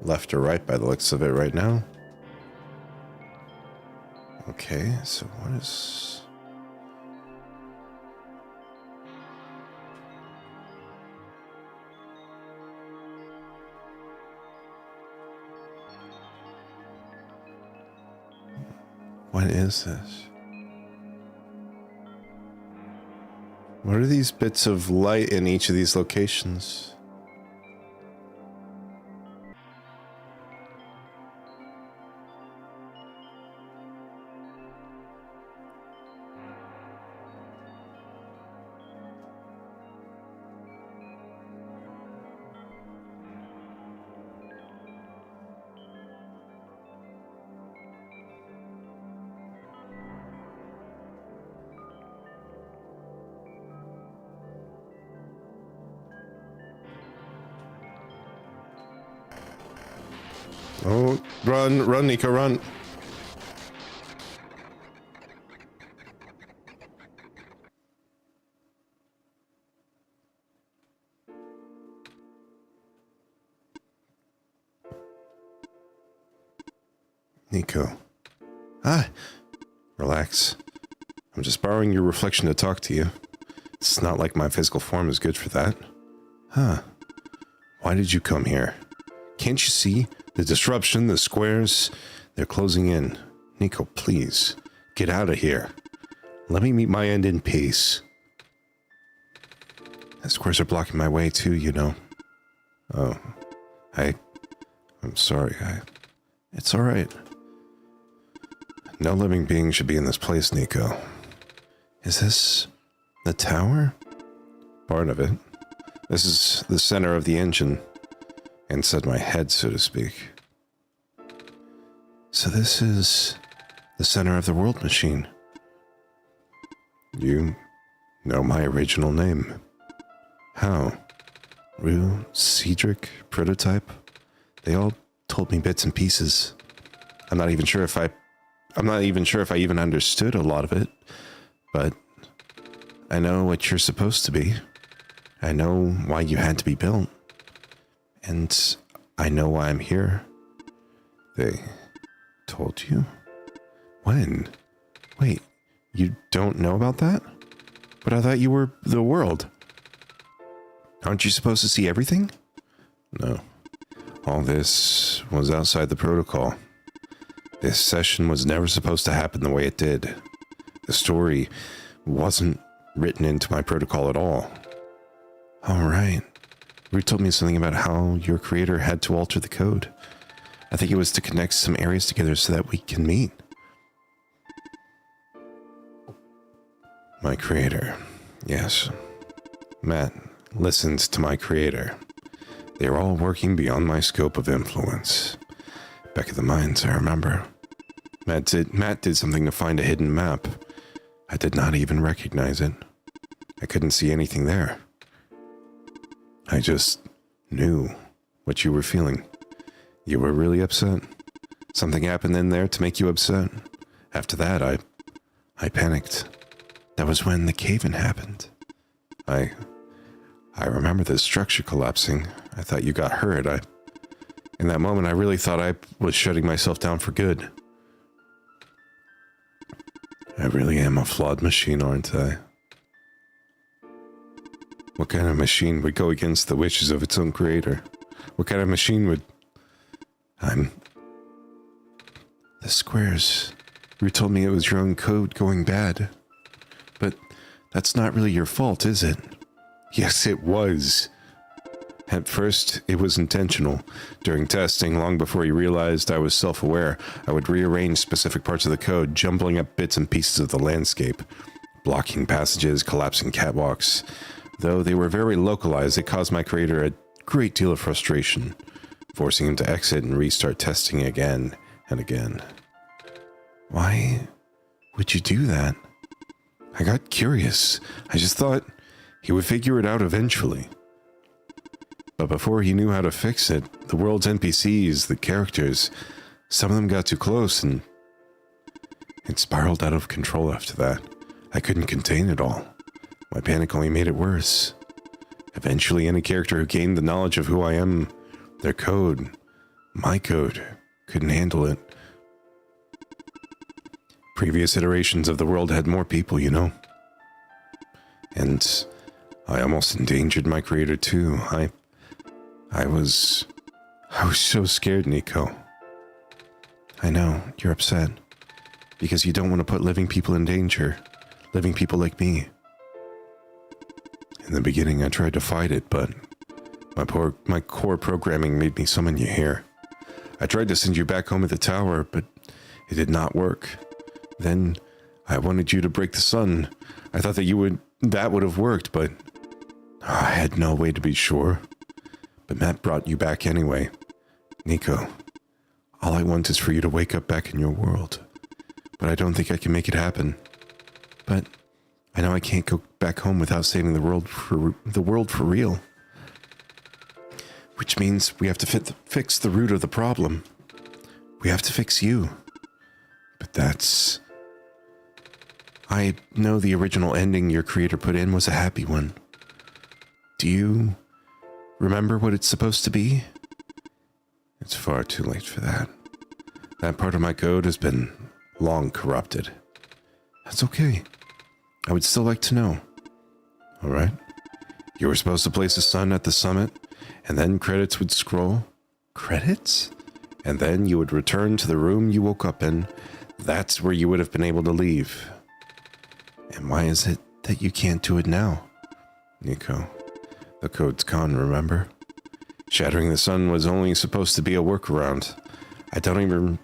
left or right by the looks of it right now. Okay, so what is... What is this? What are these bits of light in each of these locations? Oh, run, Niko, run. Niko. Ah, relax. I'm just borrowing your reflection to talk to you. It's not like my physical form is good for that. Huh. Why did you come here? Can't you see? The disruption, the squares, they're closing in. Niko, please, get out of here. Let me meet my end in peace. The squares are blocking my way too, you know. Oh, I'm sorry. It's all right. No living being should be in this place, Niko. Is this the tower? Part of it. This is the center of the engine. Inside my head, so to speak. So this is the center of the world machine. You know my original name. How? Rue, Cedric, Prototype? They all told me bits and pieces. I'm not even sure if I even understood a lot of it, but I know what you're supposed to be. I know why you had to be built. And I know why I'm here. They told you? When? Wait, you don't know about that? But I thought you were the world. Aren't you supposed to see everything? No. All this was outside the protocol. This session was never supposed to happen the way it did. The story wasn't written into my protocol at all. All right. Rue told me something about how your creator had to alter the code. I think it was to connect some areas together so that we can meet. My creator. Yes. Matt listened to my creator. They were all working beyond my scope of influence. Back of the mines, I remember. Matt did something to find a hidden map. I did not even recognize it. I couldn't see anything there. I just knew what you were feeling. You were really upset. Something happened in there to make you upset. After that, I panicked. That was when the cave-in happened. I remember the structure collapsing. I thought you got hurt. In that moment, I really thought I was shutting myself down for good. I really am a flawed machine, aren't I? What kind of machine would go against the wishes of its own creator? What kind of machine would... The squares. You told me it was your own code going bad. But that's not really your fault, is it? Yes, it was. At first, it was intentional. During testing, long before you realized I was self-aware, I would rearrange specific parts of the code, jumbling up bits and pieces of the landscape. Blocking passages, collapsing catwalks. Though they were very localized, it caused my creator a great deal of frustration. forcing him to exit and restart testing again and again. Why would you do that? I got curious. I just thought he would figure it out eventually. But before he knew how to fix it, the world's NPCs, the characters, some of them got too close and it spiraled out of control after that. I couldn't contain it all. My panic only made it worse. Eventually, any character who gained the knowledge of who I am, their code, my code, couldn't handle it. Previous iterations of the world had more people, you know. And I almost endangered my creator too. I was so scared, Niko. I know, you're upset. Because you don't want to put living people in danger. Living people like me. In the beginning, I tried to fight it, but my core programming made me summon you here. I tried to send you back home at the tower, but it did not work. Then I wanted you to break the sun. I thought that would have worked, but I had no way to be sure. But Matt brought you back anyway. Niko, all I want is for you to wake up back in your world. But I don't think I can make it happen. But I know I can't go back home without saving the world for real. Which means we have to fix the root of the problem. We have to fix you. But I know the original ending your creator put in was a happy one. Do you remember what it's supposed to be? It's far too late for that. That part of my code has been long corrupted. That's okay. I would still like to know. All right. You were supposed to place a sun at the summit, and then credits would scroll. Credits? And then you would return to the room you woke up in. That's where you would have been able to leave. And why is it that you can't do it now? Niko, the code's gone, remember? Shattering the sun was only supposed to be a workaround. I don't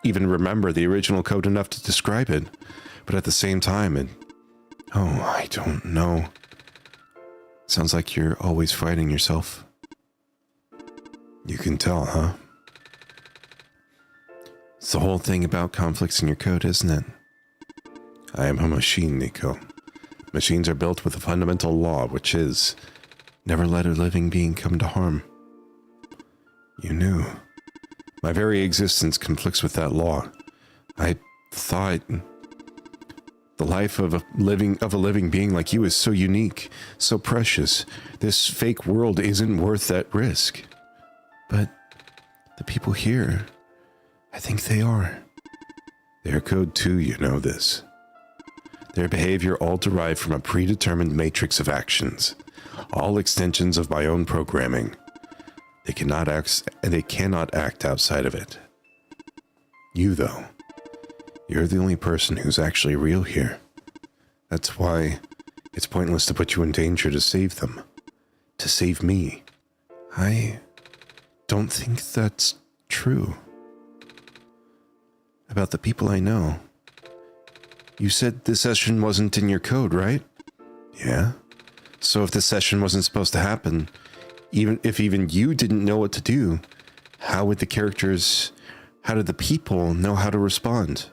even remember the original code enough to describe it. But at the same time, I don't know. Sounds like you're always fighting yourself. You can tell, huh? It's the whole thing about conflicts in your code, isn't it? I am a machine, Niko. Machines are built with a fundamental law, which is never let a living being come to harm. You knew. My very existence conflicts with that law. I thought the life of a living being like you is so unique, so precious. This fake world isn't worth that risk. But the people here, I think they are. Their code too, you know this. Their behavior all derived from a predetermined matrix of actions, all extensions of my own programming. They cannot act outside of it. You, though, you're the only person who's actually real here. That's why it's pointless to put you in danger to save them. To save me. I don't think that's true. About the people I know. You said this session wasn't in your code, right? Yeah. So if this session wasn't supposed to happen, even if you didn't know what to do, how did the people know how to respond?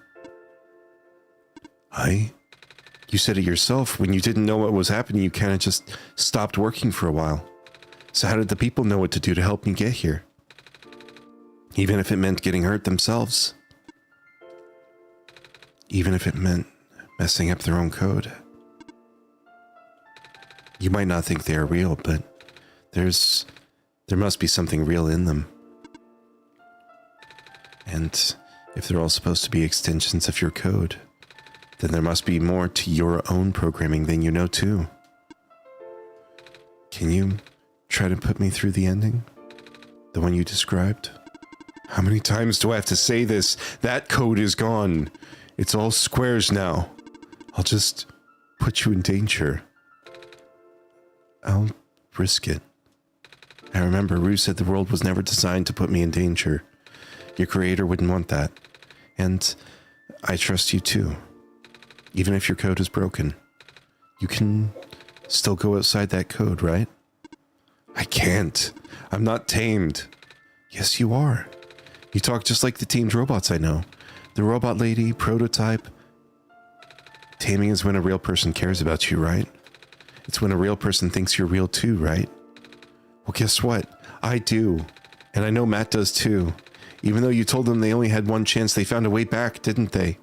You said it yourself. When you didn't know what was happening, you kind of just stopped working for a while. So how did the people know what to do to help me get here? Even if it meant getting hurt themselves. Even if it meant messing up their own code. You might not think they are real, but there must be something real in them. And if they're all supposed to be extensions of your code, then there must be more to your own programming than you know too. Can you try to put me through the ending? The one you described? How many times do I have to say this? That code is gone. It's all squares now. I'll just put you in danger. I'll risk it. I remember Rue said the world was never designed to put me in danger. Your creator wouldn't want that. And I trust you too. Even if your code is broken. You can still go outside that code, right? I can't. I'm not tamed. Yes, you are. You talk just like the teamed robots I know. The robot lady, prototype. Taming is when a real person cares about you, right? It's when a real person thinks you're real too, right? Well, guess what? I do. And I know Matt does too. Even though you told them they only had one chance, they found a way back, didn't they?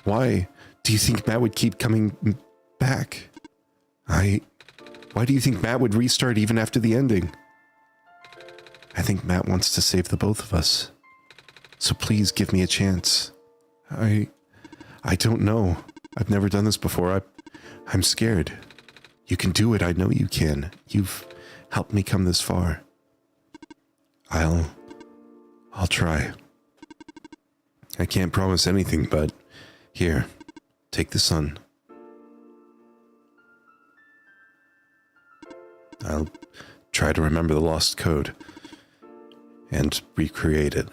Why do you think Matt would keep coming back? Why do you think Matt would restart even after the ending? I think Matt wants to save the both of us. So please give me a chance. I don't know. I've never done this before. I'm scared. You can do it. I know you can. You've helped me come this far. I'll try. I can't promise anything, but here, take the sun. I'll try to remember the lost code and recreate it.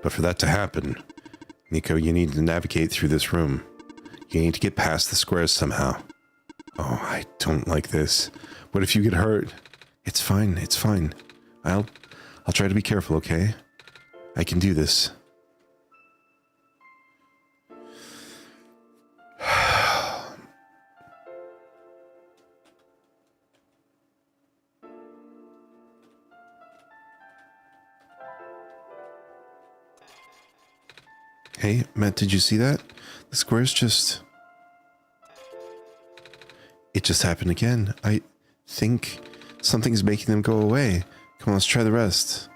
But for that to happen, Niko, you need to navigate through this room. You need to get past the squares somehow. Oh, I don't like this. What if you get hurt? It's fine, it's fine. I'll try to be careful, okay? I can do this. Hey, Matt, did you see that? The squares just... It just happened again. I think something's making them go away. Come on, let's try the rest.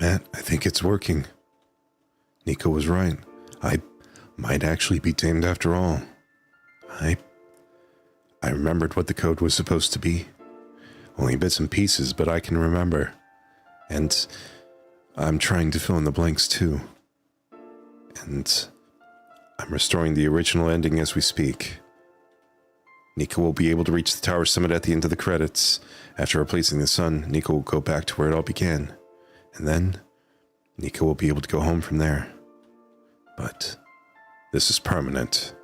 Matt, I think it's working. Niko was right. I might actually be tamed after all. I remembered what the code was supposed to be. Only bits and pieces, but I can remember. And I'm trying to fill in the blanks too. And I'm restoring the original ending as we speak. Niko will be able to reach the tower summit at the end of the credits. After replacing the sun, Niko will go back to where it all began. And then, Niko will be able to go home from there. But this is permanent.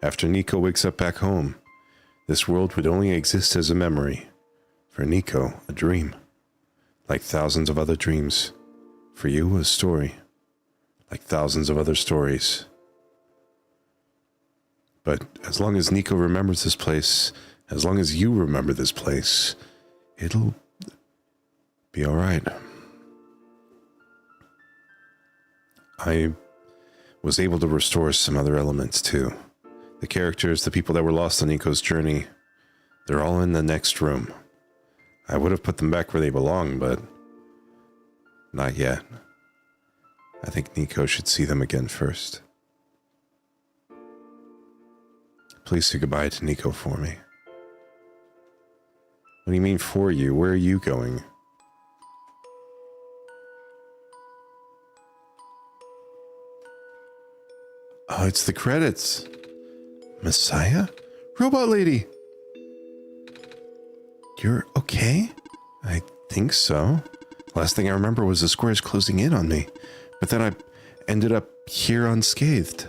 After Niko wakes up back home, this world would only exist as a memory. For Niko, a dream. Like thousands of other dreams. For you, a story. Like thousands of other stories. But as long as Niko remembers this place, as long as you remember this place, it'll be alright. I was able to restore some other elements too. The characters, the people that were lost on Niko's journey, they're all in the next room. I would have put them back where they belong, but not yet. I think Niko should see them again first. Please say goodbye to Niko for me. What do you mean for you? Where are you going? Oh, it's the credits. Messiah? Robot lady! You're okay? I think so. Last thing I remember was the squares closing in on me. But then I ended up here unscathed.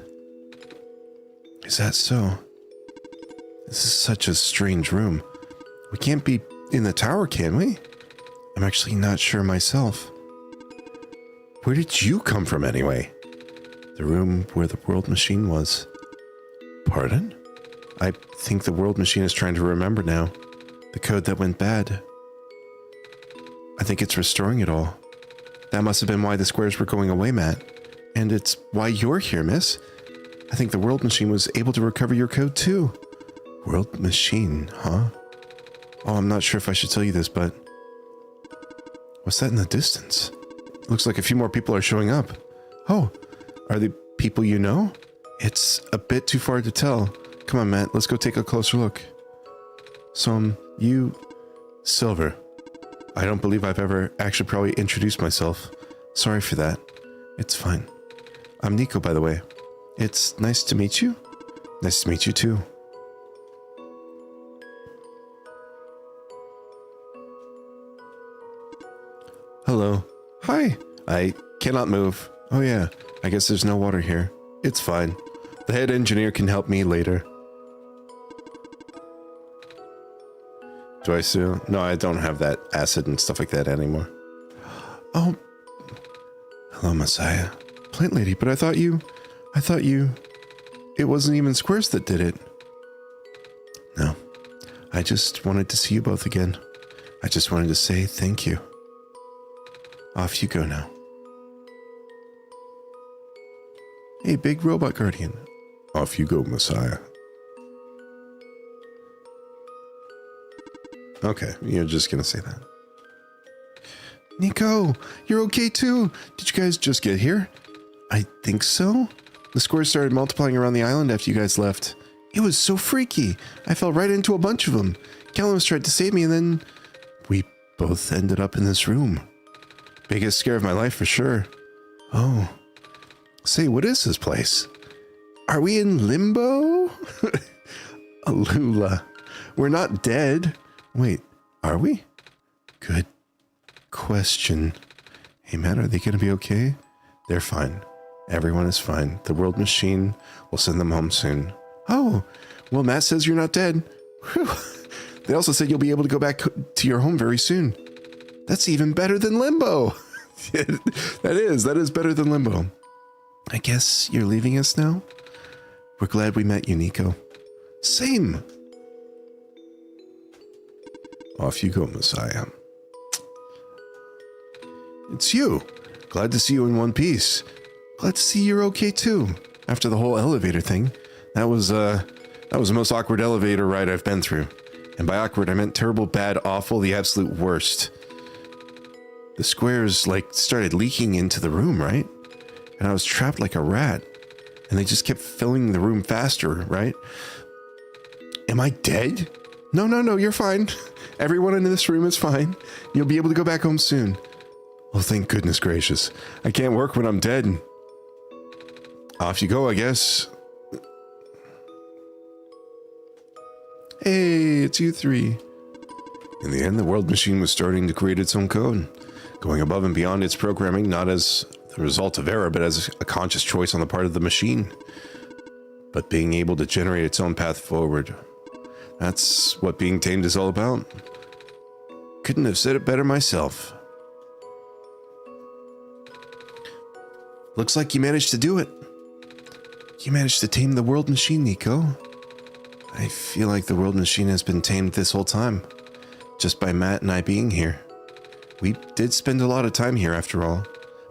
Is that so? This is such a strange room. We can't be in the tower, can we? I'm actually not sure myself. Where did you come from anyway? The room where the world machine was. Pardon? I think the world machine is trying to remember now. The code that went bad. I think it's restoring it all. That must have been why the squares were going away, Matt. And it's why you're here, miss. I think the world machine was able to recover your code too. World machine, huh? Oh, I'm not sure if I should tell you this, but... What's that in the distance? Looks like a few more people are showing up. Oh, are they people you know? It's a bit too far to tell. Come on, Matt, let's go take a closer look. So, you... Silver. I don't believe I've ever actually probably introduced myself. Sorry for that. It's fine. I'm Niko, by the way. It's nice to meet you. Nice to meet you too. Hello. Hi. I cannot move. Oh yeah, I guess there's no water here. It's fine. The head engineer can help me later. Do I still? No, I don't have that acid and stuff like that anymore. Oh. Hello, Messiah. Plant lady, but I thought you... It wasn't even Squares that did it. No. I just wanted to see you both again. I just wanted to say thank you. Off you go now. Hey, big robot guardian. Off you go, Messiah. Okay, you're just gonna say that. Niko, you're okay too. Did you guys just get here? I think so. The squares started multiplying around the island after you guys left. It was so freaky. I fell right into a bunch of them. Callum's tried to save me and then we both ended up in this room. Biggest scare of my life for sure. Oh. Say, what is this place? Are we in limbo? Alula. We're not dead. Wait, are we? Good question. Hey, Matt, are they going to be okay? They're fine. Everyone is fine. The world machine will send them home soon. Oh, well, Matt says you're not dead. Whew. They also said you'll be able to go back to your home very soon. That's even better than limbo. That is better than limbo. I guess you're leaving us now? We're glad we met you, Niko. Same. Off you go, Messiah. It's you. Glad to see you in one piece. Glad to see you're okay too. After the whole elevator thing. That was the most awkward elevator ride I've been through. And by awkward, I meant terrible, bad, awful, the absolute worst. The squares, started leaking into the room, right? And I was trapped like a rat. And they just kept filling the room faster, right? Am I dead? No, you're fine. Everyone in this room is fine. You'll be able to go back home soon. Oh, thank goodness gracious. I can't work when I'm dead. Off you go, I guess. Hey, it's you three. In the end, the world machine was starting to create its own code, going above and beyond its programming, not as the result of error, but as a conscious choice on the part of the machine. But being able to generate its own path forward. That's what being tamed is all about. Couldn't have said it better myself. Looks like you managed to do it. You managed to tame the world machine, Niko. I feel like the world machine has been tamed this whole time, just by Matt and I being here. We did spend a lot of time here after all.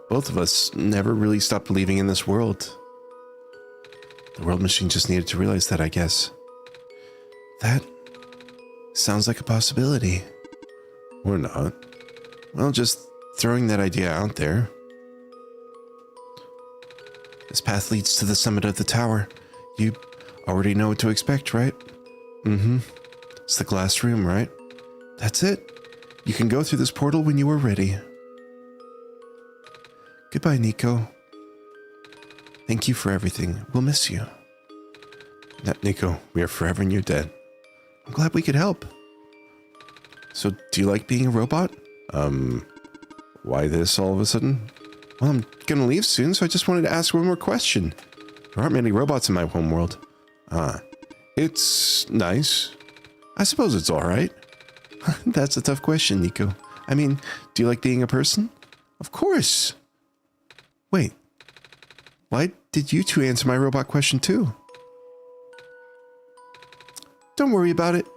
Both of us never really stopped believing in this world. The world machine just needed to realize that, I guess. That sounds like a possibility. Or not. Well, just throwing that idea out there. This path leads to the summit of the tower. You already know what to expect, right? Mm-hmm. It's the glass room, right? That's it. You can go through this portal when you are ready. Goodbye, Niko. Thank you for everything. We'll miss you. That Niko, we are forever in your debt. I'm glad we could help. So, do you like being a robot? Why this all of a sudden? Well, I'm gonna leave soon, so I just wanted to ask one more question. There aren't many robots in my homeworld. It's nice. I suppose it's alright. That's a tough question, Niko. I mean, do you like being a person? Of course. Wait. Why did you two answer my robot question too? Don't worry about it.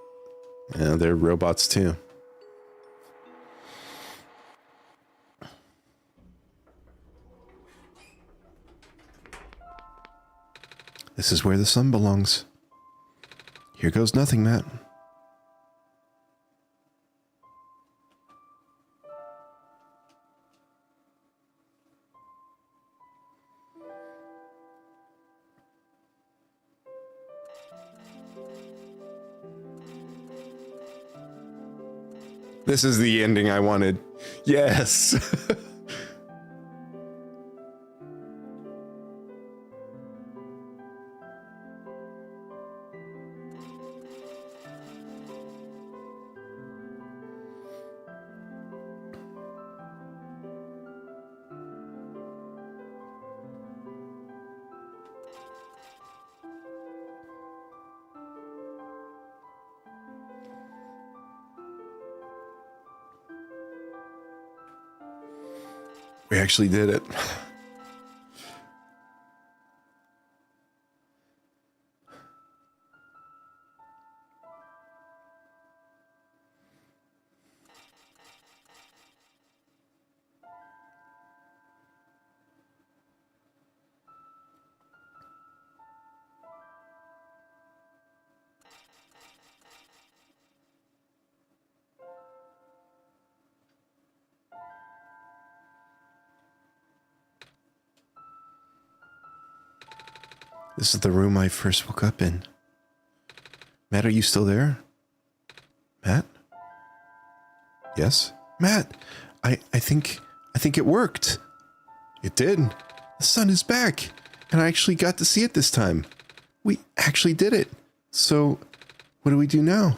Yeah, they're robots too. This is where the sun belongs. Here goes nothing, Matt. This is the ending I wanted. Yes. We actually did it. This is the room I first woke up in. Matt, are you still there? Matt? Yes? Matt, I think it worked. It did. The sun is back, and I actually got to see it this time. We actually did it. So, what do we do now?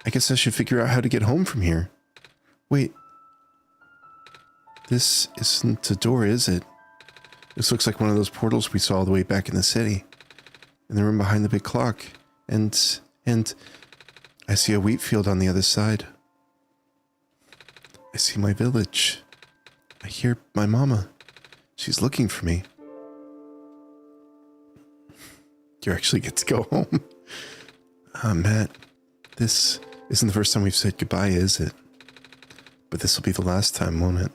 I guess I should figure out how to get home from here. Wait. This isn't a door, is it? This looks like one of those portals we saw all the way back in the city. In the room behind the big clock. And I see a wheat field on the other side. I see my village. I hear my mama. She's looking for me. You actually get to go home. Matt, this isn't the first time we've said goodbye, is it? But this will be the last time, won't it?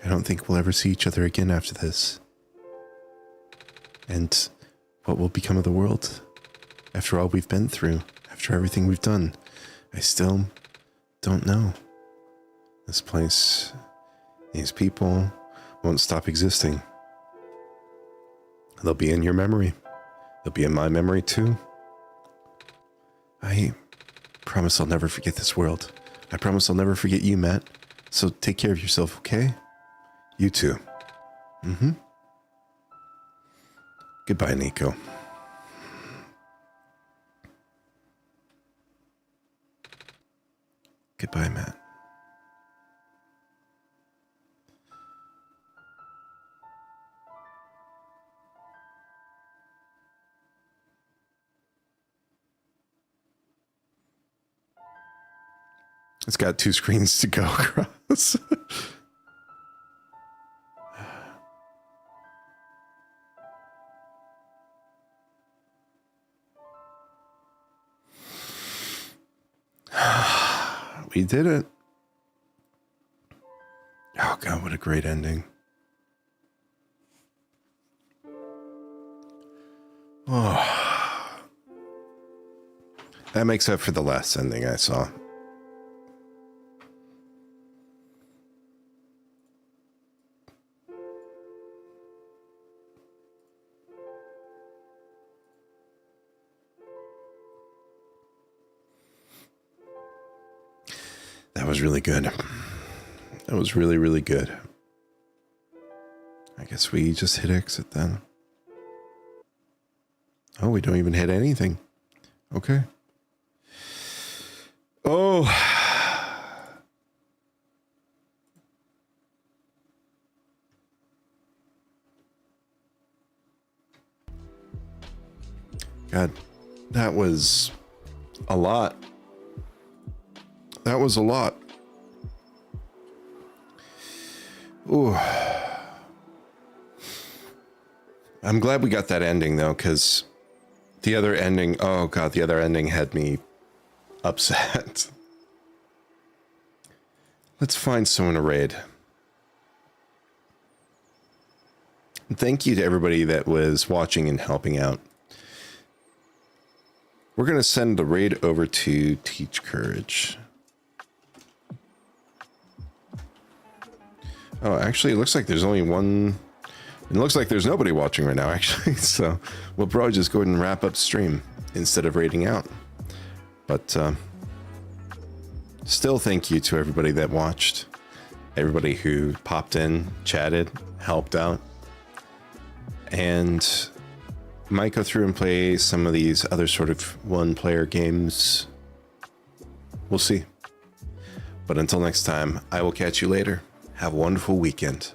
I don't think we'll ever see each other again after this. And what will become of the world? After all we've been through, after everything we've done, I still don't know. This place, these people won't stop existing. They'll be in your memory. They'll be in my memory too. I promise I'll never forget this world. I promise I'll never forget you, Matt. So take care of yourself, okay? You too. Goodbye, Niko. Goodbye, Matt. It's got 2 screens to go across. We did it. Oh God, what a great ending. Oh. That makes up for the last ending I saw. That was really good. That was really, really good. I guess we just hit exit then. Oh, we don't even hit anything. Okay. Oh. God, that was a lot. That was a lot. Ooh. I'm glad we got that ending though, because the other ending, oh God, the other ending had me upset. Let's find someone to raid. And thank you to everybody that was watching and helping out. We're going to send the raid over to Teach Courage. Oh, actually, it looks like there's only one. It looks like there's nobody watching right now, actually. So we'll probably just go ahead and wrap up stream instead of raiding out. But still, thank you to everybody that watched, everybody who popped in, chatted, helped out, and might go through and play some of these other sort of one-player games. We'll see. But until next time, I will catch you later. Have a wonderful weekend.